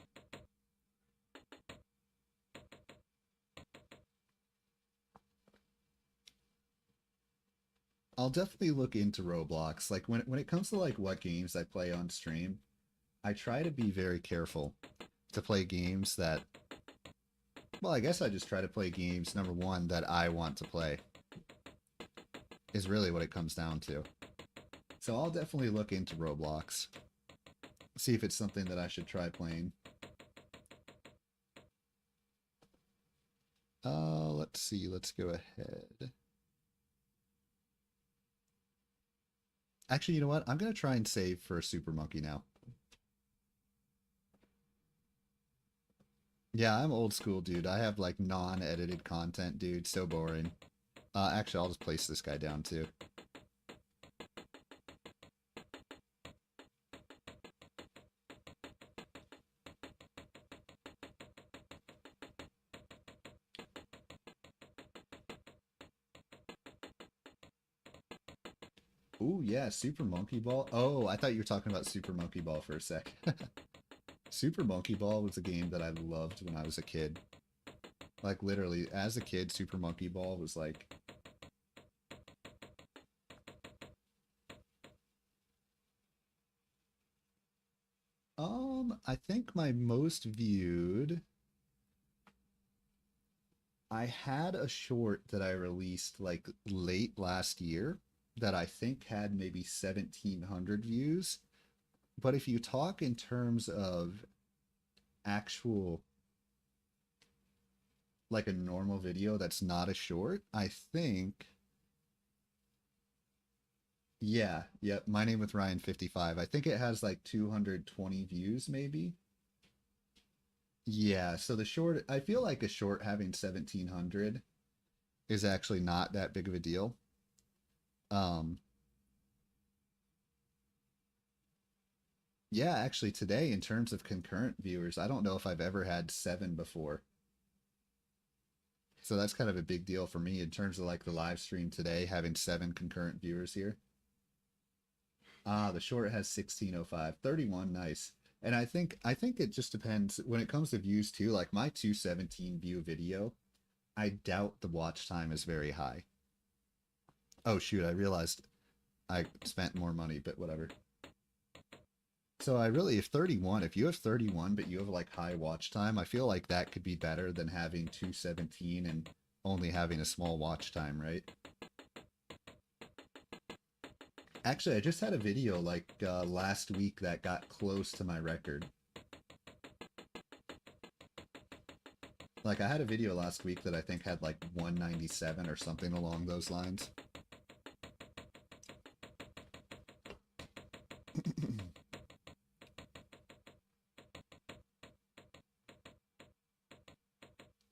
I'll definitely look into Roblox. Like when it comes to like what games I play on stream, I try to be very careful to play games that, well, I guess I just try to play games, number one, that I want to play. Is really what it comes down to. So I'll definitely look into Roblox. See if it's something that I should try playing. Let's see. Let's go ahead. Actually, you know what? I'm going to try and save for a Super Monkey now. Yeah, I'm old school, dude. I have like non-edited content, dude. So boring. Actually, I'll just place this guy down too. Ooh, yeah, Super Monkey Ball. Oh, I thought you were talking about Super Monkey Ball for a sec. Super Monkey Ball was a game that I loved when I was a kid. Like, literally, as a kid, Super Monkey Ball was like... I think my most viewed... I had a short that I released, like, late last year that I think had maybe 1,700 views. But if you talk in terms of actual, like a normal video that's not a short, I think, yeah, yep, My Name with Ryan 55. I think it has like 220 views maybe. Yeah, so the short, I feel like a short having 1,700 is actually not that big of a deal. Um, yeah, actually today in terms of concurrent viewers, I don't know if I've ever had 7 before. So that's kind of a big deal for me in terms of like the live stream today, having 7 concurrent viewers here. The short has 1605, 31, nice. And I think it just depends when it comes to views too. Like my 217 view video, I doubt the watch time is very high. Oh shoot, I realized I spent more money, but whatever. So I really, if you have 31 but you have like high watch time, I feel like that could be better than having 217 and only having a small watch time, right? Actually, I just had a video like last week that got close to my record. Like I had a video last week that I think had like 197 or something along those lines.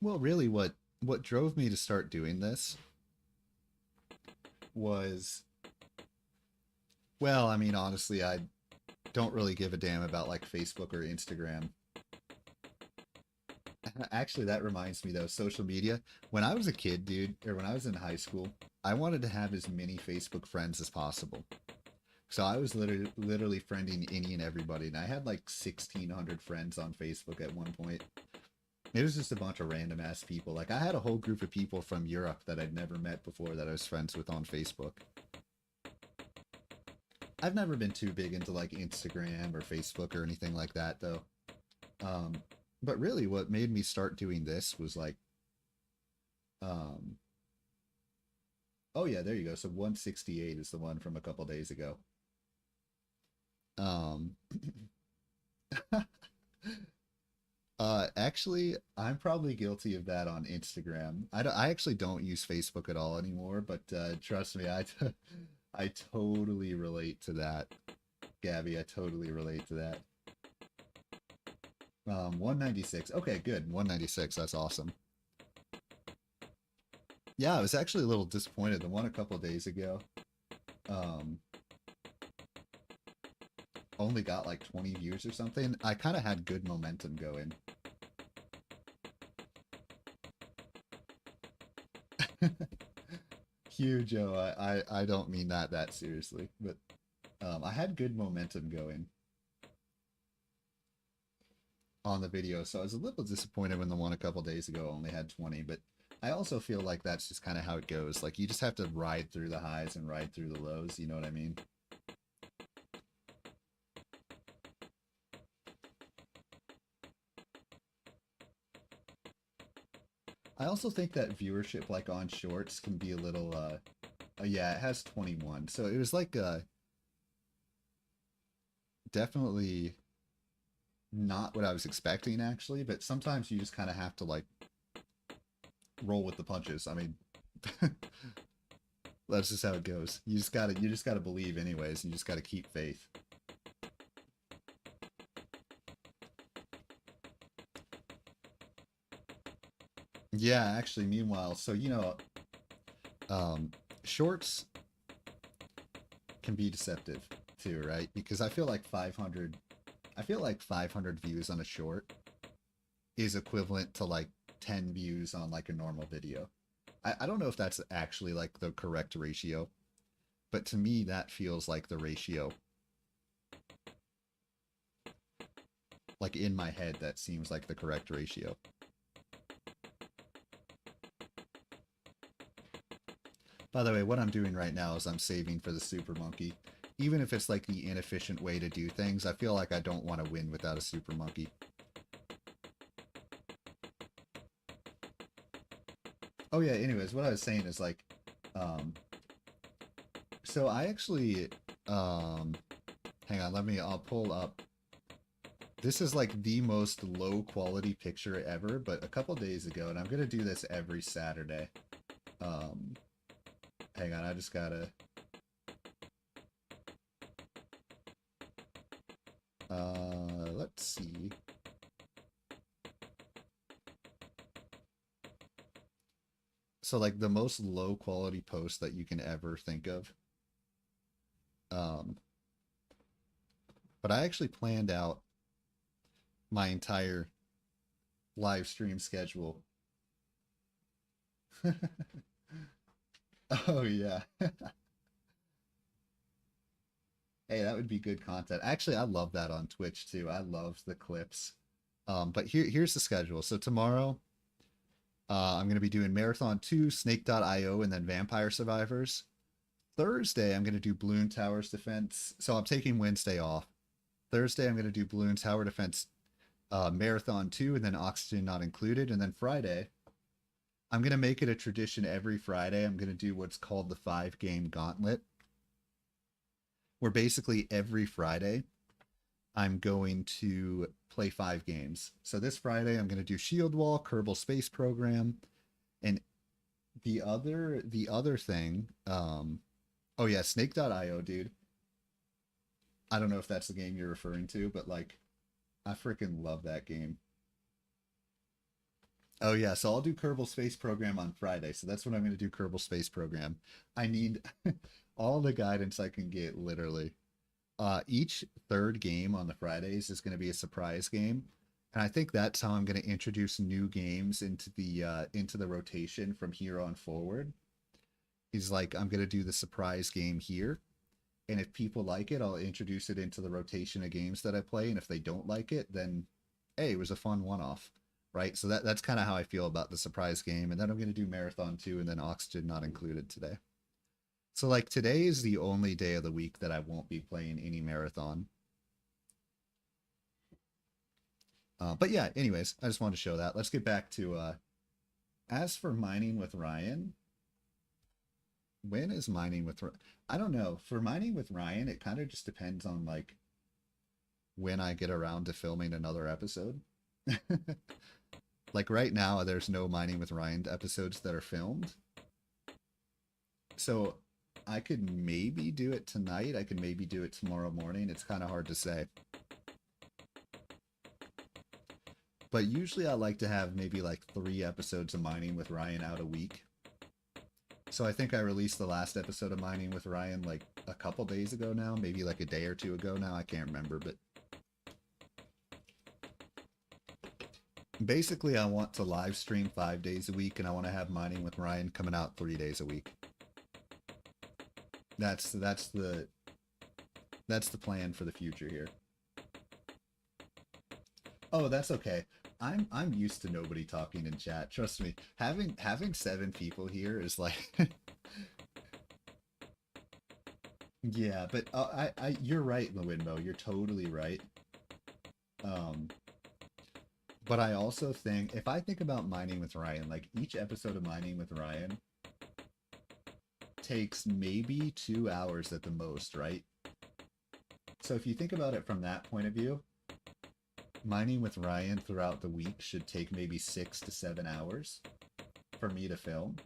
Well, really what drove me to start doing this was, well, I mean, honestly, I don't really give a damn about like Facebook or Instagram. Actually, that reminds me though, social media. When I was a kid, dude, or when I was in high school, I wanted to have as many Facebook friends as possible. So I was literally friending any and everybody, and I had like 1,600 friends on Facebook at one point. It was just a bunch of random ass people. Like I had a whole group of people from Europe that I'd never met before that I was friends with on Facebook. I've never been too big into like Instagram or Facebook or anything like that though. Um, but really what made me start doing this was like, um, oh yeah, there you go. So 168 is the one from a couple days ago. Um, actually, I'm probably guilty of that on Instagram. I actually don't use Facebook at all anymore, but trust me, I totally relate to that. Gabby, I totally relate to that. 196. Okay, good. 196. That's awesome. Yeah, I was actually a little disappointed. The one a couple days ago, um, only got like 20 views or something. I kind of had good momentum going. Huge, Joe. I don't mean that seriously, but I had good momentum going on the video, so I was a little disappointed when the one a couple days ago only had 20, but I also feel like that's just kind of how it goes. Like, you just have to ride through the highs and ride through the lows, you know what I mean? I also think that viewership, like on shorts, can be a little, yeah, it has 21. So it was like, definitely not what I was expecting, actually, but sometimes you just kind of have to, like, roll with the punches. I mean, that's just how it goes. You just gotta believe anyways. You just gotta keep faith. Yeah, actually, meanwhile, so, um, shorts can be deceptive too, right? Because I feel like 500 views on a short is equivalent to like 10 views on like a normal video. I don't know if that's actually like the correct ratio, but to me that feels like the ratio. Like in my head, that seems like the correct ratio. By the way, what I'm doing right now is I'm saving for the Super Monkey. Even if it's like the inefficient way to do things, I feel like I don't want to win without a Super Monkey. Oh yeah, anyways, what I was saying is like, um, so I actually, um, hang on, I'll pull up. This is like the most low quality picture ever, but a couple days ago, and I'm gonna do this every Saturday. Um, hang on, I just gotta, let's see. So like the most low quality post that you can ever think of. Um, but I actually planned out my entire live stream schedule. Oh yeah. Hey, that would be good content. Actually, I love that on Twitch too. I love the clips. But here's the schedule. So tomorrow, I'm going to be doing Marathon 2, Snake.io, and then Vampire Survivors. Thursday, I'm going to do Bloon Towers Defense. So I'm taking Wednesday off. Thursday, I'm going to do Bloon Tower Defense Marathon 2, and then Oxygen Not Included. And then Friday, I'm going to make it a tradition every Friday. I'm going to do what's called the 5-game gauntlet, where basically every Friday, I'm going to play 5 games. So this Friday, I'm going to do Shield Wall, Kerbal Space Program, and the other thing, oh yeah, Snake.io, dude. I don't know if that's the game you're referring to, but like, I freaking love that game. Oh yeah, so I'll do Kerbal Space Program on Friday. So that's what I'm going to do, Kerbal Space Program. I need all the guidance I can get, literally. Each third game on the Fridays is going to be a surprise game, and I think that's how I'm going to introduce new games into the rotation from here on forward. Is like, I'm going to do the surprise game here, and if people like it, I'll introduce it into the rotation of games that I play, and if they don't like it, then hey, it was a fun one-off, right? So that's kind of how I feel about the surprise game, and then I'm going to do Marathon 2 and then Oxygen Not Included today. So like today is the only day of the week that I won't be playing any marathon. But yeah, anyways, I just wanted to show that. Let's get back to, as for mining with Ryan, when is mining with, I don't know. For mining with Ryan, it kind of just depends on like when I get around to filming another episode. Like right now, there's no Mining with Ryan episodes that are filmed. So I could maybe do it tonight. I could maybe do it tomorrow morning. It's kind of hard to say. But usually I like to have maybe like 3 episodes of Mining with Ryan out a week. So I think I released the last episode of Mining with Ryan like a couple days ago now, maybe like a day or two ago now. I can't remember, but basically I want to live stream 5 days a week, and I want to have Mining with Ryan coming out 3 days a week. That's the plan for the future here. Oh, that's okay. I'm used to nobody talking in chat. Trust me. Having 7 people here is like yeah, but you're right, Lewinbo. You're totally right. Um, but I also think if I think about Mining with Ryan, like each episode of Mining with Ryan takes maybe 2 hours at the most, right? So if you think about it from that point of view, Mining with Ryan throughout the week should take maybe 6 to 7 hours for me to film.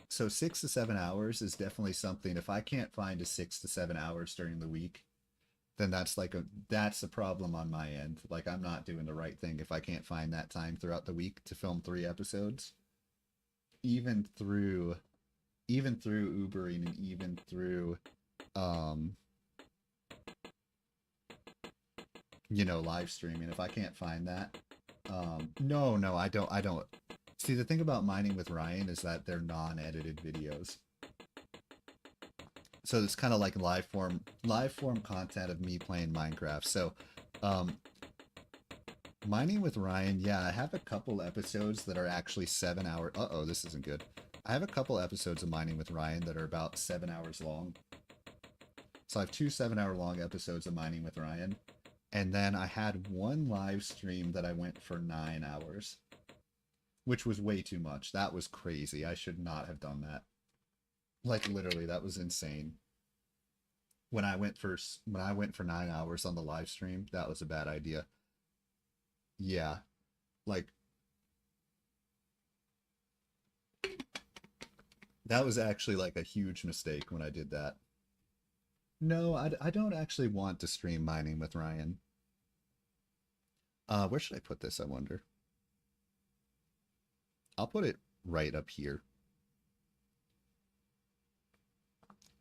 So 6 to 7 hours is definitely something. If I can't find a 6 to 7 hours during the week, then that's a problem on my end. Like I'm not doing the right thing if I can't find that time throughout the week to film 3 episodes. Even through Ubering and even through um live streaming, if I can't find that. No, I don't. See, the thing about Mining with Ryan is that they're non-edited videos. So it's kind of like live form content of me playing Minecraft. So um Mining with Ryan, yeah, I have a couple episodes that are actually 7 hour. Uh-oh, this isn't good. I have a couple episodes of Mining with Ryan that are about 7 hours long. So I have 2 7-hour long episodes of Mining with Ryan. And then I had one live stream that I went for 9 hours, which was way too much. That was crazy. I should not have done that. Like literally, that was insane. When I went for 9 hours on the live stream, that was a bad idea. Yeah, like that was actually like a huge mistake when I did that. No, I don't actually want to stream Mining with Ryan. Where should I put this, I wonder? I'll put it right up here.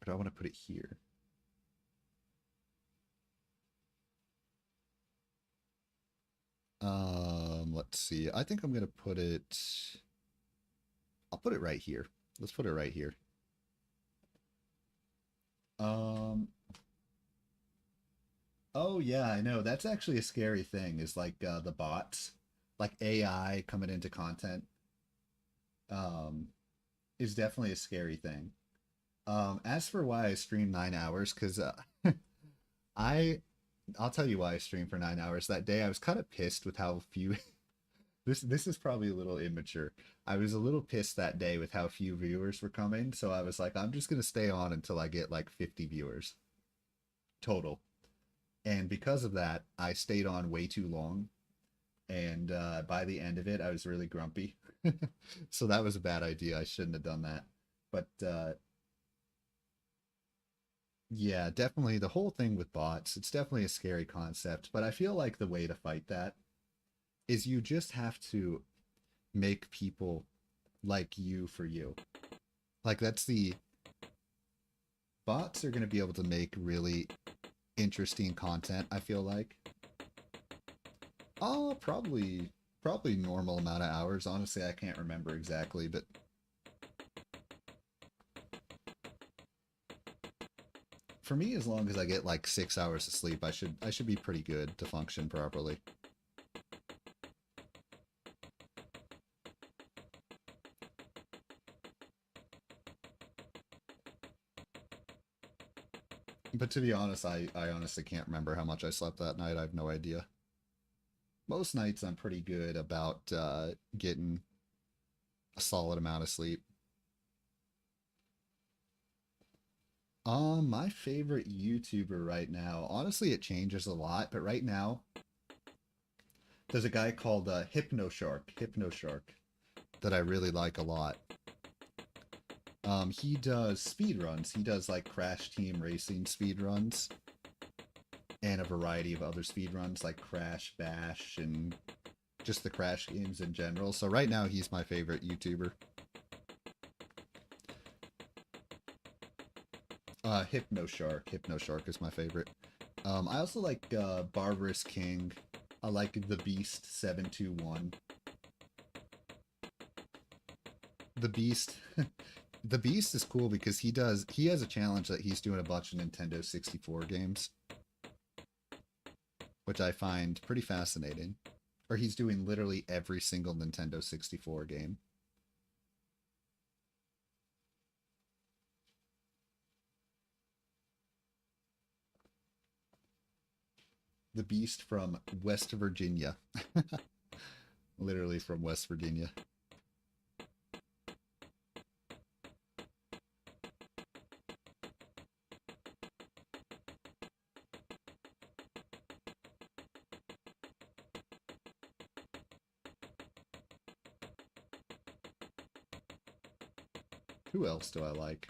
Or do I want to put it here? Let's see. I think I'm gonna put it. I'll put it right here. Let's put it right here. Um. Oh yeah, I know. That's actually a scary thing. Is like the bots, like AI coming into content. Um, is definitely a scary thing. As for why I stream 9 hours, because I I'll tell you why I streamed for 9 hours that day. I was kind of pissed with how few. This is probably a little immature. I was a little pissed that day with how few viewers were coming, so I was like, I'm just gonna stay on until I get like 50 viewers total. And because of that, I stayed on way too long. And by the end of it, I was really grumpy. So that was a bad idea. I shouldn't have done that. But yeah, definitely the whole thing with bots, it's definitely a scary concept. But I feel like the way to fight that is you just have to make people like you for you. Like that's the bots are going to be able to make really interesting content, I feel like. Oh, probably normal amount of hours. Honestly, I can't remember exactly, but for me, as long as I get like 6 hours of sleep, I should be pretty good to function properly. But to be honest, I honestly can't remember how much I slept that night. I have no idea. Most nights I'm pretty good about getting a solid amount of sleep. My favorite YouTuber right now, honestly, it changes a lot, but right now, There's a guy called Hypnoshark, that I really like a lot. He does speed runs. He does like Crash Team Racing speed runs, and a variety of other speed runs like Crash Bash and just the Crash games in general. So right now he's my favorite YouTuber. Hypnoshark is my favorite. I also like Barbarous King. I like The Beast 721. The Beast The Beast is cool because he has a challenge that he's doing a bunch of Nintendo 64 games, which I find pretty fascinating. Or he's doing literally every single Nintendo 64 game. The Beast from West Virginia. Literally from West Virginia. Who else do I like?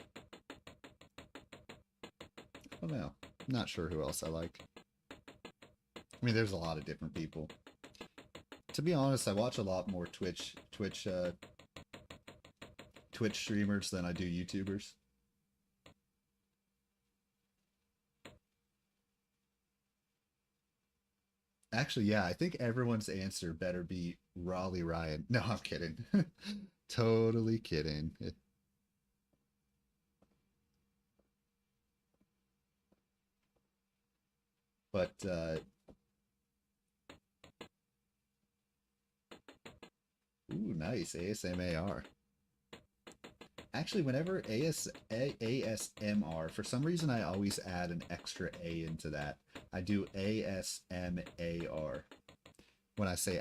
I don't know. I'm not sure who else I like. I mean, there's a lot of different people. To be honest, I watch a lot more Twitch streamers than I do YouTubers. Actually, yeah, I think everyone's answer better be Raleigh Ryan. No, I'm kidding. Totally kidding. But ooh, nice ASMAR. Actually, whenever ASMR, for some reason I always add an extra A into that. I do ASMAR when I say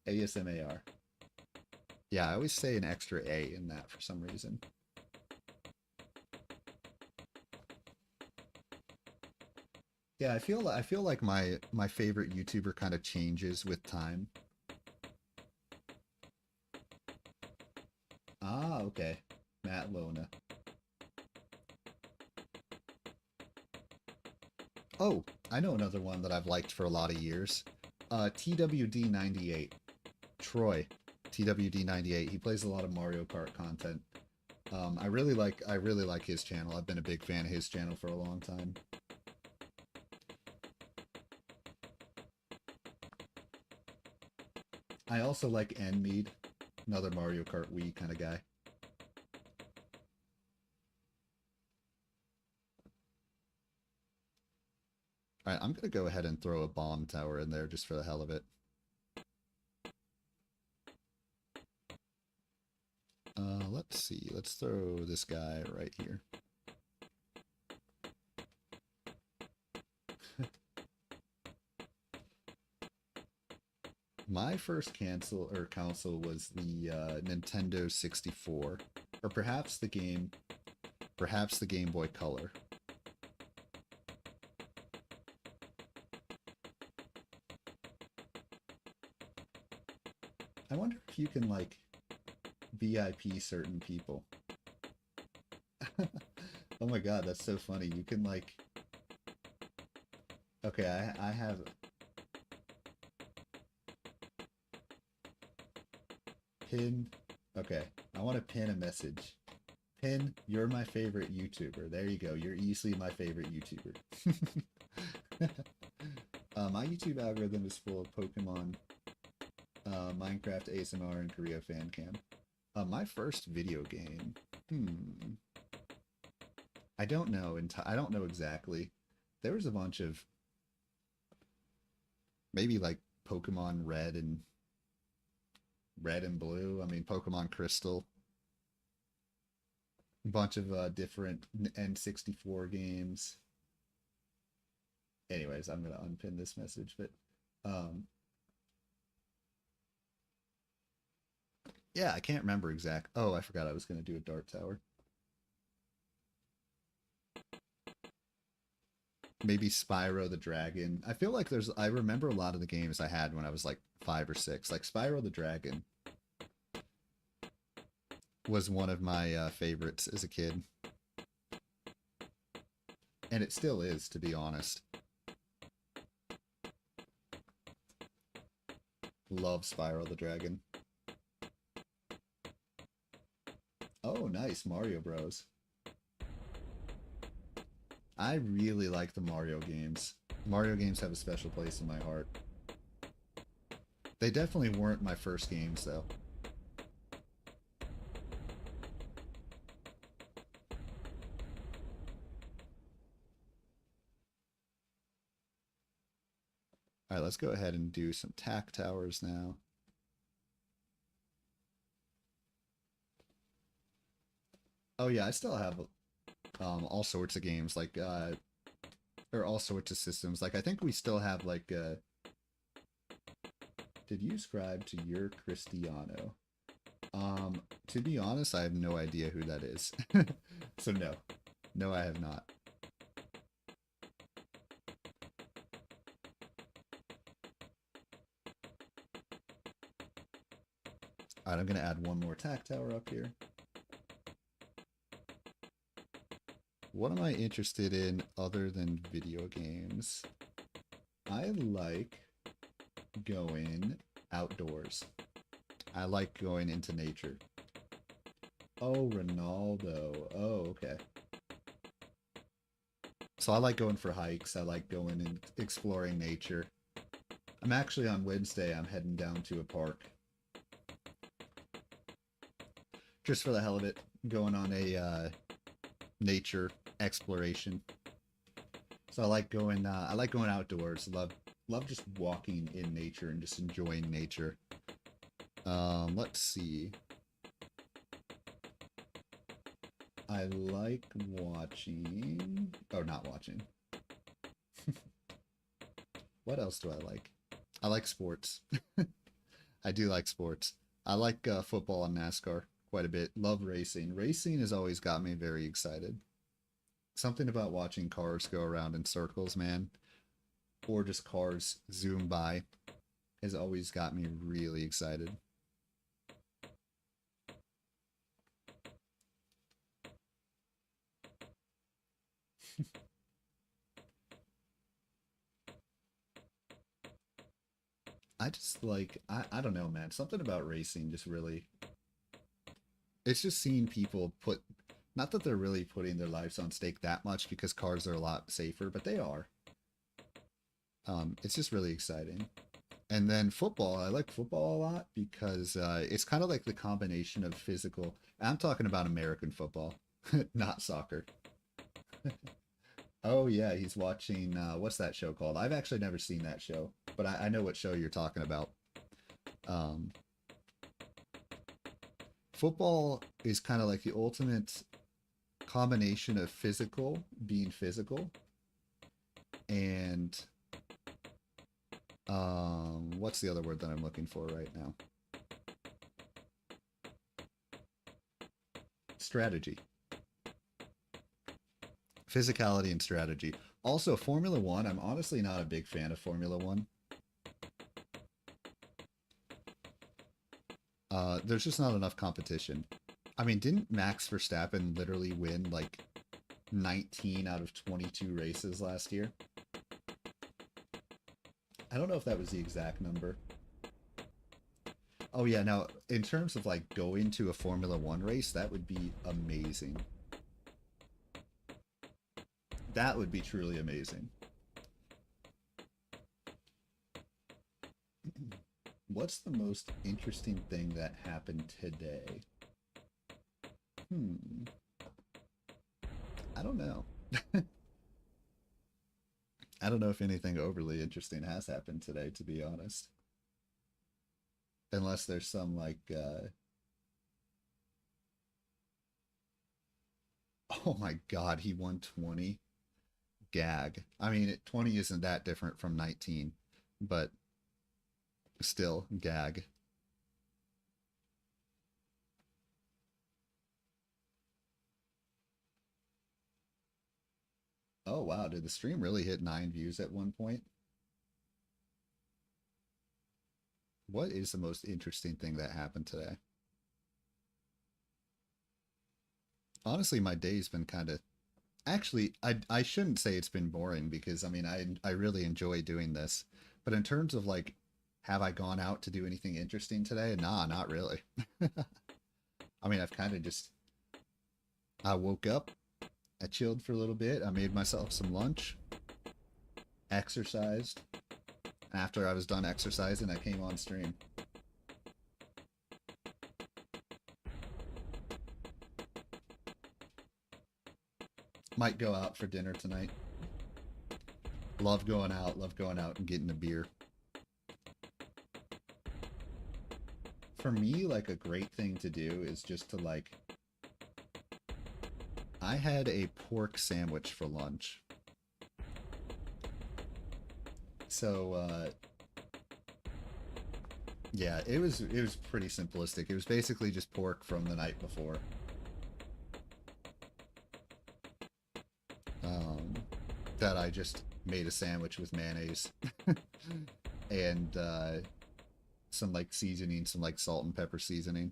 ASMAR. Yeah, I always say an extra A in that for some reason. Yeah, I feel like my favorite YouTuber kind of changes with time. Ah, okay. Matt Lona. Oh, I know another one that I've liked for a lot of years. TWD98. Troy. TWD98. He plays a lot of Mario Kart content. I really like his channel. I've been a big fan of his channel for a long time. I also like Nmead, another Mario Kart Wii kind of guy. Alright, I'm gonna go ahead and throw a bomb tower in there just for the hell of it. Let's see. Let's throw this guy right here. My first console was the Nintendo 64, or perhaps the Game Boy Color. I wonder if you can like VIP certain people. Oh my god, that's so funny. You can like... Okay, I have... Pin... Okay, I want to pin a message. Pin, you're my favorite YouTuber. There you go. You're easily my favorite YouTuber. My YouTube algorithm is full of Pokemon, Minecraft ASMR, and Korea fan cam. My first video game. I don't know. I don't know exactly. There was a bunch of maybe like Pokemon Red and Blue. I mean Pokemon Crystal. A bunch of different N64 games. Anyways, I'm gonna unpin this message, but yeah, I can't remember exact. Oh, I forgot I was gonna do a dart tower. maybe Spyro the Dragon. I feel like I remember a lot of the games I had when I was like 5 or 6. Like Spyro the Dragon was one of my favorites as a kid. And it still is, to be honest. Love Spyro the Dragon. Oh, nice. Mario Bros. I really like the Mario games. Mario games have a special place in my heart. They definitely weren't my first games, though. Alright, let's go ahead and do some tack towers now. Oh yeah, I still have all sorts of games, like, or all sorts of systems. Like, I think we still have, like, did you subscribe to your Cristiano? To be honest, I have no idea who that is. So no. No, I have not. Alright, I'm going to add one more tack tower up here. What am I interested in other than video games? I like going outdoors. I like going into nature. Oh, Ronaldo. Oh, okay. So I like going for hikes. I like going and exploring nature. I'm actually on Wednesday, I'm heading down to a park. Just for the hell of it, going on a nature exploration. So I like going outdoors. Love just walking in nature and just enjoying nature. Let's see. I like watching... Oh, not watching. What else do I like? I like sports. I do like sports. I like football and NASCAR quite a bit. Love racing. Racing has always got me very excited. Something about watching cars go around in circles, man, or just cars zoom by, has always got me really excited. I just like, I don't know, man. Something about racing just really... It's just seeing people put... Not that they're really putting their lives on stake that much, because cars are a lot safer, but they are. It's just really exciting. And then football. I like football a lot because it's kind of like the combination of physical... I'm talking about American football, not soccer. Oh yeah, he's watching, what's that show called? I've actually never seen that show, but I know what show you're talking about. Football is kind of like the ultimate combination of being physical, and what's the other word that I'm looking for right now? Strategy. Physicality and strategy. Also, Formula One. I'm honestly not a big fan of Formula One. There's just not enough competition. I mean, didn't Max Verstappen literally win like 19 out of 22 races last year? I don't know if that was the exact number. Oh yeah, now in terms of like going to a Formula One race, that would be amazing. That would be truly amazing. What's the most interesting thing that happened today? I don't know. I don't know if anything overly interesting has happened today, to be honest. Unless there's some, like, oh my god, he won 20. Gag. I mean, 20 isn't that different from 19, but still, gag. Oh wow, did the stream really hit 9 views at one point? What is the most interesting thing that happened today? Honestly, my day's been kind of actually I shouldn't say it's been boring because I mean I really enjoy doing this. But in terms of like have I gone out to do anything interesting today? Nah, not really. I mean, I've kind of just I woke up, I chilled for a little bit, I made myself some lunch, exercised. After I was done exercising, I came on stream. Might go out for dinner tonight. Love going out and getting a beer. For me, like a great thing to do is just to like I had a pork sandwich for lunch. So yeah, it was pretty simplistic. It was basically just pork from the night before. That I just made a sandwich with mayonnaise and some like seasoning, some like salt and pepper seasoning.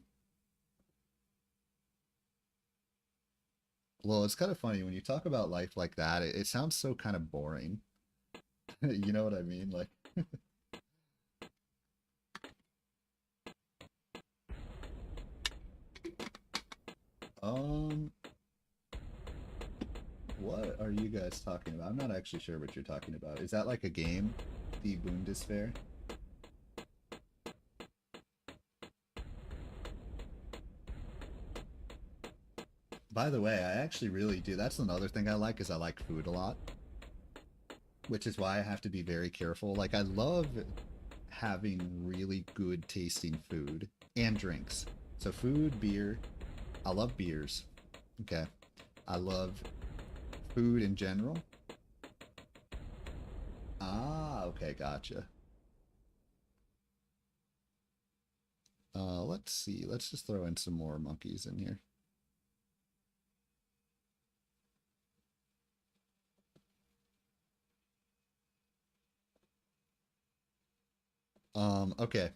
Well, it's kind of funny when you talk about life like that. It sounds so kind of boring. You know what I mean? Like, um, what are you guys talking about? I'm not actually sure what you're talking about. Is that like a game? The Bundeswehr? By the way, I actually really do. That's another thing I like is I like food a lot, which is why I have to be very careful. Like I love having really good tasting food and drinks. So food, beer. I love beers. Okay. I love food in general. Ah, okay, gotcha. Let's see. Let's just throw in some more monkeys in here. Okay.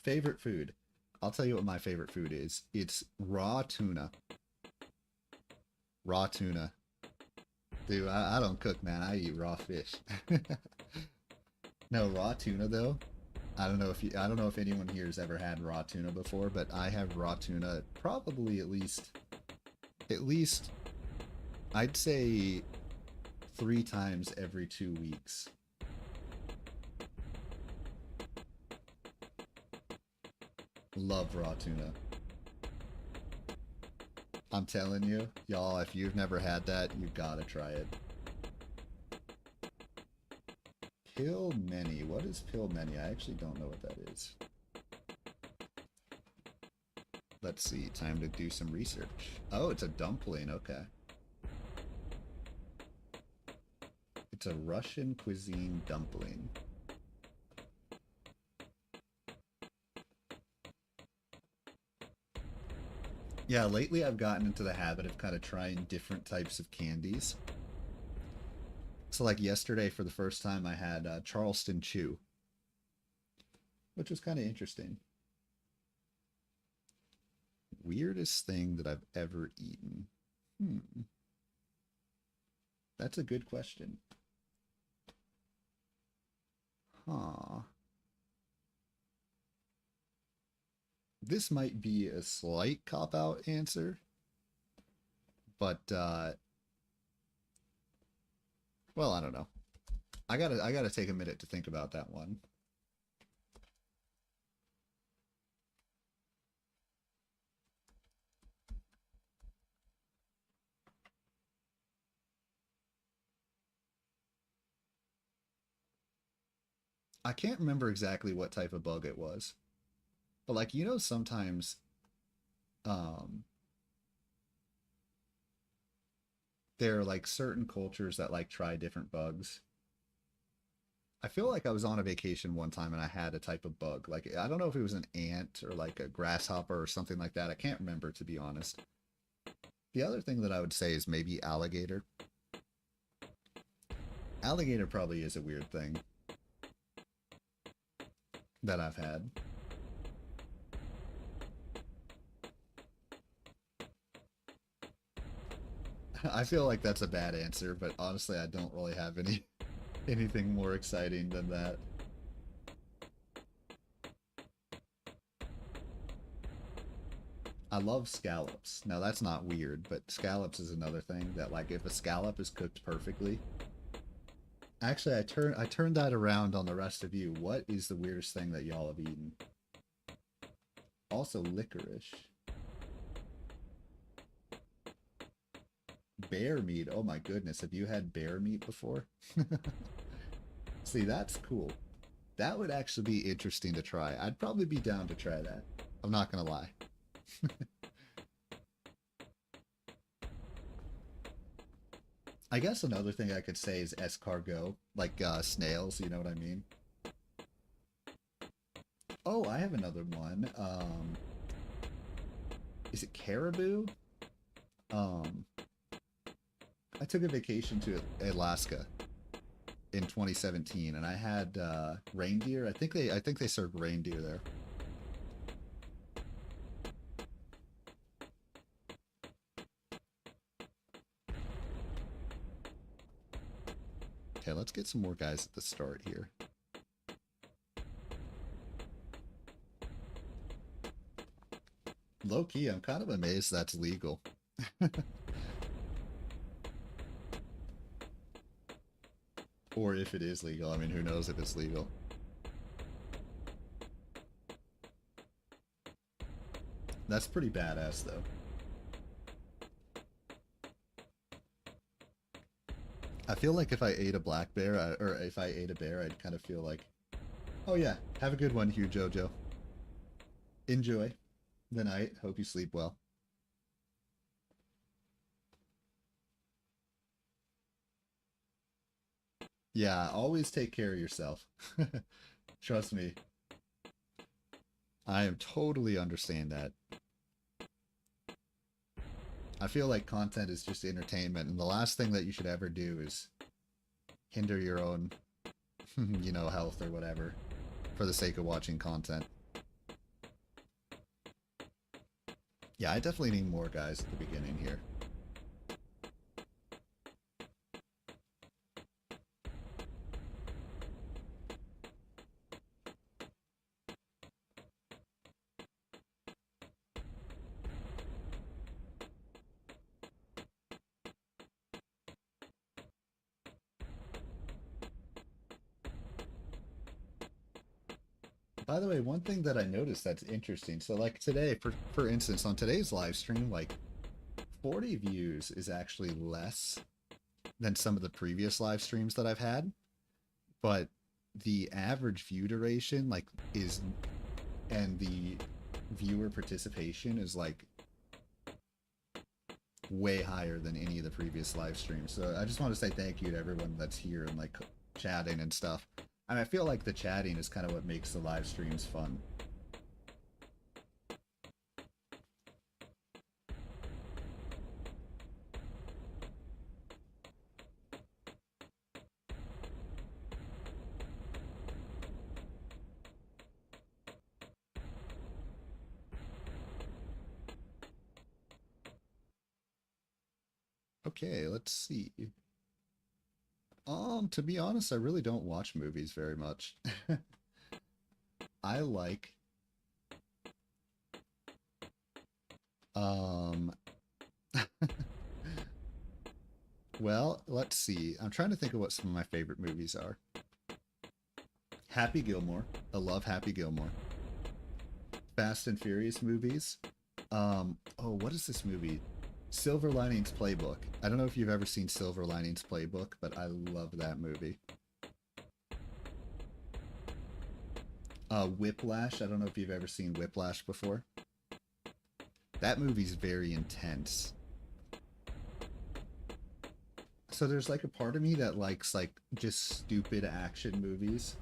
Favorite food. I'll tell you what my favorite food is. It's raw tuna. Raw tuna. Dude, I don't cook, man. I eat raw fish. No, raw tuna though. I don't know if anyone here has ever had raw tuna before, but I have raw tuna probably at least I'd say 3 times every 2 weeks. Love raw tuna. I'm telling you, y'all, if you've never had that, you gotta try it. Pilmeni. What is pilmeni? I actually don't know what that is. Let's see. Time to do some research. Oh, it's a dumpling. Okay. It's a Russian cuisine dumpling. Yeah, lately I've gotten into the habit of kind of trying different types of candies. So like yesterday for the first time I had Charleston Chew, which was kind of interesting. Weirdest thing that I've ever eaten. Hmm. That's a good question. Huh. This might be a slight cop-out answer, but well, I don't know. I gotta take a minute to think about that one. I can't remember exactly what type of bug it was. But like sometimes um there are like certain cultures that like try different bugs. I feel like I was on a vacation one time and I had a type of bug. Like I don't know if it was an ant or like a grasshopper or something like that. I can't remember to be honest. The other thing that I would say is maybe alligator. Alligator probably is a weird thing that I've had. I feel like that's a bad answer, but honestly, I don't really have anything more exciting than that. I love scallops. Now that's not weird, but scallops is another thing that, like, if a scallop is cooked perfectly. Actually, I turned that around on the rest of you. What is the weirdest thing that y'all have eaten? Also licorice. Bear meat. Oh my goodness. Have you had bear meat before? See, that's cool. That would actually be interesting to try. I'd probably be down to try that. I'm not gonna lie. I guess another thing I could say is escargot, like snails, you know what I mean? Oh, I have another one. Is it caribou? Um, I took a vacation to Alaska in 2017, and I had reindeer. I think they served reindeer there. Okay, let's get some more guys at the start here. Low key, I'm kind of amazed that's legal. Or if it is legal. I mean, who knows if it's legal. That's pretty badass, though. I feel like if I ate a black bear, or if I ate a bear, I'd kind of feel like, oh yeah, have a good one here, Jojo. Enjoy the night. Hope you sleep well. Yeah, always take care of yourself. Trust me. I am totally understand that. I feel like content is just entertainment, and the last thing that you should ever do is hinder your own, you know, health or whatever for the sake of watching content. Yeah, I definitely need more guys at the beginning here. By the way, one thing that I noticed that's interesting, so like today, for instance, on today's live stream, like 40 views is actually less than some of the previous live streams that I've had, but the average view duration like is, and the viewer participation is like way higher than any of the previous live streams. So I just want to say thank you to everyone that's here and like chatting and stuff. And I feel like the chatting is kind of what makes the live streams fun. Okay, let's see. To be honest, I really don't watch movies very much. I like um well, let's see. I'm trying to think of what some of my favorite movies are. Happy Gilmore. I love Happy Gilmore. Fast and Furious movies. Oh, what is this movie? Silver Linings Playbook. I don't know if you've ever seen Silver Linings Playbook, but I love that movie. Whiplash. I don't know if you've ever seen Whiplash before. That movie's very intense. So there's like a part of me that likes like just stupid action movies.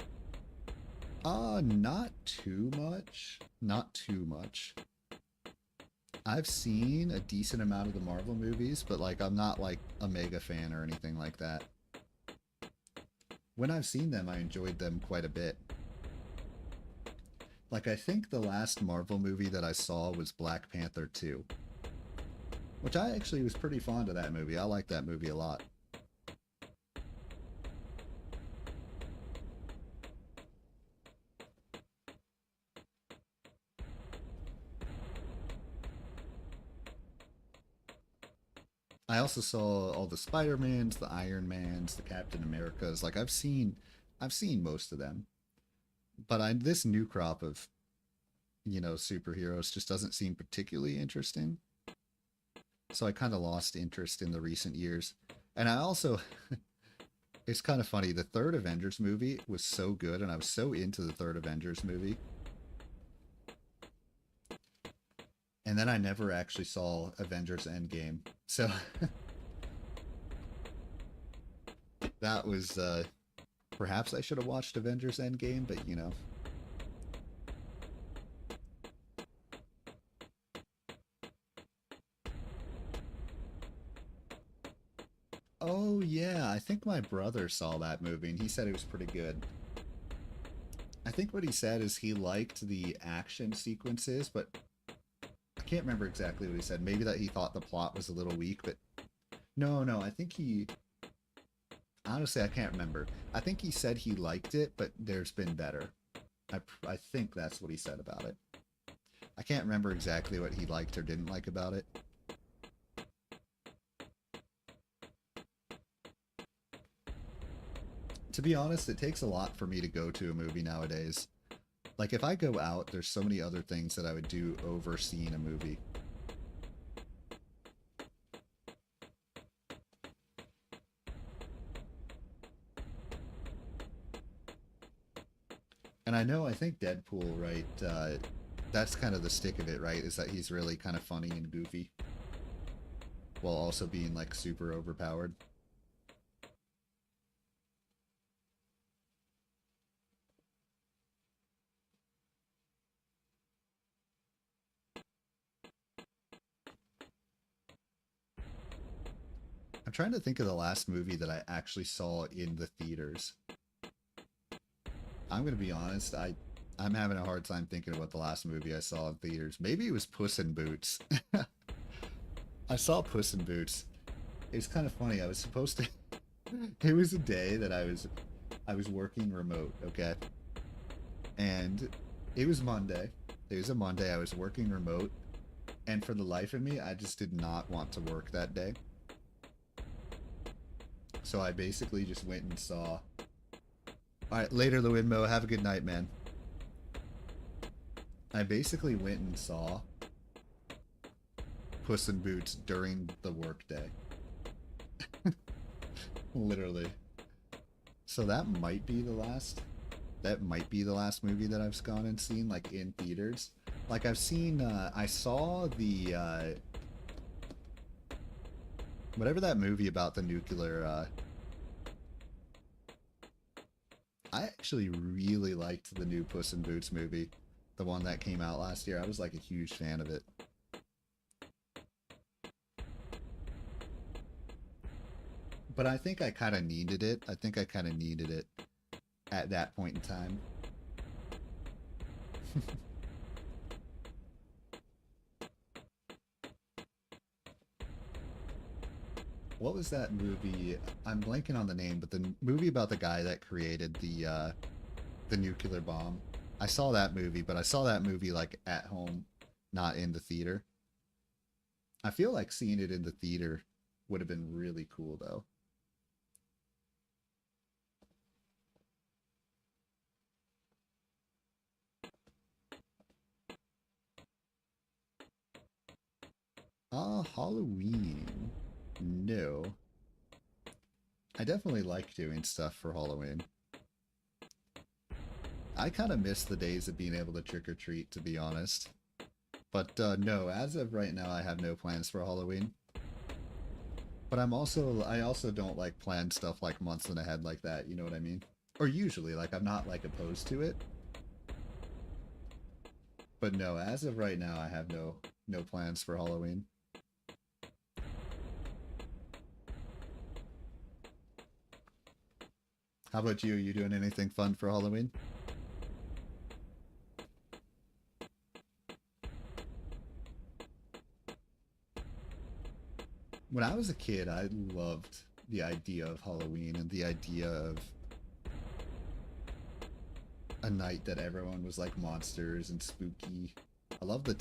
Not too much. Not too much. I've seen a decent amount of the Marvel movies, but like I'm not like a mega fan or anything like that. when I've seen them, I enjoyed them quite a bit. Like, I think the last Marvel movie that I saw was Black Panther 2, which I actually was pretty fond of that movie. I like that movie a lot. I also saw all the Spider-Mans, the Iron Mans, the Captain Americas. Like I've seen most of them. But this new crop of, superheroes just doesn't seem particularly interesting. So I kind of lost interest in the recent years. And I also, it's kind of funny, the third Avengers movie was so good, and I was so into the third Avengers movie. And then I never actually saw Avengers Endgame. So that was, perhaps I should have watched Avengers Endgame, but Oh, yeah, I think my brother saw that movie, and he said it was pretty good. I think what he said is he liked the action sequences, but I can't remember exactly what he said. Maybe that he thought the plot was a little weak, but no, I think he... Honestly, I can't remember. I think he said he liked it, but there's been better. I think that's what he said about it. I can't remember exactly what he liked or didn't like about it. To be honest, it takes a lot for me to go to a movie nowadays. Like, if I go out, there's so many other things that I would do over seeing a movie. And I think Deadpool, right, that's kind of the stick of it, right, is that he's really kind of funny and goofy, while also being, like, super overpowered. I'm trying to think of the last movie that I actually saw in the theaters. I'm gonna be honest, I'm having a hard time thinking about the last movie I saw in theaters. Maybe it was Puss in Boots. I saw Puss in Boots. It was kind of funny. I was supposed to. It was a day that I was working remote. Okay, and it was Monday. It was a Monday. I was working remote, and for the life of me, I just did not want to work that day. So I basically just went and saw. All right, later, Lewinmo. Have a good night, man. I basically went and saw Puss in Boots during the workday. Literally. So that might be the last. That might be the last movie that I've gone and seen, like, in theaters. Like, I've seen, I saw the, whatever that movie about the nuclear, I actually really liked the new Puss in Boots movie. The one that came out last year. I was, like, a huge fan of it. But I think I kind of needed it. I think I kind of needed it at that point in time. What was that movie? I'm blanking on the name, but the movie about the guy that created the nuclear bomb. I saw that movie, but I saw that movie like at home, not in the theater. I feel like seeing it in the theater would have been really cool though. Halloween. No. I definitely like doing stuff for Halloween. I kind of miss the days of being able to trick or treat, to be honest. But no, as of right now, I have no plans for Halloween. But I also don't like plan stuff like months in ahead like that, you know what I mean? Or usually, like, I'm not like opposed to it. But no, as of right now, I have no plans for Halloween. How about you? Are you doing anything fun for Halloween? When I was a kid, I loved the idea of Halloween and the idea of a night that everyone was like monsters and spooky. I love the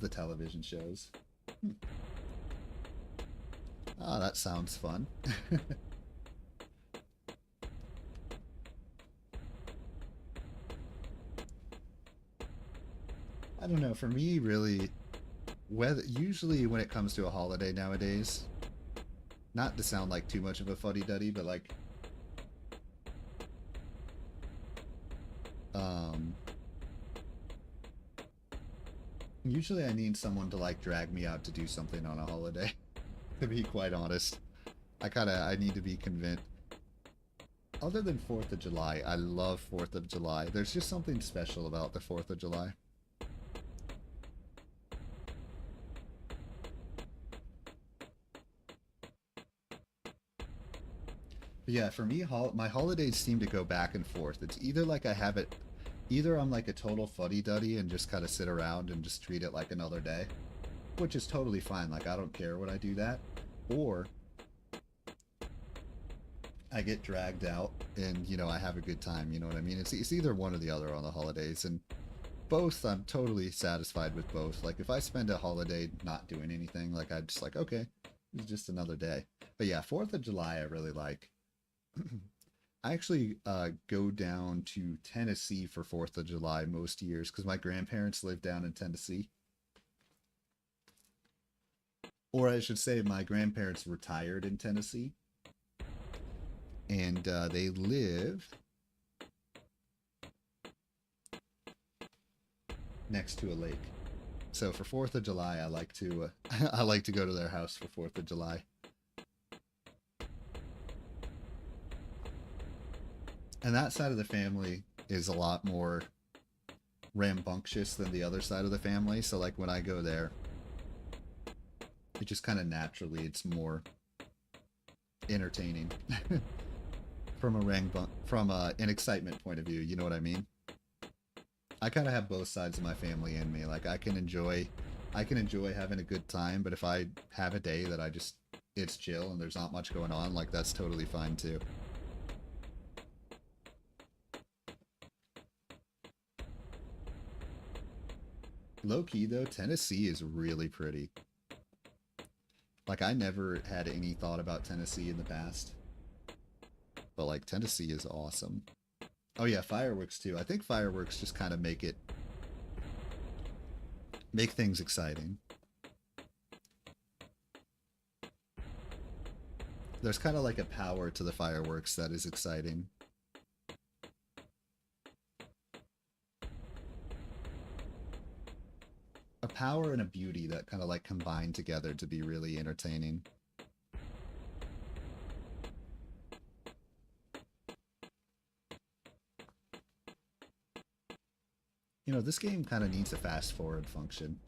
television shows. Ah, that sounds fun. I don't know. For me, really, usually when it comes to a holiday nowadays, not to sound like too much of a fuddy-duddy, but like, um, usually I need someone to like drag me out to do something on a holiday. To be quite honest, I need to be convinced. Other than 4th of July, I love 4th of July. There's just something special about the 4th of July. But yeah, for me, my holidays seem to go back and forth. It's either like I have it, either I'm like a total fuddy-duddy and just kind of sit around and just treat it like another day, which is totally fine. Like, I don't care when I do that. Or I get dragged out and, you know, I have a good time. You know what I mean? It's either one or the other on the holidays. And both, I'm totally satisfied with both. Like, if I spend a holiday not doing anything, like, I'm just like, okay, it's just another day. But yeah, 4th of July, I really like. I actually go down to Tennessee for 4th of July most years because my grandparents live down in Tennessee. Or I should say my grandparents retired in Tennessee. And they live next to a lake. So for 4th of July, I like to I like to go to their house for 4th of July. And that side of the family is a lot more rambunctious than the other side of the family. So like when I go there, it just kind of naturally, it's more entertaining from an excitement point of view. You know what I mean? I kind of have both sides of my family in me. Like I can enjoy having a good time, but if I have a day that it's chill and there's not much going on, like that's totally fine too. Low key though, Tennessee is really pretty. Like I never had any thought about Tennessee in the past. But like Tennessee is awesome. Oh yeah, fireworks too. I think fireworks just kind of make things exciting. There's kind of like a power to the fireworks that is exciting. A power and a beauty that kind of like combine together to be really entertaining. You know, this game kind of needs a fast forward function.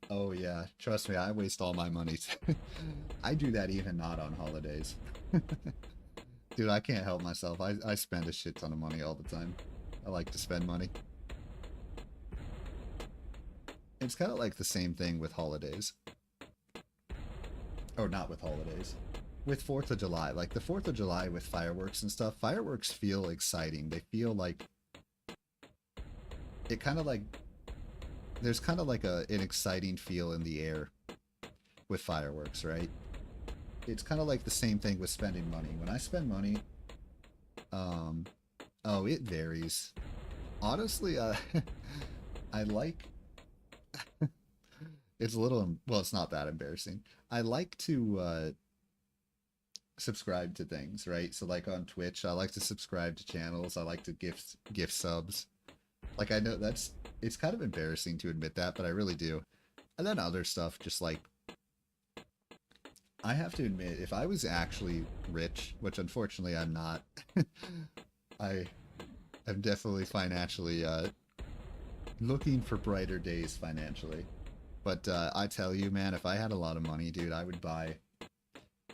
Oh yeah, trust me, I waste all my money. I do that even not on holidays. Dude, I can't help myself. I spend a shit ton of money all the time. I like to spend money. It's kind of like the same thing with holidays. Or not with holidays. With 4th of July. Like the 4th of July with fireworks and stuff. Fireworks feel exciting. They feel like... It kind of like... There's kind of like an exciting feel in the air with fireworks, right? It's kind of like the same thing with spending money. When I spend money... Oh, it varies. Honestly, I like... It's a little, well, it's not that embarrassing. I like to subscribe to things, right? So like on Twitch, I like to subscribe to channels. I like to gift subs. Like I know it's kind of embarrassing to admit that, but I really do. And then other stuff, just like, I have to admit, if I was actually rich, which unfortunately I'm not, I am definitely financially looking for brighter days financially. But I tell you, man, if I had a lot of money, dude, I would buy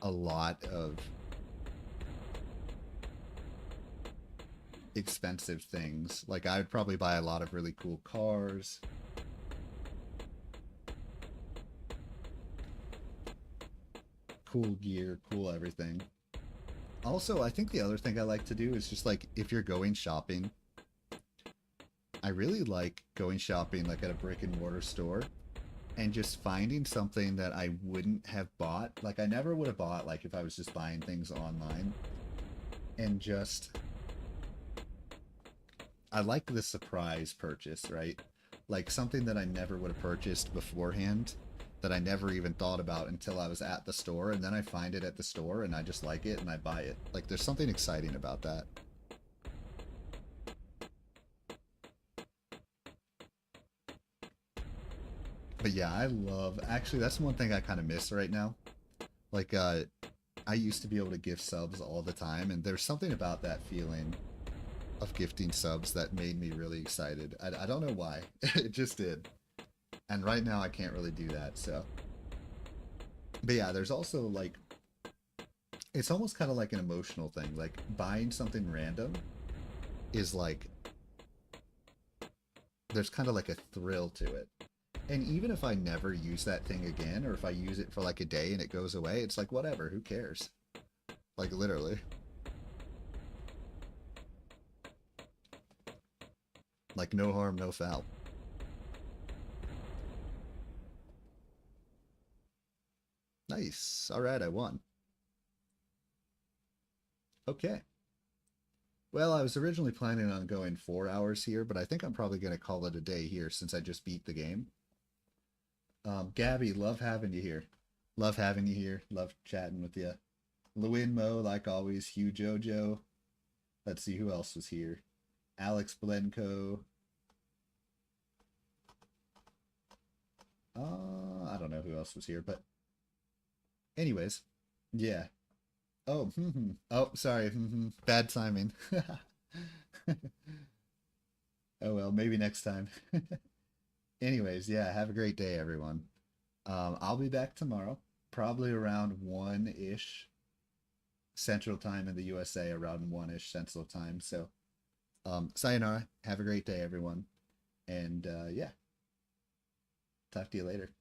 a lot of expensive things. Like I would probably buy a lot of really cool cars. Cool gear, cool everything. Also, I think the other thing I like to do is just like if you're going shopping, I really like going shopping like at a brick and mortar store and just finding something that I wouldn't have bought. Like I never would have bought like if I was just buying things online. And just I like the surprise purchase, right? Like something that I never would have purchased beforehand that I never even thought about until I was at the store, and then I find it at the store and I just like it and I buy it. Like there's something exciting about that. But yeah, I love, actually that's one thing I kind of miss right now. Like I used to be able to gift subs all the time, and there's something about that feeling of gifting subs that made me really excited. I don't know why. It just did. And right now I can't really do that, so. But yeah, there's also like, it's almost kind of like an emotional thing. Like buying something random is like, there's kind of like a thrill to it. And even if I never use that thing again, or if I use it for like a day and it goes away, it's like, whatever, who cares? Like literally. Like no harm, no foul. Nice. All right, I won. Okay. Well, I was originally planning on going 4 hours here, but I think I'm probably going to call it a day here since I just beat the game. Gabby, love having you here. Love having you here. Love chatting with you. Lewin Mo, like always. Hugh Jojo. Let's see who else was here. Alex Blenko. I don't know who else was here, but anyways, yeah. Oh, oh, sorry. Bad timing. Oh well, maybe next time. Anyways, yeah, have a great day, everyone. I'll be back tomorrow, probably around 1-ish Central Time in the USA, around 1-ish Central Time. So, sayonara. Have a great day, everyone. And yeah, talk to you later.